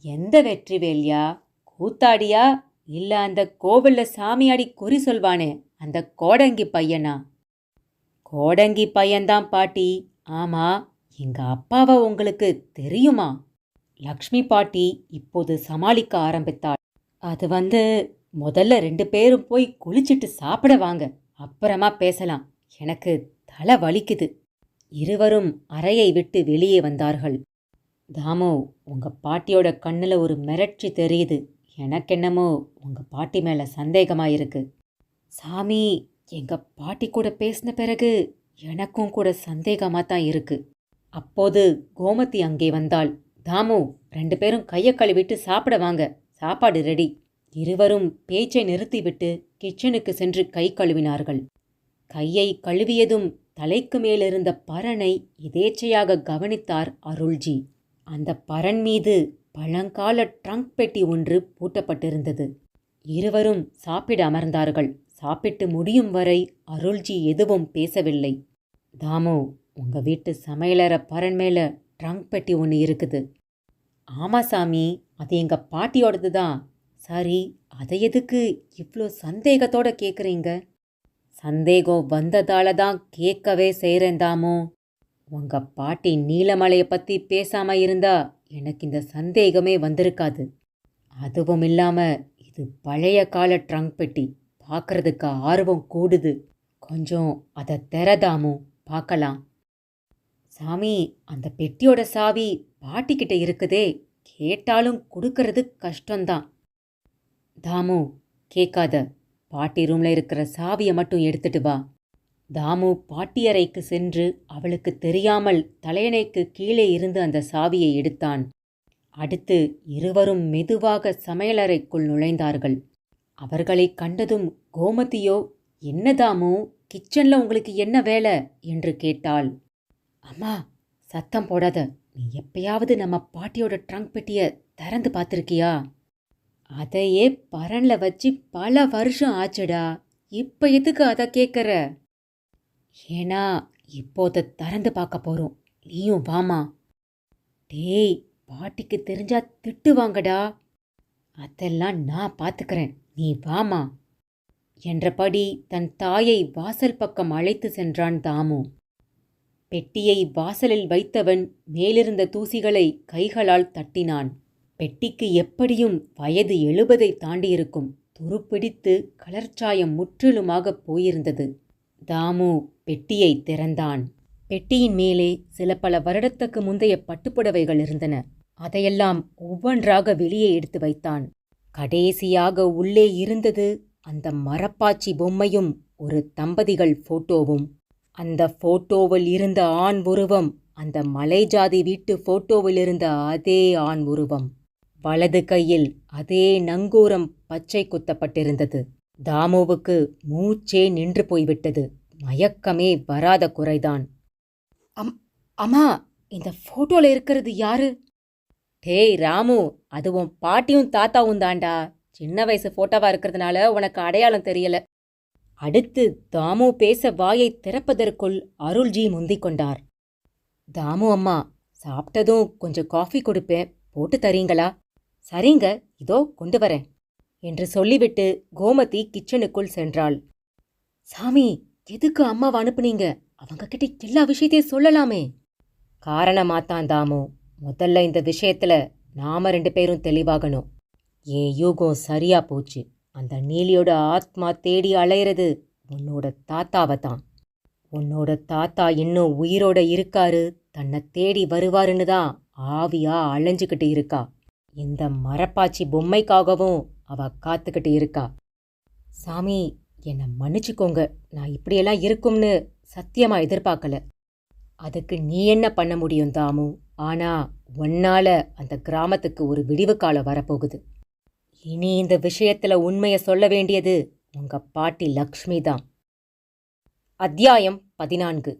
எந்த வெற்றிவேல்யா? கூத்தாடியா? இல்ல அந்த கோவில்ல சாமியாடி குறி சொல்வானே அந்த கோடங்கி பையனா? கோடங்கி பையன்தான் பாட்டி. ஆமா, எங்க அப்பாவை உங்களுக்கு தெரியுமா? லக்ஷ்மி பாட்டி இப்போது சமாளிக்க ஆரம்பித்தாள். அது முதல்ல 2 பேரும் போய் குளிச்சிட்டு சாப்பிட வாங்க, அப்புறமா பேசலாம். எனக்கு தலை வலிக்குது. இருவரும் அறையை விட்டு வெளியே வந்தார்கள். தாமு, உங்க பாட்டியோட கண்ணுல ஒரு மிரட்சி தெரியுது. எனக்கென்னமோ உங்க பாட்டி மேல சந்தேகமாயிருக்கு. சாமி, எங்க பாட்டி கூட பேசின பிறகு எனக்கும் கூட சந்தேகமாக தான் இருக்கு. அப்போது கோமதி அங்கே வந்தாள். தாமு, 2 பேரும் கையை கழுவிட்டு சாப்பிட வாங்க, சாப்பாடு ரெடி. இருவரும் பேச்சை நிறுத்திவிட்டு கிச்சனுக்கு சென்று கை கழுவினார்கள். கையை கழுவியதும் தலைக்கு மேலிருந்த பரனை எதேச்சையாக கவனித்தார் அருள்ஜி. அந்த பரன் மீது பழங்கால ட்ரங்க் பெட்டி ஒன்று பூட்டப்பட்டிருந்தது. இருவரும் சாப்பிட அமர்ந்தார்கள். சாப்பிட்டு முடியும் வரை அருள்ஜி எதுவும் பேசவில்லை. தாமு, உங்க வீட்டு சமையலற பரன் மேல ட்ரங்க் பெட்டி ஒன்று இருக்குது. ஆமா சாமி, அது எங்க பாட்டியோடது தான். சரி, அதை எதுக்கு இவ்வளோ சந்தேகத்தோட கேட்குறீங்க? சந்தேகம் வந்ததால தான் கேட்கவே செய்கிறேன் தாமு. உங்க பாட்டி நீலமலையை பற்றி பேசாம இருந்தா எனக்கு இந்த சந்தேகமே வந்திருக்காது. அதுவும் இல்லாம இது பழைய கால ட்ரங்க் பெட்டி. பார்க்கறதுக்கு ஆர்வம் கூடுது. கொஞ்சம் அதை திறதாமு, பார்க்கலாம். சாமி, அந்த பெட்டியோட சாவி பாட்டிக்கிட்ட இருக்குதே, கேட்டாலும் கொடுக்கறது கஷ்டம்தான். தாமு, கேட்காத. பாட்டி ரூம்ல இருக்கிற சாவியை மட்டும் எடுத்துட்டு வா. தாமு பாட்டி அறைக்கு சென்று அவளுக்கு தெரியாமல் தலையணைக்கு கீழே இருந்து அந்த சாவியை எடுத்தான். அடுத்து இருவரும் மெதுவாக சமையலறைக்குள் நுழைந்தார்கள். அவர்களை கண்டதும் கோமதியோ, என்ன தாமு, கிச்சன்ல உங்களுக்கு என்ன வேலை என்று கேட்டாள். அம்மா, சத்தம் போடாத. நீ எப்பயாவது நம்ம பாட்டியோட ட்ரங்க் பெட்டியை திறந்து பார்த்துருக்கியா? அதையே பரன்ல வச்சு பல வருஷம் ஆச்சுடா. இப்ப எதுக்கு அதை கேட்குற? ஏன்னா இப்போ அதை திறந்து பார்க்க போறோம். நீயும் வாமா. டேய், பாட்டிக்கு தெரிஞ்சா திட்டுவாங்கடா. அதெல்லாம் நான் பார்த்துக்கிறேன், நீ வாமா என்றபடி தன் தாயை வாசல் பக்கம் அழைத்து சென்றான் தாமு. பெட்டியை வாசலில் வைத்தவன் மேலிருந்த தூசிகளை கைகளால் தட்டினான். பெட்டிக்கு எப்படியும் வயது 70 தாண்டியிருக்கும். துருப்பிடித்து கலர்ச்சாயம் முற்றிலுமாக போயிருந்தது. தாமு பெட்டியை திறந்தான். பெட்டியின் மேலே சில பல வருடத்துக்கு முந்தைய பட்டுப்புடவைகள் இருந்தன. அதையெல்லாம் ஒவ்வொன்றாக வெளியே எடுத்து வைத்தான். கடைசியாக உள்ளே இருந்தது அந்த மரப்பாச்சி பொம்மையும் ஒரு தம்பதிகள் போட்டோவும். அந்த போட்டோவில் இருந்த ஆண் உருவம் அந்த மலைஜாதி வீட்டு போட்டோவில் இருந்த அதே ஆண் உருவம். வலது கையில் அதே நங்கூரம் பச்சை குத்தப்பட்டிருந்தது. தாமுவுக்கு மூச்சே நின்று போய்விட்டது. மயக்கமே வராத குறைதான். அம்மா, இந்த போட்டோல இருக்கிறது யாரு? டேய் ராமு, அது உன் பாட்டியும் தாத்தாவும் தாண்டா. சின்ன வயசு போட்டோவா இருக்கிறதுனால உனக்கு அடையாளம் தெரியல. அடுத்து தாமு பேச வாயை திறப்பதற்குள் அருள்ஜி முந்திக் கொண்டார். தாமு அம்மா, சாப்பிட்டதும் கொஞ்சம் காஃபி கொடுப்பேன், போட்டு தரீங்களா? சரிங்க, இதோ கொண்டு வரேன் என்று சொல்லிவிட்டு கோமதி கிச்சனுக்குள் சென்றாள். சாமி, எதுக்கு அம்மாவை அனுப்புனீங்க? அவங்க கிட்ட எல்லா விஷயத்தையும் சொல்லலாமே. காரணமாத்தான் தாமு. முதல்ல இந்த விஷயத்துல நாம 2 பேரும் தெளிவாகணும். என் யூகம் சரியா போச்சு. அந்த நீலியோட ஆத்மா தேடி அலையிறது உன்னோட தாத்தாவை தான். உன்னோட தாத்தா இன்னும் உயிரோட இருக்காரு, தன்னை தேடி வருவாருன்னு தான் ஆவியா அலைஞ்சுக்கிட்டு இருக்கா. இந்த மரப்பாச்சி பொம்மைக்காகவும் அவ காத்துக்கிட்டு இருக்கா. சாமி, என்னை மன்னிச்சுக்கோங்க. நான் இப்படியெல்லாம் இருக்கும்னு சத்தியமா எதிர்பார்க்கல. அதுக்கு நீ என்ன பண்ண முடியும் தாமு? ஆனா உன்னால அந்த கிராமத்துக்கு ஒரு விடிவு காலம் வரப்போகுது. இனி இந்த விஷயத்துல உண்மைய சொல்ல வேண்டியது உங்க பாட்டி லக்ஷ்மி தான். அத்தியாயம் 14.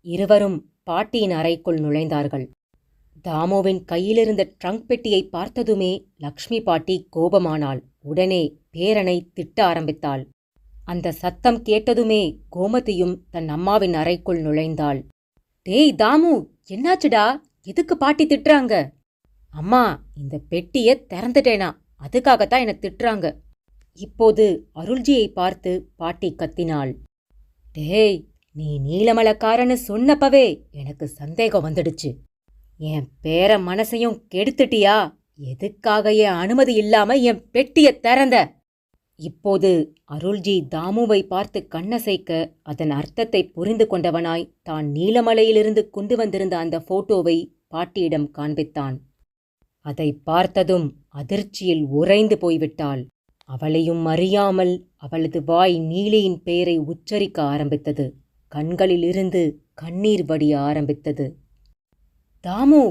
இருவரும் பாட்டியின் அறைக்குள் நுழைந்தார்கள். தாமுவின் கையிலிருந்த ட்ரங்க் பெட்டியை பார்த்ததுமே லக்ஷ்மி பாட்டி கோபமானாள். உடனே பேரனை திட்ட ஆரம்பித்தாள். அந்த சத்தம் கேட்டதுமே கோமதியும் தன் அம்மாவின் அறைக்குள் நுழைந்தாள். டேய் தாமு, என்னாச்சுடா? எதுக்கு பாட்டி திட்டுறாங்க? அம்மா, இந்த பெட்டியை திறந்துட்டேனா, அதுக்காகத்தான் என்னை திட்டுறாங்க. இப்போது அருள்ஜியை பார்த்து பாட்டி கத்தினாள். டேய், நீ நீலமலைக்காரன்னு சொன்னப்பவே எனக்கு சந்தேகம் வந்துடுச்சு. என் பேர மனசையும் கெடுத்துட்டியா? எதுக்காக என் அனுமதி இல்லாம என் பெட்டியை திறந்த? இப்போது அருள்ஜி தாமுவை பார்த்து கண்ணசைக்க அதன் அர்த்தத்தை புரிந்து கொண்டவனாய் தான் நீலமலையிலிருந்து கொண்டு வந்திருந்த அந்த போட்டோவை பாட்டியிடம் காண்பித்தான். அதை பார்த்ததும் அதிர்ச்சியில் உறைந்து போய்விட்டாள். அவளையும் அறியாமல் அவளது வாய் நீலியின் பெயரை உச்சரிக்க ஆரம்பித்தது. கண்களிலிருந்து கண்ணீர் வடிய ஆரம்பித்தது. தாமு,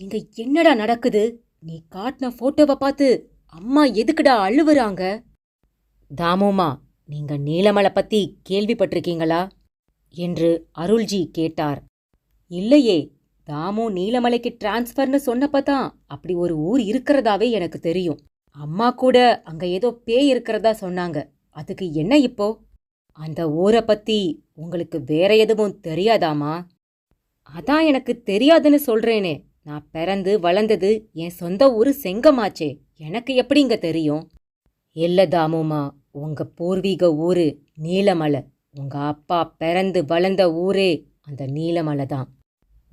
இங்க என்னடா நடக்குது? நீ காட்டின போட்டோவை பார்த்து அம்மா எதுக்குடா அழுவுறாங்க? தாமுமா, நீங்க நீலமலை பத்தி கேள்விப்பட்டிருக்கீங்களா என்று அருள்ஜி கேட்டார். இல்லையே, தாமு நீலமலைக்கு டிரான்ஸ்ஃபர்னு சொன்னப்பதான் அப்படி ஒரு ஊர் இருக்கிறதாவே எனக்கு தெரியும். அம்மா கூட அங்க ஏதோ பேய் இருக்கிறதா சொன்னாங்க. அதுக்கு என்ன இப்போ? அந்த ஊரை பத்தி உங்களுக்கு வேற எதுவும் தெரியாதாமா? அதான் எனக்கு தெரியாதுன்னு சொல்றேனே. நான் பிறந்து வளர்ந்தது என் சொந்த ஊரு செங்கமாச்சே. எனக்கு எப்படிங்க தெரியும்? இல்ல தாமுமா, உங்க பூர்வீக ஊரு நீலமலை. உங்க அப்பா பிறந்து வளர்ந்த ஊரே அந்த நீலமலை தான்.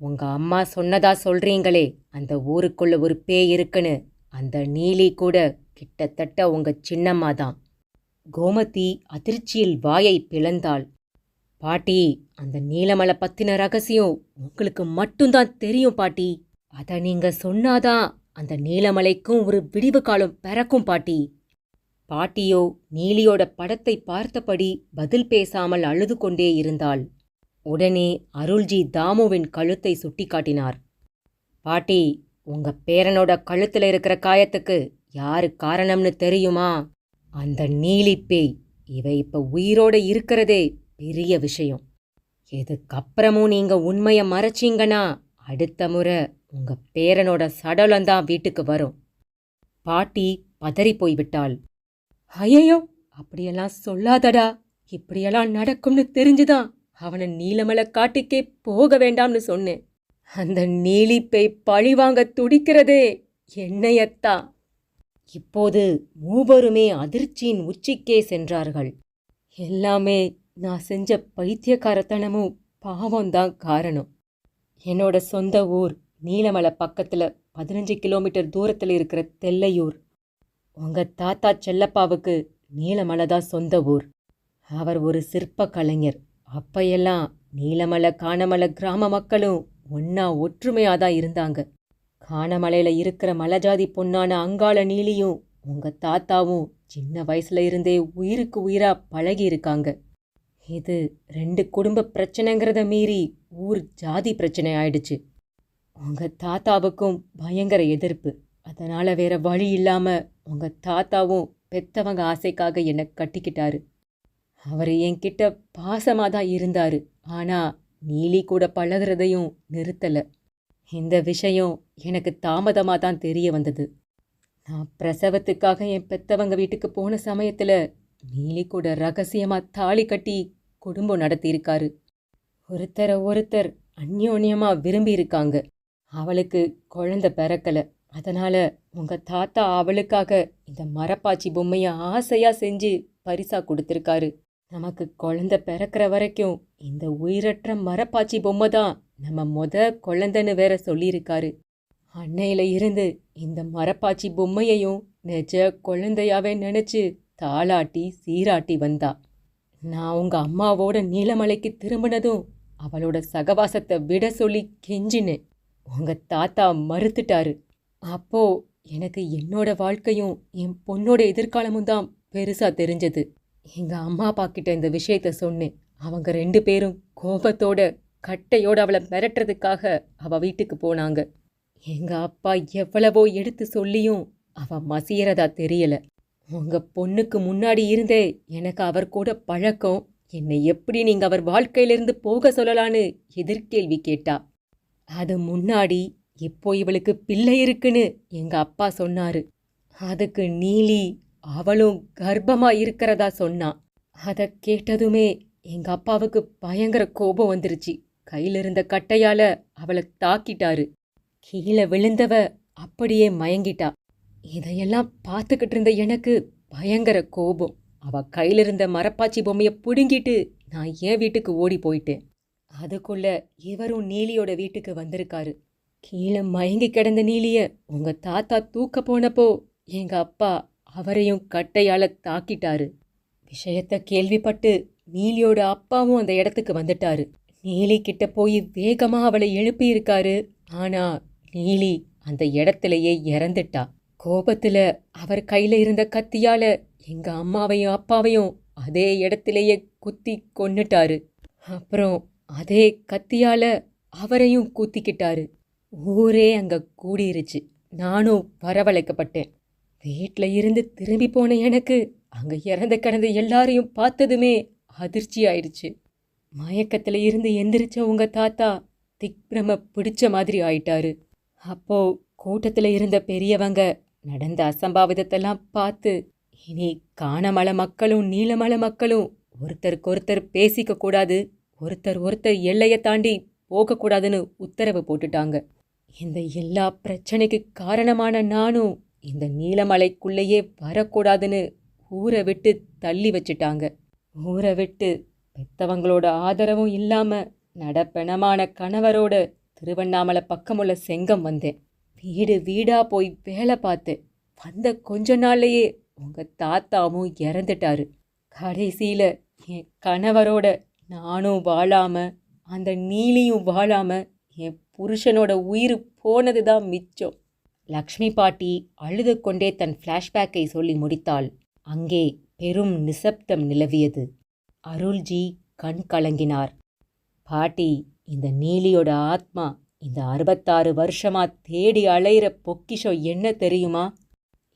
உங்க அம்மா சொன்னதா சொல்றீங்களே அந்த ஊருக்குள்ள ஒரு பேய் இருக்குன்னு, அந்த நீலி கூட கிட்டத்தட்ட உங்க சின்னம்மா தான். கோமதி அதிர்ச்சியில் வாயை பிளந்தாள். பாட்டி, அந்த நீலமலை பத்தின ரகசியம் உங்களுக்கு மட்டும்தான் தெரியும் பாட்டி. அத நீங்க சொன்னாதான் அந்த நீலமலைக்கும் ஒரு விடிவு காலம் பிறக்கும் பாட்டி. பாட்டியோ நீலியோட படத்தை பார்த்தபடி பதில் பேசாமல் அழுது கொண்டே இருந்தாள். உடனே அருள்ஜி தாமுவின் கழுத்தை சுட்டிக்காட்டினார். பாட்டி, உங்க பேரனோட கழுத்துல இருக்கிற காயத்துக்கு யாரு காரணம்னு தெரியுமா? அந்த நீலி பேய். இவ இப்ப உயிரோட இருக்கிறதே பெரிய விஷயம். இதுக்கப்புறமும் நீங்க உண்மைய மறைச்சீங்கன்னா அடுத்த முறை உங்க பேரனோட சடலம்தான் வீட்டுக்கு வரும். பாட்டி பதறி போய்விட்டாள். ஐயோ, அப்படியெல்லாம் சொல்லாதடா. இப்படியெல்லாம் நடக்கும்னு தெரிஞ்சுதான் அவனை நீலமலை காட்டுக்கே போக வேண்டாம்னு சொன்னேன். அந்த நீலிப்பை பழிவாங்க துடிக்கிறதே என்னையத்தான். இப்போது மூவருமே அதிர்ச்சியின் உச்சிக்கே சென்றார்கள். எல்லாமே நான் செஞ்ச பைத்தியக்காரத்தனமும் பாவம்தான் காரணம். என்னோட சொந்த ஊர் நீலமலை பக்கத்துல 15 கிலோமீட்டர் தூரத்தில் இருக்கிற தெல்லையூர். உங்க தாத்தா செல்லப்பாவுக்கு நீலமலை தான் சொந்த ஊர். அவர் ஒரு சிற்ப கலைஞர். அப்பையெல்லாம் நீலமலை கானமலை கிராம மக்களும் ஒன்னா ஒற்றுமையாதான் இருந்தாங்க. கானமலையில இருக்கிற மலைஜாதி பொண்ணான அங்காள நீலியும் உங்க தாத்தாவும் சின்ன வயசுல இருந்தே உயிருக்கு உயிரா பழகி இருக்காங்க. இது 2 குடும்ப பிரச்சனைங்கிறத மீறி ஊர் ஜாதி பிரச்சனை ஆயிடுச்சு. உங்க தாத்தாவுக்கும் பயங்கர எதிர்ப்பு. அதனால வேற வழி இல்லாம உங்க தாத்தாவும் பெத்தவங்க ஆசைக்காக என்னை கட்டிக்கிட்டாரு. அவர் என்கிட்ட பாசமாக தான் இருந்தாரு. ஆனா நீலி கூட பழகுறதையும் நிறுத்தல. இந்த விஷயம் எனக்கு தாமதமாக தான் தெரிய வந்தது. நான் பிரசவத்துக்காக என் பெத்தவங்க வீட்டுக்கு போன சமயத்துல நீலி கூட ரகசியமா தாலி கட்டி குடும்பம் நடத்தியிருக்காரு. ஒருத்தரை ஒருத்தர் அந்யோன்யமா விரும்பி இருக்காங்க. அவளுக்கு குழந்தை பிறக்கல. அதனால உங்க தாத்தா அவளுக்காக இந்த மரப்பாச்சி பொம்மைய ஆசையா செஞ்சு பரிசா கொடுத்திருக்காரு. நமக்கு குழந்தை பிறக்கிற வரைக்கும் இந்த உயிரற்ற மரப்பாச்சி பொம்மை தான் நம்ம குழந்தைன்னு வேற சொல்லியிருக்காரு. அன்னையில இருந்து இந்த மரப்பாச்சி பொம்மையையும் நெஜ குழந்தையாவே நினைச்சு தாளாட்டி சீராட்டி வந்தா. நான் உங்க அம்மாவோட நீலமலைக்கு திரும்பினதும் அவளோட சகவாசத்தை விட சொல்லி கெஞ்சினேன். உங்க தாத்தா மறுத்துட்டாரு. அப்போ எனக்கு என்னோட வாழ்க்கையும் என் பொண்ணோட எதிர்காலமும் தான் பெருசா தெரிஞ்சது. எங்க அம்மா அப்பா கிட்ட இந்த விஷயத்த சொன்னேன். அவங்க 2 பேரும் கோபத்தோட கட்டையோட அவளை மிரட்டுறதுக்காக அவ வீட்டுக்கு போனாங்க. எங்க அப்பா எவ்வளவோ எடுத்து சொல்லியும் அவ மசியறதா தெரியல. உங்க பொண்ணுக்கு முன்னாடி இருந்தே எனக்கு அவர் கூட பழக்கம். என்னை எப்படி நீங்க அவர் வாழ்க்கையிலிருந்து போக சொல்லலான்னு எதிர்கேள்வி கேட்டா. அது முன்னாடி இப்போ இவளுக்கு பிள்ளை இருக்குன்னு எங்க அப்பா சொன்னாரு. அதுக்கு நீலி அவளும் கர்ப்பமா இருக்கிறதா சொன்னா. அதை கேட்டதுமே எங்க அப்பாவுக்கு பயங்கர கோபம் வந்துருச்சு. கையில இருந்த கட்டையால அவளை தாக்கிட்டாரு. கீழே விழுந்தவ அப்படியே மயங்கிட்டா. இதையெல்லாம் பார்த்துக்கிட்டு இருந்த எனக்கு பயங்கர கோபம். அவ கையில இருந்த மரப்பாச்சி பொம்மைய புடுங்கிட்டு நான் என் வீட்டுக்கு ஓடி போயிட்டேன். அதுக்குள்ள இவரும் நீலியோட வீட்டுக்கு வந்திருக்காரு. கீழே மயங்கி கிடந்த நீலிய உங்க தாத்தா தூக்க போனப்போ எங்க அப்பா அவரையும் கட்டையால தாக்கிட்டாரு. விஷயத்த கேள்விப்பட்டு நீலியோட அப்பாவும் அந்த இடத்துக்கு வந்துட்டாரு. நீலி கிட்ட போய் வேகமா அவளை எழுப்பியிருக்காரு. ஆனா நீலி அந்த இடத்துலயே இறந்துட்டா. கோபத்துல அவர் கையில இருந்த கத்தியால எங்க அம்மாவையும் அப்பாவையும் அதே இடத்திலேயே குத்தி கொன்னுட்டாரு. அப்புறம் அதே கத்தியால அவரையும் குத்திக்கிட்டாரு. ஊரே அங்க கூடிருச்சு. நானும் வரவழைக்கப்பட்டேன். வீட்ல இருந்து திரும்பி போன எனக்கு அங்க இறந்து கிடந்த எல்லாரையும் பார்த்ததுமே அதிர்ச்சி ஆயிடுச்சு. மயக்கத்துல இருந்து எந்திரிச்ச உங்க தாத்தா திக்ரம பிடிச்ச மாதிரி ஆயிட்டாரு. அப்போ கூட்டத்துல இருந்த பெரியவங்க நடந்த அசம்பாவிதத்தெல்லாம் பார்த்து இனி காணமல மக்களும் நீலமல மக்களும் ஒருத்தருக்கொருத்தர் பேசிக்க கூடாது, ஒருத்தர் எல்லையை தாண்டி போகக்கூடாதுன்னு உத்தரவு போட்டுட்டாங்க. இந்த எல்லா பிரச்சனைக்கு காரணமான நானும் இந்த நீலமலைக்குள்ளேயே வரக்கூடாதுன்னு ஊரை விட்டு தள்ளி வச்சுட்டாங்க. ஊரை விட்டு பெத்தவங்களோட ஆதரவும் இல்லாம நடப்பெணமான கணவரோட திருவண்ணாமலை பக்கமுள்ள செங்கம் வந்தேன். வீடு வீடா போய் வேலை பார்த்தேன். வந்த கொஞ்ச நாள்லயே உங்க தாத்தாவும் இறந்துட்டாரு. கடைசியில என் கணவரோட நானும் வாழாம அந்த நீலியும் வாழாம என் புருஷனோட உயிர் போனதுதான் மிச்சம். லக்ஷ்மி பாட்டி அழுது கொண்டே தன் ஃப்ளாஷ்பேக்கை சொல்லி முடித்தாள். அங்கே பெரும் நிசப்தம் நிலவியது. அருள்ஜி கண் கலங்கினார். பாட்டி, இந்த நீலியோட ஆத்மா இந்த 66 வருஷமா தேடி அலையிற பொக்கிஷம் என்ன தெரியுமா?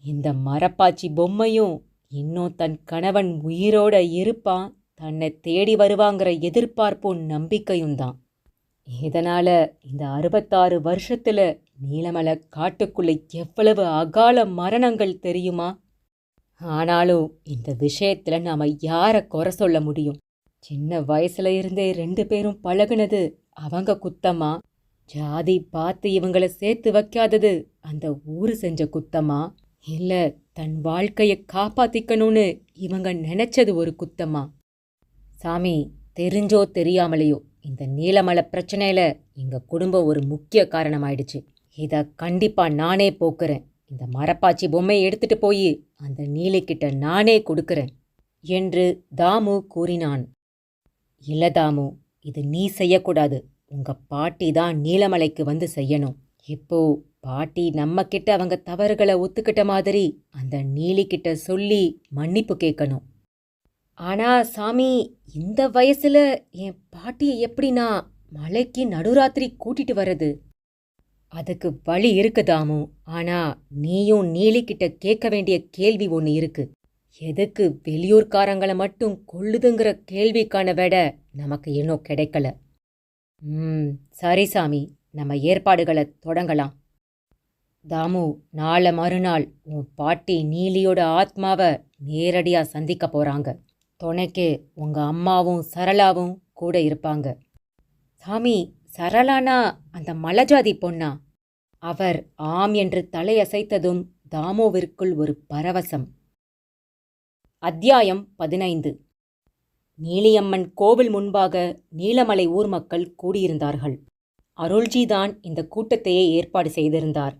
இந்த மரப்பாச்சி பொம்மையும் இன்னும் தன் கணவன் உயிரோட இருப்பான், தன்னை தேடி வருவாங்கிற எதிர்பார்ப்பும் நம்பிக்கையும் தான். இதனால இந்த 66 வருஷத்துல நீலமலை காட்டுக்குள்ள எவ்வளவு அகால மரணங்கள் தெரியுமா? ஆனாலும் இந்த விஷயத்துல நாம யாரை குறை சொல்ல முடியும்? சின்ன வயசுல இருந்தே 2 பேரும் பழகுனது அவங்க குத்தமா? ஜாதி பார்த்து இவங்களை சேர்த்து வைக்காதது அந்த ஊரு செஞ்ச குத்தமா? இல்ல தன் வாழ்க்கையை காப்பாத்திக்கணும்னு இவங்க நினைச்சது ஒரு குத்தமா? சாமி, தெரிஞ்சோ தெரியாமலையோ இந்த நீலமலை பிரச்சனையில எங்க குடும்பம் ஒரு முக்கிய காரணமாயிடுச்சு. இதை கண்டிப்பா நானே போக்குறேன். இந்த மரப்பாச்சி பொம்மையை எடுத்துட்டு போய் அந்த நீலிக்கிட்ட நானே கொடுக்கறேன் என்று தாமு கூறினான். இல்ல தாமு, இது நீ செய்யக்கூடாது. உங்க பாட்டி தான் நீலமலைக்கு வந்து செய்யணும். இப்போ பாட்டி நம்ம கிட்ட அவங்க தவறுகளை ஒத்துக்கிட்ட மாதிரி அந்த நீலிக்கிட்ட சொல்லி மன்னிப்பு கேட்கணும். ஆனா சாமி, இந்த வயசுல என் பாட்டியை எப்படி நான் மலைக்கு நடுராத்திரி கூட்டிட்டு வர்றது? அதுக்கு வழி இருக்கு தாமு. ஆனா நீயும் நீலிக்கிட்ட கேட்க வேண்டிய கேள்வி ஒன்னு இருக்கு. எதுக்கு வெளியூர்காரங்கள மட்டும் கொல்லுதுங்கிற கேள்விக்கான விட நமக்கு இன்னும் கிடைக்கல. சரி சாமி, நம்ம ஏற்பாடுகளை தொடங்கலாம். தாமு, நாளை மறுநாள் உன் பாட்டி நீலியோட ஆத்மாவை நேரடியா சந்திக்க போறாங்க. துணைக்கு உங்க அம்மாவும் சரளாவும் கூட இருப்பாங்க. சாமி, சரளானா அந்த மலஜாதி பொண்ணா? அவர் ஆம் என்று தலையசைத்ததும் தாமுவிற்குள் ஒரு பரவசம். அத்தியாயம் 15. நீலியம்மன் கோவில் முன்பாக நீலமலை ஊர் மக்கள் கூடியிருந்தார்கள். அருள்ஜிதான் இந்த கூட்டத்தையே ஏற்பாடு செய்திருந்தார்.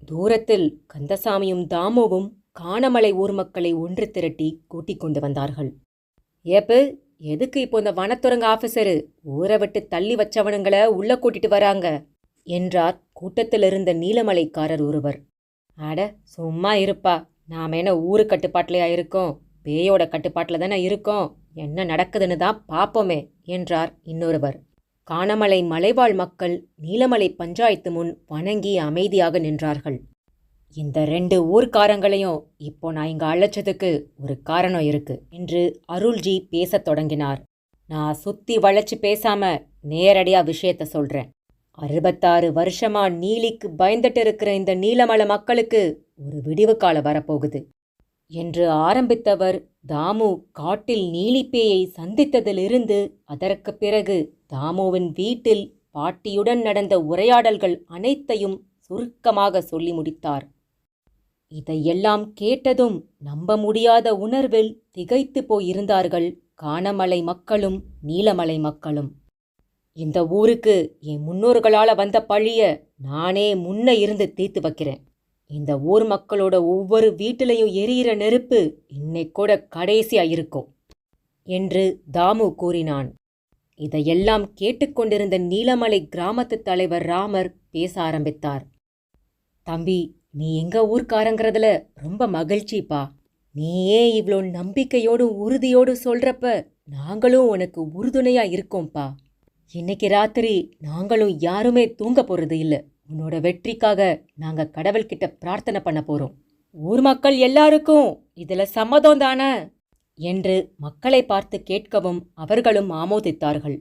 தூரத்தில் கந்தசாமியும் தாமுவும் காணமலை ஊர் மக்களை ஒன்று திரட்டி கூட்டிக் கொண்டு வந்தார்கள். ஏப்பு, எதுக்கு இப்போ இந்த வனத்துறங்க ஆபீசரு ஊரை விட்டு தள்ளி வச்சவனுங்களை உள்ள கூட்டிட்டு வராங்க என்றார் கூட்டத்திலிருந்த நீலமலைக்காரர் ஒருவர். அட சும்மா இருப்பா, நாம என்ன ஊரு கட்டுப்பாட்டிலையா இருக்கோம்? பேயோட கட்டுப்பாட்டில் தானே இருக்கோம். என்ன நடக்குதுன்னு தான் பாப்போமே என்றார் இன்னொருவர். காணமலை மலைவாழ் மக்கள் நீலமலை பஞ்சாயத்து முன் வணங்கி அமைதியாக நின்றார்கள். இந்த 2 ஊர்க்காரங்களையும் இப்போ நான் இங்க அழைச்சதுக்கு ஒரு காரணம் இருக்கு என்று அருள்ஜி பேசத் தொடங்கினார். நான் சுத்தி வளைச்சு பேசாம நேரடியா விஷயத்த சொல்றேன். 66 வருஷமா நீலிக்கு பயந்துட்டு இருக்கிற இந்த நீலமலை மக்களுக்கு ஒரு விடிவு காலம் வரப்போகுது என்று ஆரம்பித்தவர் தாமு காட்டில் நீலிப்பேயை சந்தித்ததிலிருந்து அதற்கு பிறகு தாமுவின் வீட்டில் பாட்டியுடன் நடந்த உரையாடல்கள் அனைத்தையும் சுருக்கமாக சொல்லி முடித்தார். இதையெல்லாம் கேட்டதும் நம்ப முடியாத உணர்வில் திகைத்து போயிருந்தார்கள் காணமலை மக்களும் நீலமலை மக்களும். இந்த ஊருக்கு என் முன்னோர்களால வந்த பழிய நானே முன்ன இருந்து தீர்த்து வைக்கிறேன். இந்த ஊர் மக்களோட ஒவ்வொரு வீட்டிலையும் எரியிற நெருப்பு இன்னைக்கூட கடைசியா இருக்கும் என்று தாமு கூறினான். இதையெல்லாம் கேட்டுக்கொண்டிருந்த நீலமலை கிராமத்து தலைவர் ராமர் பேச ஆரம்பித்தார். தம்பி, நீ எங்க ஊர்க்காரங்கிறதுல ரொம்ப மகிழ்ச்சிப்பா. நீயே இவ்வளோ நம்பிக்கையோடும் உறுதியோடும் சொல்றப்ப நாங்களும் உனக்கு உறுதுணையா இருக்கோம்ப்பா. இன்னைக்கு ராத்திரி நாங்களும் யாருமே தூங்க போறது இல்ல. உன்னோட வெற்றிக்காக நாங்க கடவுள்கிட்ட பிரார்த்தனை பண்ண போறோம். ஊர் மக்கள் எல்லாருக்கும் இதுல சம்மதம் தானே என்று மக்களை பார்த்து கேட்கவும் அவர்களும் ஆமோதித்தார்கள்.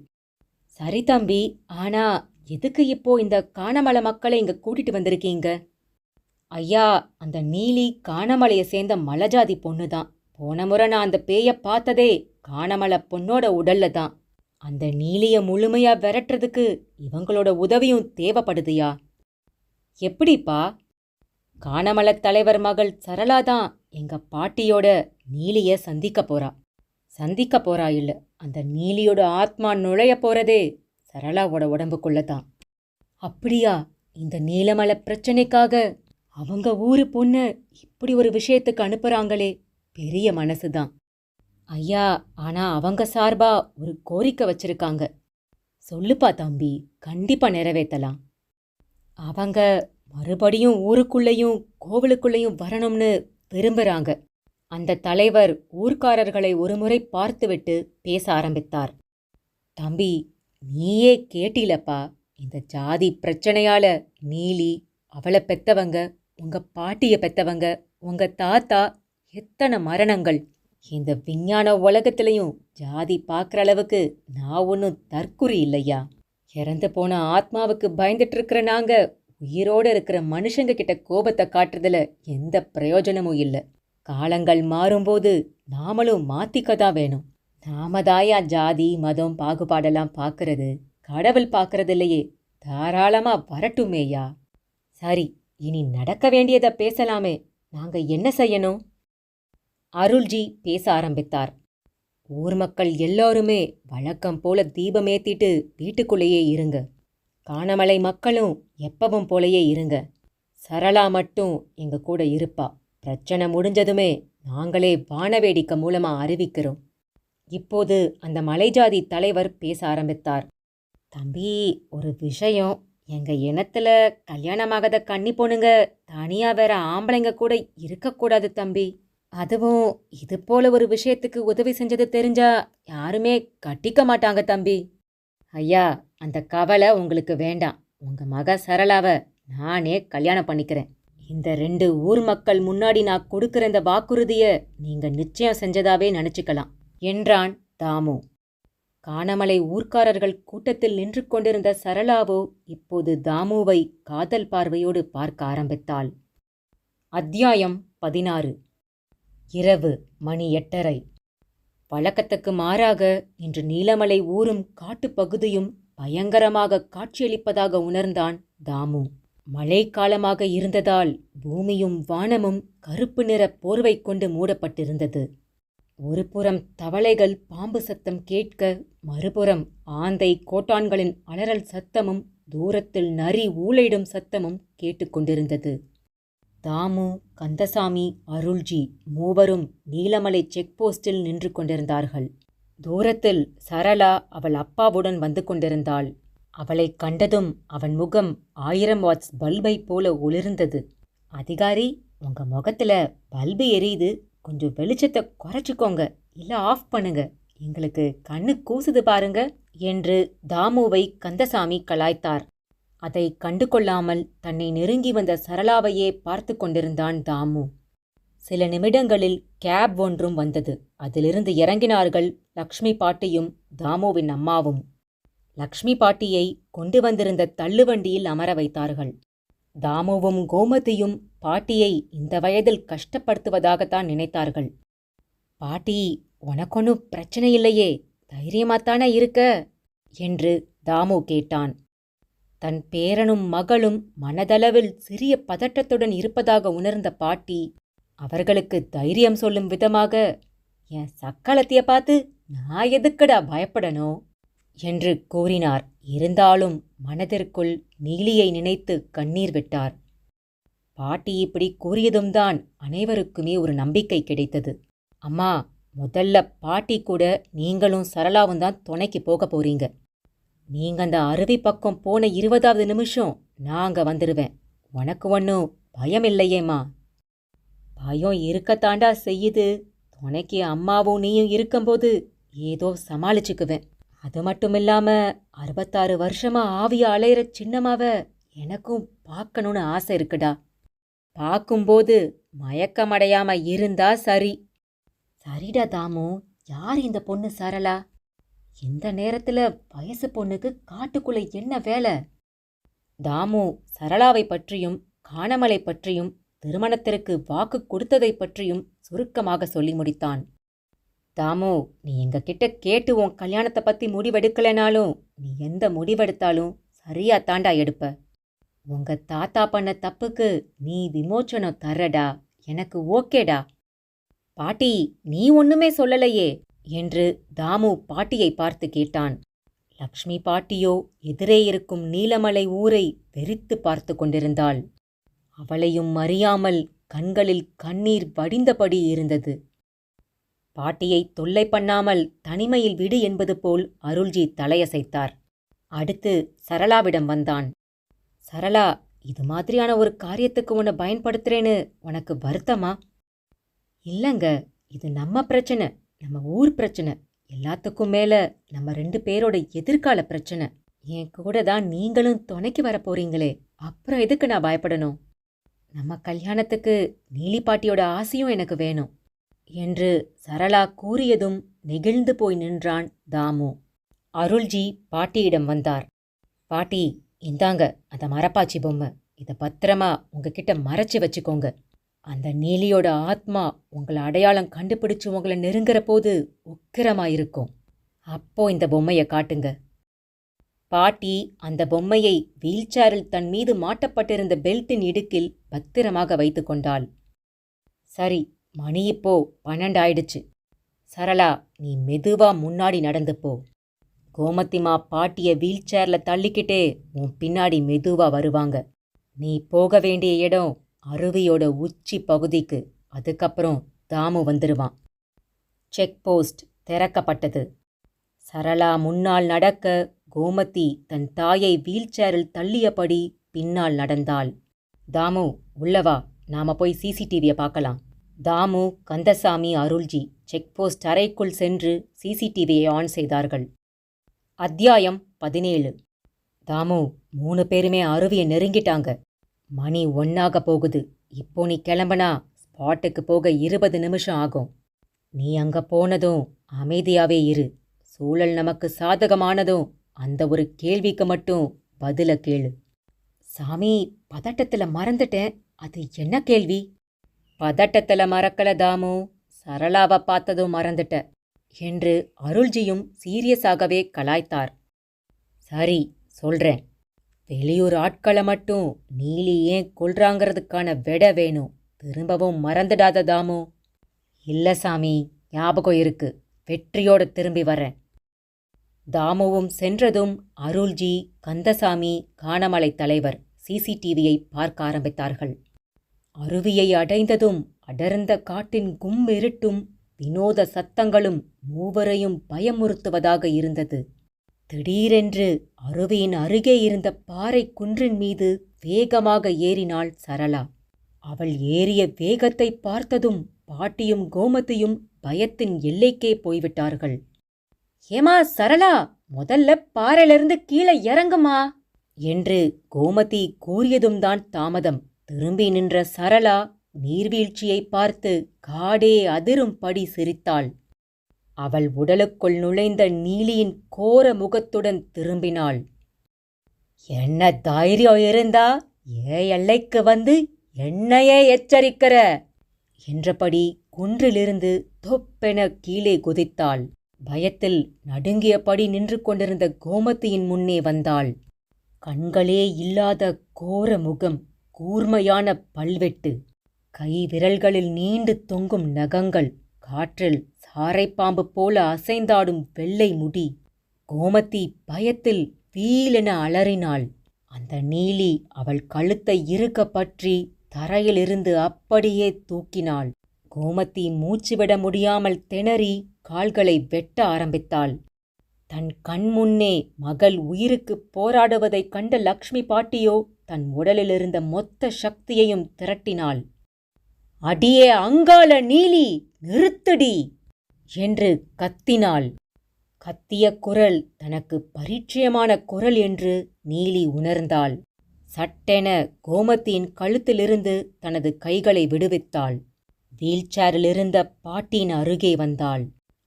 சரி தம்பி, ஆனா எதுக்கு இப்போ இந்த காணமலை மக்களை இங்க கூட்டிட்டு வந்திருக்கீங்க? ஐயா, அந்த நீலி காணமலையை சேர்ந்த மலஜாதி பொண்ணுதான். போன முறை நான் அந்த பேய பார்த்ததே காணமலை பொண்ணோட உடல்ல தான். அந்த நீலிய முழுமையா விரட்டுறதுக்கு இவங்களோட உதவியும் தேவைப்படுதுயா. எப்படிப்பா? காணமலை தலைவர் மகள் சரளாதான் எங்க பாட்டியோட நீலிய சந்திக்க போறா இல்ல, அந்த நீலியோட ஆத்மா நுழைய போறதே சரளாவோட உடம்புக்குள்ளதான். அப்படியா? இந்த நீலமலை பிரச்சனைக்காக அவங்க ஊரு பொண்ண இப்படி ஒரு விஷயத்துக்கு அனுப்புறாங்களே, பெரிய மனசுதான். ஐயா, ஆனா அவங்க சார்பா ஒரு கோரிக்கை வச்சிருக்காங்க. சொல்லுப்பா தம்பி, கண்டிப்பா நிறைவேற்றலாம். அவங்க மறுபடியும் ஊருக்குள்ளேயும் கோவிலுக்குள்ளேயும் வரணும்னு விரும்புறாங்க. அந்த தலைவர் ஊர்க்காரர்களை ஒருமுறை பார்த்துவிட்டு பேச ஆரம்பித்தார். தம்பி, நீயே கேட்டிலப்பா, இந்த ஜாதி பிரச்சனையால நீலி, அவளை பெத்தவங்க, உங்க பாட்டிய பெத்தவங்க, உங்க தாத்தா, எத்தனை மரணங்கள். இந்த விஞ்ஞான உலகத்திலையும் ஜாதி பார்க்குற அளவுக்கு நான் ஒன்றும் தற்குறி இல்லையா. இறந்து போன ஆத்மாவுக்கு பயந்துட்டு இருக்கிற நாங்க உயிரோடு இருக்கிற மனுஷங்க கிட்ட கோபத்தை காட்டுறதுல எந்த பிரயோஜனமும் இல்லை. காலங்கள் மாறும்போது நாமளும் மாத்திக்கதான் வேணும். நாமதாயா ஜாதி மதம் பாகுபாடெல்லாம் பார்க்கறது, கடவுள் பார்க்கறது இல்லையே. தாராளமா வரட்டுமேயா. சரி, இனி நடக்க வேண்டியதை பேசலாமே. நாங்க என்ன செய்யணும்? அருள்ஜி பேச ஆரம்பித்தார். ஊர் மக்கள் எல்லாருமே வழக்கம் போல தீபமேத்திட்டு வீட்டுக்குள்ளேயே இருங்க. காணமலை மக்களும் எப்பவும் போலயே இருங்க. சரளா மட்டும் எங்க கூட இருப்பா. பிரச்சனை முடிஞ்சதுமே நாங்களே வானவேடிக்கை மூலமா அறிவிக்கிறோம். இப்போது அந்த மலைஜாதி தலைவர் பேச ஆரம்பித்தார். தம்பி, ஒரு விஷயம். எங்க இனத்துல கல்யாணமாகாத கன்னி பொண்ணுங்க தனியா வேற ஆம்பளைங்க கூட இருக்கக்கூடாது தம்பி. அதுவும் இது போல ஒரு விஷயத்துக்கு உதவி செஞ்சது தெரிஞ்சா யாருமே கட்டிக்க மாட்டாங்க தம்பி. ஐயா, அந்த கவலை உங்களுக்கு வேண்டாம். உங்க மக சரளாவை நானே கல்யாணம் பண்ணிக்கிறேன். இந்த 2 ஊர் மக்கள் முன்னாடி நான் கொடுக்கிற இந்த வாக்குறுதிய நீங்க நிச்சயம் செஞ்சதாவே நினைச்சுக்கலாம் என்றான் தாமு. கானமலை ஊர்க்காரர்கள் கூட்டத்தில் நின்று கொண்டிருந்த சரளாவோ இப்போது தாமுவை காதல் பார்வையோடு பார்க்க ஆரம்பித்தாள். அத்தியாயம் 16. இரவு மணி 8:30. வழக்கத்துக்கு மாறாக இன்று நீலமலை ஊரும் காட்டுப்பகுதியும் பயங்கரமாக காட்சியளிப்பதாக உணர்ந்தான் தாமு. மழைக்காலமாக இருந்ததால் பூமியும் வானமும் கருப்பு நிற போர்வை கொண்டு மூடப்பட்டிருந்தது. ஒரு புறம் தவளைகள் பாம்பு சத்தம் கேட்க, மறுபுறம் ஆந்தை கோட்டான்களின் அலறல் சத்தமும் தூரத்தில் நரி ஊளையிடும் சத்தமும் கேட்டுக்கொண்டிருந்தது. தாமு, கந்தசாமி, அருள்ஜி மூவரும் நீலமலை செக் போஸ்டில் நின்று கொண்டிருந்தார்கள். தூரத்தில் சரளா அவள் அப்பாவுடன் வந்து கொண்டிருந்தாள். அவளை கண்டதும் அவன் முகம் 1000 வாட்ஸ் பல்பை போல ஒளிர்ந்தது. அதிகாரி, உங்க முகத்துல பல்பு எரியுது, கொஞ்சம் வெளிச்சத்தை குறைச்சிக்கோங்க, இல்ல ஆஃப் பண்ணுங்க, எங்களுக்கு கண்ணு கூசுது பாருங்க என்று தாமுவை கந்தசாமி கலாய்த்தார். அதை கண்டு கொள்ளாமல் தன்னை நெருங்கி வந்த சரளாவையே பார்த்து கொண்டிருந்தான் தாமு. சில நிமிடங்களில் கேப் ஒன்றும் வந்தது. அதிலிருந்து இறங்கினார்கள் லக்ஷ்மி பாட்டியும் தாமுவின் அம்மாவும். லக்ஷ்மி பாட்டியை கொண்டு வந்திருந்த தள்ளுவண்டியில் அமர வைத்தார்கள். தாமுவும் கோமதியும் பாட்டியை இந்த வயதில் கஷ்டப்படுத்துவதாகத்தான் நினைத்தார்கள். பாட்டி, உனக்கொன்னும் பிரச்சனை இல்லையே, தைரியமாத்தானே இருக்க என்று தாமு கேட்டான். தன் பேரனும் மகளும் மனதளவில் சிறிய பதட்டத்துடன் இருப்பதாக உணர்ந்த பாட்டி அவர்களுக்கு தைரியம் சொல்லும் விதமாக, என் சக்களத்திய பார்த்து நான் எதுக்குடா பயப்படணும் என்று கூறினார். இருந்தாலும் மனதிற்குள் நீலியை நினைத்து கண்ணீர் விட்டார். பாட்டி இப்படி கூறியதும் தான் அனைவருக்குமே ஒரு நம்பிக்கை கிடைத்தது. அம்மா, முதல்ல பாட்டி கூட நீங்களும் சரளாவும் தான் துணைக்கு போக போறீங்க. நீங்க அந்த அருவி பக்கம் போன 20வது நிமிஷம் நாங்க வந்துடுவேன். உனக்கு ஒன்னும் பயம் இல்லையேம்மா? பயம் இருக்கத்தாண்டா செய்யுது. துணைக்கு அம்மாவும் நீயும் இருக்கும்போது ஏதோ சமாளிச்சுக்குவேன். அது மட்டுமில்லாம 66 வருஷமா ஆவிய அலையிற சின்னம்மாவ எனக்கும் பார்க்கணும்னு ஆசை இருக்குடா. பார்க்கும்போது மயக்கமடையாம இருந்தா சரி. சரிடா தாமு, யார் இந்த பொண்ணு சரளா? இந்த நேரத்துல வயசு பொண்ணுக்கு காட்டுக்குள்ள என்ன வேலை? தாமு சரளாவை பற்றியும் கானமலை பற்றியும் திருமணத்திற்கு வாக்கு கொடுத்ததை பற்றியும் சுருக்கமாக சொல்லி முடித்தான். தாமு, நீ எங்ககிட்ட கேட்டு உன் கல்யாணத்தை பத்தி முடிவெடுக்கலைனாலும் நீ எந்த முடிவெடுத்தாலும் சரியா தாண்டா எடுப்ப. உங்க தாத்தா பண்ண தப்புக்கு நீ விமோச்சனம் தர்றடா, எனக்கு ஓகேடா. பாட்டி, நீ ஒண்ணுமே சொல்லலையே என்று தாமு பாட்டியை பார்த்து கேட்டான். லக்ஷ்மி பாட்டியோ எதிரே இருக்கும் நீலமலை ஊரை வெறித்து பார்த்து கொண்டிருந்தாள். அவளையும் அறியாமல் கண்களில் கண்ணீர் வடிந்தபடி இருந்தது. பாட்டியை தொல்லை பண்ணாமல் தனிமையில் விடு என்பது போல் அருள்ஜி தலையசைத்தார். அடுத்து சரளாவிடம் வந்தான். சரளா, இது மாதிரியான ஒரு காரியத்துக்கு உன்னை பயன்படுத்துறேன்னு உனக்கு வருத்தமா? இல்லங்க, இது நம்ம பிரச்சனை, நம்ம ஊர் பிரச்சனை. எல்லாத்துக்கும் மேல நம்ம 2 பேரோட எதிர்கால பிரச்சனை. என் கூட தான் நீங்களும் துணைக்கு வரப்போறீங்களே, அப்புறம் எதுக்கு நான் பயப்படணும்? நம்ம கல்யாணத்துக்கு நீலி பாட்டியோட ஆசையும் எனக்கு வேணும் என்று சரளா கூறியதும் நெகிழ்ந்து போய் நின்றான் தாமு. அருள்ஜி பாட்டியிடம் வந்தார். பாட்டி, இந்தாங்க அந்த மரப்பாச்சி பொம்மை. இதை பத்திரமா உங்ககிட்ட மறைச்சு வச்சுக்கோங்க. அந்த நீலியோட ஆத்மா உங்களை அடையாளம் கண்டுபிடிச்சு உங்களை நெருங்குற போது உக்கிரமாயிருக்கும். அப்போ இந்த பொம்மையை காட்டுங்க. பாட்டி அந்த பொம்மையை வீல்சேரில் தன் மீது மாட்டப்பட்டிருந்த பெல்ட்டின் இடுக்கில் பத்திரமாக வைத்து கொண்டாள். சரி, மணி இப்போ 12 ஆயிடுச்சு. சரளா, நீ மெதுவா முன்னாடி நடந்து போ. கோமதிமா பாட்டிய வீல்சேர்ல தள்ளிக்கிட்டே உன் பின்னாடி மெதுவா வருவாங்க. நீ போக வேண்டிய இடம் அருவியோட உச்சி பகுதிக்கு. அதுக்கப்புறம் தாமு வந்துருவான். செக் போஸ்ட் திறக்கப்பட்டது. சரளா முன்னால் நடக்க கோமதி தன் தாயை வீல்சேரில் தள்ளியபடி பின்னால் நடந்தாள். தாமு, உள்ளவா, நாம போய் சிசிடிவியை பார்க்கலாம். தாமு, கந்தசாமி, அருள்ஜி செக் போஸ்ட் அறைக்குள் சென்று சிசிடிவியை ஆன் செய்தார்கள். அத்தியாயம் 17. தாமு, 3 பேருமே அருவியை நெருங்கிட்டாங்க. மணி 1 போகுது. இப்போ நீ கிளம்பனா ஸ்பாட்டுக்கு போக 20 நிமிஷம் ஆகும். நீ அங்க போனதும் அமைதியாவே இரு. சூழல் நமக்கு சாதகமானதும் அந்த ஒரு கேள்விக்கு மட்டும் பதில கேளு. சாமி, பதட்டத்துல மறந்துட்டேன். அது என்ன கேள்வி? பதட்டத்துல மறக்கல தாமு, சரளாவை பார்த்ததும் மறந்துட்ட என்று அருள்ஜியும் சீரியஸாகவே கலாய்த்தார். சரி, சொல்றேன். வெளியூர் ஆட்களை மட்டும் நீலி ஏன் கொல்றாங்கிறதுக்கான விட வேணும். திரும்பவும் மறந்துடாத தாமு. இல்ல சாமி, ஞாபகம் இருக்கு. வெற்றியோட திரும்பி வரேன். தாமுவும் சென்றதும் அருள்ஜி, கந்தசாமி, கானமலை தலைவர் சிசிடிவியை பார்க்க ஆரம்பித்தார்கள். அருவியை அடைந்ததும் அடர்ந்த காட்டின் கும்மிருட்டும் வினோத சத்தங்களும் மூவரையும் பயமுறுத்துவதாக இருந்தது. திடீரென்று அருவியின் அருகே இருந்த பாறை குன்றின் மீது வேகமாக ஏறினாள் சரளா. அவள் ஏறிய வேகத்தை பார்த்ததும் பாட்டியும் கோமதியும் பயத்தின் எல்லைக்கே போய்விட்டார்கள். ஏமா சரளா, முதல்ல பாறையிலிருந்து கீழே இறங்குமா என்று கோமதி கூறியதும் தான் தாமதம். திரும்பி நின்ற சரளா நீர்வீழ்ச்சியை பார்த்து காடே அதிரும்படி சிரித்தாள். அவள் உடலுக்குள் நுழைந்த நீலியின் கோர முகத்துடன் திரும்பினாள். என்ன தைரியம் இருந்தா எல்லைக்கு வந்து என்னையே எச்சரிக்கிற என்றபடி குன்றிலிருந்து தொப்பென கீழே குதித்தாள். பயத்தில் நடுங்கியபடி நின்று கொண்டிருந்த கோமதியின் முன்னே வந்தாள். கண்களே இல்லாத கோர முகம், கூர்மையான பல்வெட்டு, கை விரல்களில் நீண்டு தொங்கும் நகங்கள், காற்றில் சாரைப்பாம்பு போல அசைந்தாடும் வெள்ளை முடி. கோமதி பயத்தில் வீலென அலறினாள். அந்த நீலி அவள் கழுத்தை இறுக பற்றி தரையிலிருந்து அப்படியே தூக்கினாள். கோமதி மூச்சுவிட முடியாமல் திணறி கால்களை வெட்ட ஆரம்பித்தாள். தன் கண்முன்னே மகள் உயிருக்கு போராடுவதைக் கண்ட லக்ஷ்மி பாட்டியோ தன் உடலிலிருந்த மொத்த சக்தியையும் திரட்டினாள். அடியே அங்காள நீலி, நிறுத்தடி என்று கத்தினாள். கத்திய குரல் தனக்கு பரிச்சயமான குரல் என்று நீலி உணர்ந்தாள். சட்டென கோமதியின் கழுத்திலிருந்து தனது கைகளை விடுவித்தாள். வீல்சேரிலிருந்த பாட்டியின் அருகே வந்தாள்.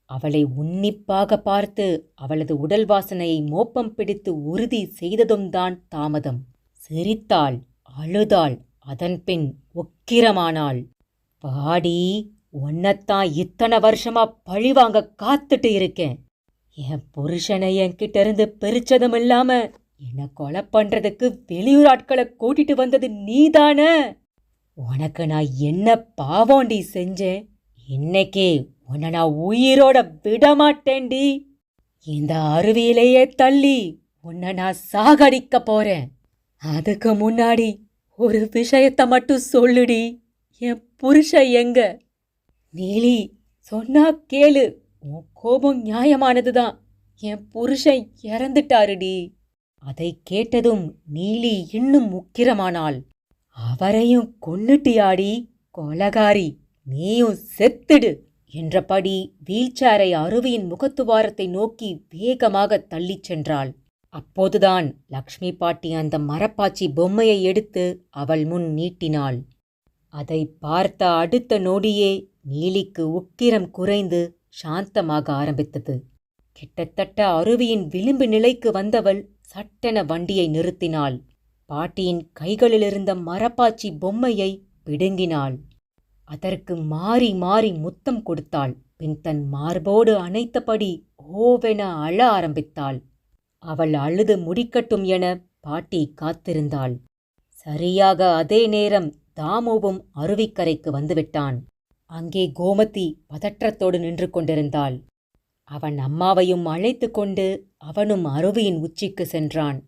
அவளை உன்னிப்பாக பார்த்து அவளது உடல் வாசனையை மோப்பம் பிடித்து உறுதி செய்ததும் தான் தாமதம். சிரித்தாள், அழுதாள், அதன்பின் உக்கிரமானாள். பாடி, உன்னத்தான் இத்தனை வருஷமா பழிவாங்க காத்துட்டு இருக்கேன். என் புருஷனை என்கிட்ட இருந்து பிரிச்சதும் இல்லாம என்னை கொலை பண்றதுக்கு வெளியூர் ஆட்களை கூட்டிட்டு வந்தது நீதானே? உனக்கு நான் என்ன பாவோண்டி செஞ்சேன்? இன்னைக்கே உன்னை நான் உயிரோட விடமாட்டேன்டி. இந்த அருவியிலேயே தள்ளி உன்னை நான் சாகடிக்க போறேன். அதுக்கு முன்னாடி ஒரு விஷயத்தை மட்டும் சொல்லுடி. என் புருஷன் எங்க? நீலி, சொன்னா கேளு. உன் கோபம் நியாயமானதுதான். என் புருஷன் இறந்துட்டாருடி. அதை கேட்டதும் நீலி இன்னும் உக்கிரமானாள். அவரையும் கொன்னுட்டியாடி கொலகாரி, நீயும் செத்துடு என்றபடி வீல்சேரை அருவியின் முகத்துவாரத்தை நோக்கி வேகமாக தள்ளிச் சென்றாள். அப்போதுதான் லக்ஷ்மி பாட்டி அந்த மரப்பாச்சி பொம்மையை எடுத்து அவள் முன் நீட்டினாள். அதை பார்த்த அடுத்த நொடியே நீலிக்கு உக்கிரம் குறைந்து சாந்தமாக ஆரம்பித்தது. கிட்டத்தட்ட அருவியின் விளிம்பு நிலைக்கு வந்தவள் சட்டென வண்டியை நிறுத்தினாள். பாட்டியின் கைகளிலிருந்த மரப்பாச்சி பொம்மையை பிடுங்கினாள். அதற்கு மாறி மாறி முத்தம் கொடுத்தாள். பின் தன் மார்போடு அணைத்தபடி ஓவென அழ ஆரம்பித்தாள். அவள் அழுது முடிக்கட்டும் என பாட்டி காத்திருந்தாள். சரியாக அதே நேரம் தாமுவும் அருவிக்கரைக்கு வந்துவிட்டான். அங்கே கோமதி பதற்றத்தோடு நின்று கொண்டிருந்தாள். அவன் அம்மாவையும் அழைத்து கொண்டு அவனும் அருவியின் உச்சிக்கு சென்றான்.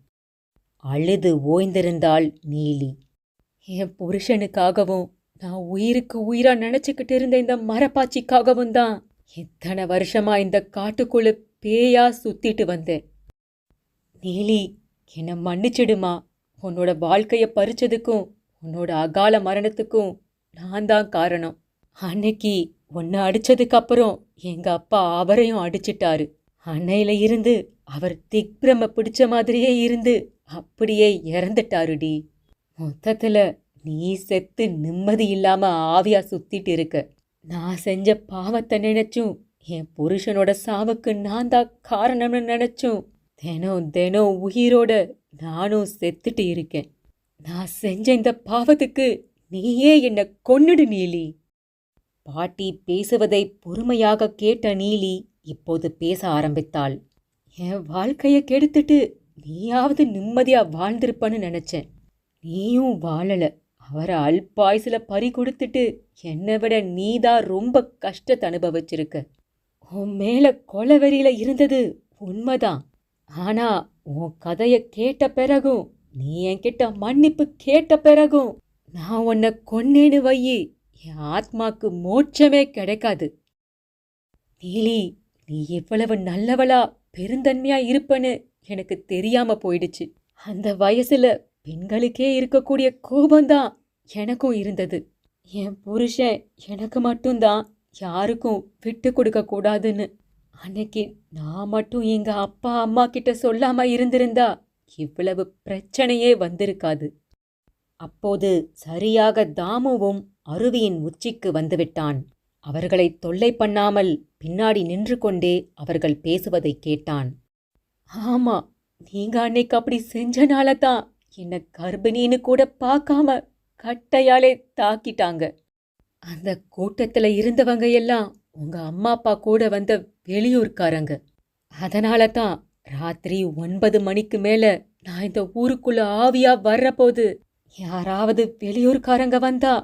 அழுது ஓய்ந்திருந்தாள் நீலி. என் புருஷனுக்காகவும் நான் உயிருக்கு உயிரா நினைச்சுக்கிட்டு இருந்த இந்த மரப்பாச்சிக்காகவும் தான் இத்தனை வருஷமா இந்த காட்டுக்குள்ள பேயா சுத்திட்டு வந்தேன். நீலி, என்னை மன்னிச்சிடுமா. உன்னோட வாழ்க்கைய பறிச்சதுக்கும் உன்னோட அகால மரணத்துக்கும் நான் தான் காரணம். அன்னைக்கு உன்னை அடிச்சதுக்கு அப்புறம் எங்க அப்பா அவரையும் அடிச்சிட்டாரு. அன்னையில இருந்து அவர் திக்பிரம பிடிச்ச மாதிரியே இருந்து அப்படியே இறந்துட்டாருடி. மொத்தத்துல நீ செத்து நிம்மதி இல்லாம ஆவியா சுத்திட்டு இருக்க. நான் செஞ்ச பாவத்தை நினைச்சும் என் புருஷனோட சாவுக்கு நான் தான் காரணம்னு நினைச்சும் தினம் தினம் உயிரோட நானும் செத்துட்டு இருக்கேன். நான் செஞ்ச இந்த பாவத்துக்கு நீயே என்ன கொன்னுடு நீலி. பாட்டி பேசுவதை பொறுமையாக கேட்ட நீலி இப்போது பேச ஆரம்பித்தாள். என் வாழ்க்கைய கெடுத்துட்டு நீயாவது நிம்மதியா வாழ்ந்திருப்பன்னு நினைச்சேன். நீயும் வாழல. அவரை அல்பாயுசுல பறி கொடுத்துட்டு என்னை விட நீதான் ரொம்ப கஷ்டத்தை அனுபவிச்சிருக்க. உன் மேல கொலவெறியில இருந்தது உண்மைதான். ஆனா உன் கதைய கேட்ட பிறகும், நீ என்கிட்ட மன்னிப்பு கேட்ட பிறகும் நான் உன்னை கொன்னேன்னு வையி என் ஆத்மாக்கு மோட்சமே கிடைக்காது. நீலி, நீ எவ்வளவு நல்லவளா பெருந்தன்மையா இருப்பன்னு எனக்கு தெரியாம போயிடுச்சு. அந்த வயசுல பெண்களுக்கே இருக்கக்கூடிய கோபம்தான் எனக்கும் இருந்தது. என் புருஷன் எனக்கு மட்டும்தான் யாருக்கும் விட்டு கொடுக்க கூடாதுன்னு. அன்னைக்கு நான் மட்டும் எங்க அப்பா அம்மா கிட்ட சொல்லாம இருந்திருந்தா இவ்வளவு பிரச்சனையே வந்திருக்காது. அப்போது சரியாக தாமுவும் அருவியின் உச்சிக்கு வந்துவிட்டான். அவர்களை தொல்லை பண்ணாமல் பின்னாடி நின்று கொண்டே அவர்கள் பேசுவதை கேட்டான். ஆமா, நீங்க அன்னைக்கு அப்படி செஞ்சனால தான் என்ன கர்ப்பிணின்னு கூட பார்க்காம கட்டையாலே தாக்கிட்டாங்க. அந்த கூட்டத்துல இருந்தவங்க எல்லாம் உங்க அம்மா அப்பா கூட வந்த வெளியூர்காரங்க. அதனால தான் ராத்திரி 9 மணிக்கு மேல நான் இந்த ஊருக்குள்ள ஆவியா வர்றபோது யாராவது வெளியூர்காரங்க வந்தா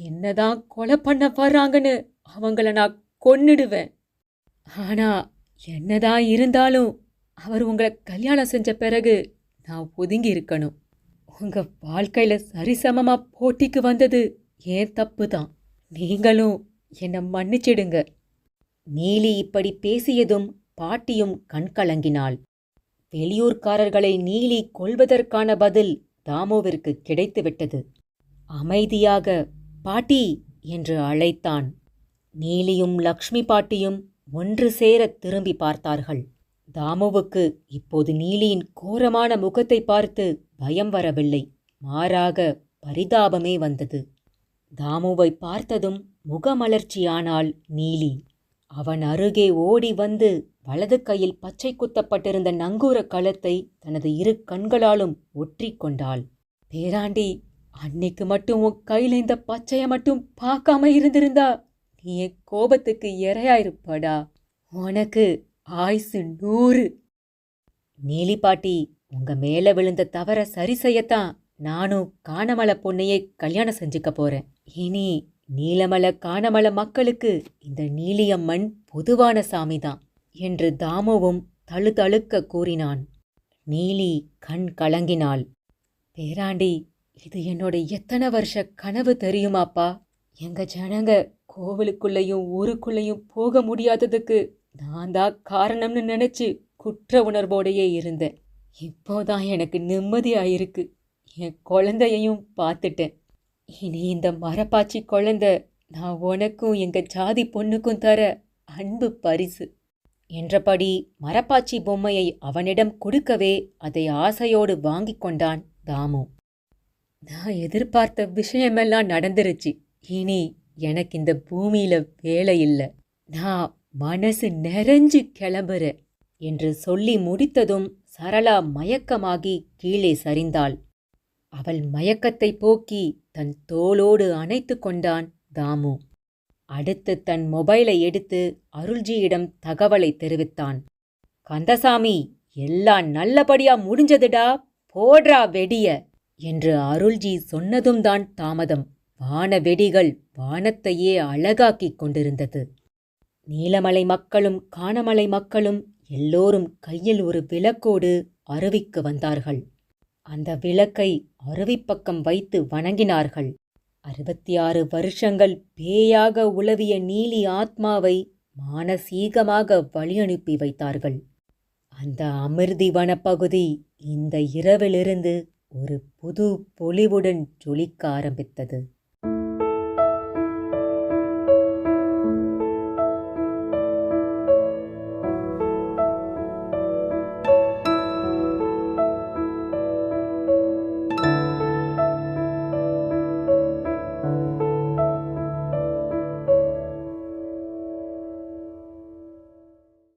என்னதான் கொலை பண்ண வர்றாங்கன்னு அவங்கள நான் கொன்னுடுவேன். ஆனா என்னதான் இருந்தாலும் அவர் உங்களை கல்யாணம் செஞ்ச பிறகு நான் ஒதுங்கி இருக்கணும். உங்க வாழ்க்கையில சரிசமமா போட்டிக்கு வந்தது ஏன் தப்பு தான். நீங்களும் என்னை மன்னிச்சிடுங்க. நீலி இப்படி பேசியதும் பாட்டியும் கண்கலங்கினாள். வெளியூர்காரர்களை நீலி கொல்வதற்கான பதில் தாமுவிற்கு கிடைத்துவிட்டது. அமைதியாக பாட்டி என்று அழைத்தான். நீலியும் லக்ஷ்மி பாட்டியும் ஒன்று சேர திரும்பி பார்த்தார்கள். தாமுவுக்கு இப்போது நீலியின் கோரமான முகத்தை பார்த்து பயம் வரவில்லை, மாறாக பரிதாபமே வந்தது. தாமுவை பார்த்ததும் முகமலர்ச்சியானாள் நீலி. அவன் அருகே ஓடி வந்து வலது கையில் பச்சை குத்தப்பட்டிருந்த நங்கூர களத்தை தனது 2 கண்களாலும் ஒற்றிக் கொண்டாள். பேராண்டி, அன்னைக்கு மட்டும் உன் கையில இந்த பச்சைய மட்டும் பார்க்காம இருந்திருந்தா நீ என் கோபத்துக்கு இரையாயிருப்படா. உனக்கு ஆயுசு 100. நீலி பாட்டி, உங்க மேல விழுந்த தவற சரி செய்யத்தான் நானும் காணமலை பொண்ணையே கல்யாணம் செஞ்சுக்க போறேன். இனி நீலமலை காணமலை மக்களுக்கு இந்த நீலியம்மன் பொதுவான சாமிதான் என்று தாமுவும் தழுதழுக்க கூறினான். நீலி கண் கலங்கினாள். பேராண்டி, இது என்னோட எத்தனை வருஷ கனவு தெரியுமாப்பா? எங்க ஜனங்க கோவிலுக்குள்ளேயும் ஊருக்குள்ளேயும் போக முடியாததுக்கு நான் தான் காரணம்னு நினைச்சு குற்ற உணர்வோடையே இருந்தேன். இப்போதான் எனக்கு நிம்மதியாயிருக்கு. என் குழந்தையையும் பார்த்துட்டேன். இனி இந்த மரப்பாச்சி குழந்தை நான் உனக்கும் எங்க ஜாதி பொண்ணுக்கும் தர அன்பு பரிசு என்றபடி மரப்பாச்சி பொம்மையை அவனிடம் கொடுக்கவே அதை ஆசையோடு வாங்கி கொண்டான் தாமு. நான் எதிர்பார்த்த விஷயமெல்லாம் நடந்துருச்சு. இனி எனக்கு இந்த பூமியில வேலை இல்லை. நான் மனசு நிறைஞ்சு கிளம்புறேன் என்று சொல்லி முடித்ததும் சரளா மயக்கமாகி கீழே சரிந்தாள். அவள் மயக்கத்தை போக்கி தன் தோளோடு அணைத்து கொண்டான் தாமு. அடுத்து தன் மொபைலை எடுத்து அருள்ஜியிடம் தகவலை தெரிவித்தான். கந்தசாமி, எல்லாம் நல்லபடியா முடிஞ்சதுடா, போடுறா வெடிய என்று அருள்ஜி சொன்னதும் தான் தாமதம். வான வெடிகள் வானத்தையே அழகாக்கிக் கொண்டிருந்தது. நீலமலை மக்களும் காணமலை மக்களும் எல்லோரும் கையில் ஒரு விளக்கோடு அருவிக்கு வந்தார்கள். அந்த விளக்கை அருவிப்பக்கம் வைத்து வணங்கினார்கள். 66 வருஷங்கள் பேயாக உலவிய நீலி ஆத்மாவை மானசீகமாக வழியனுப்பி வைத்தார்கள். அந்த அமிர்தி வனப்பகுதி இந்த இரவிலிருந்து ஒரு புது பொலிவுடன் ஜொலிக்க ஆரம்பித்தது.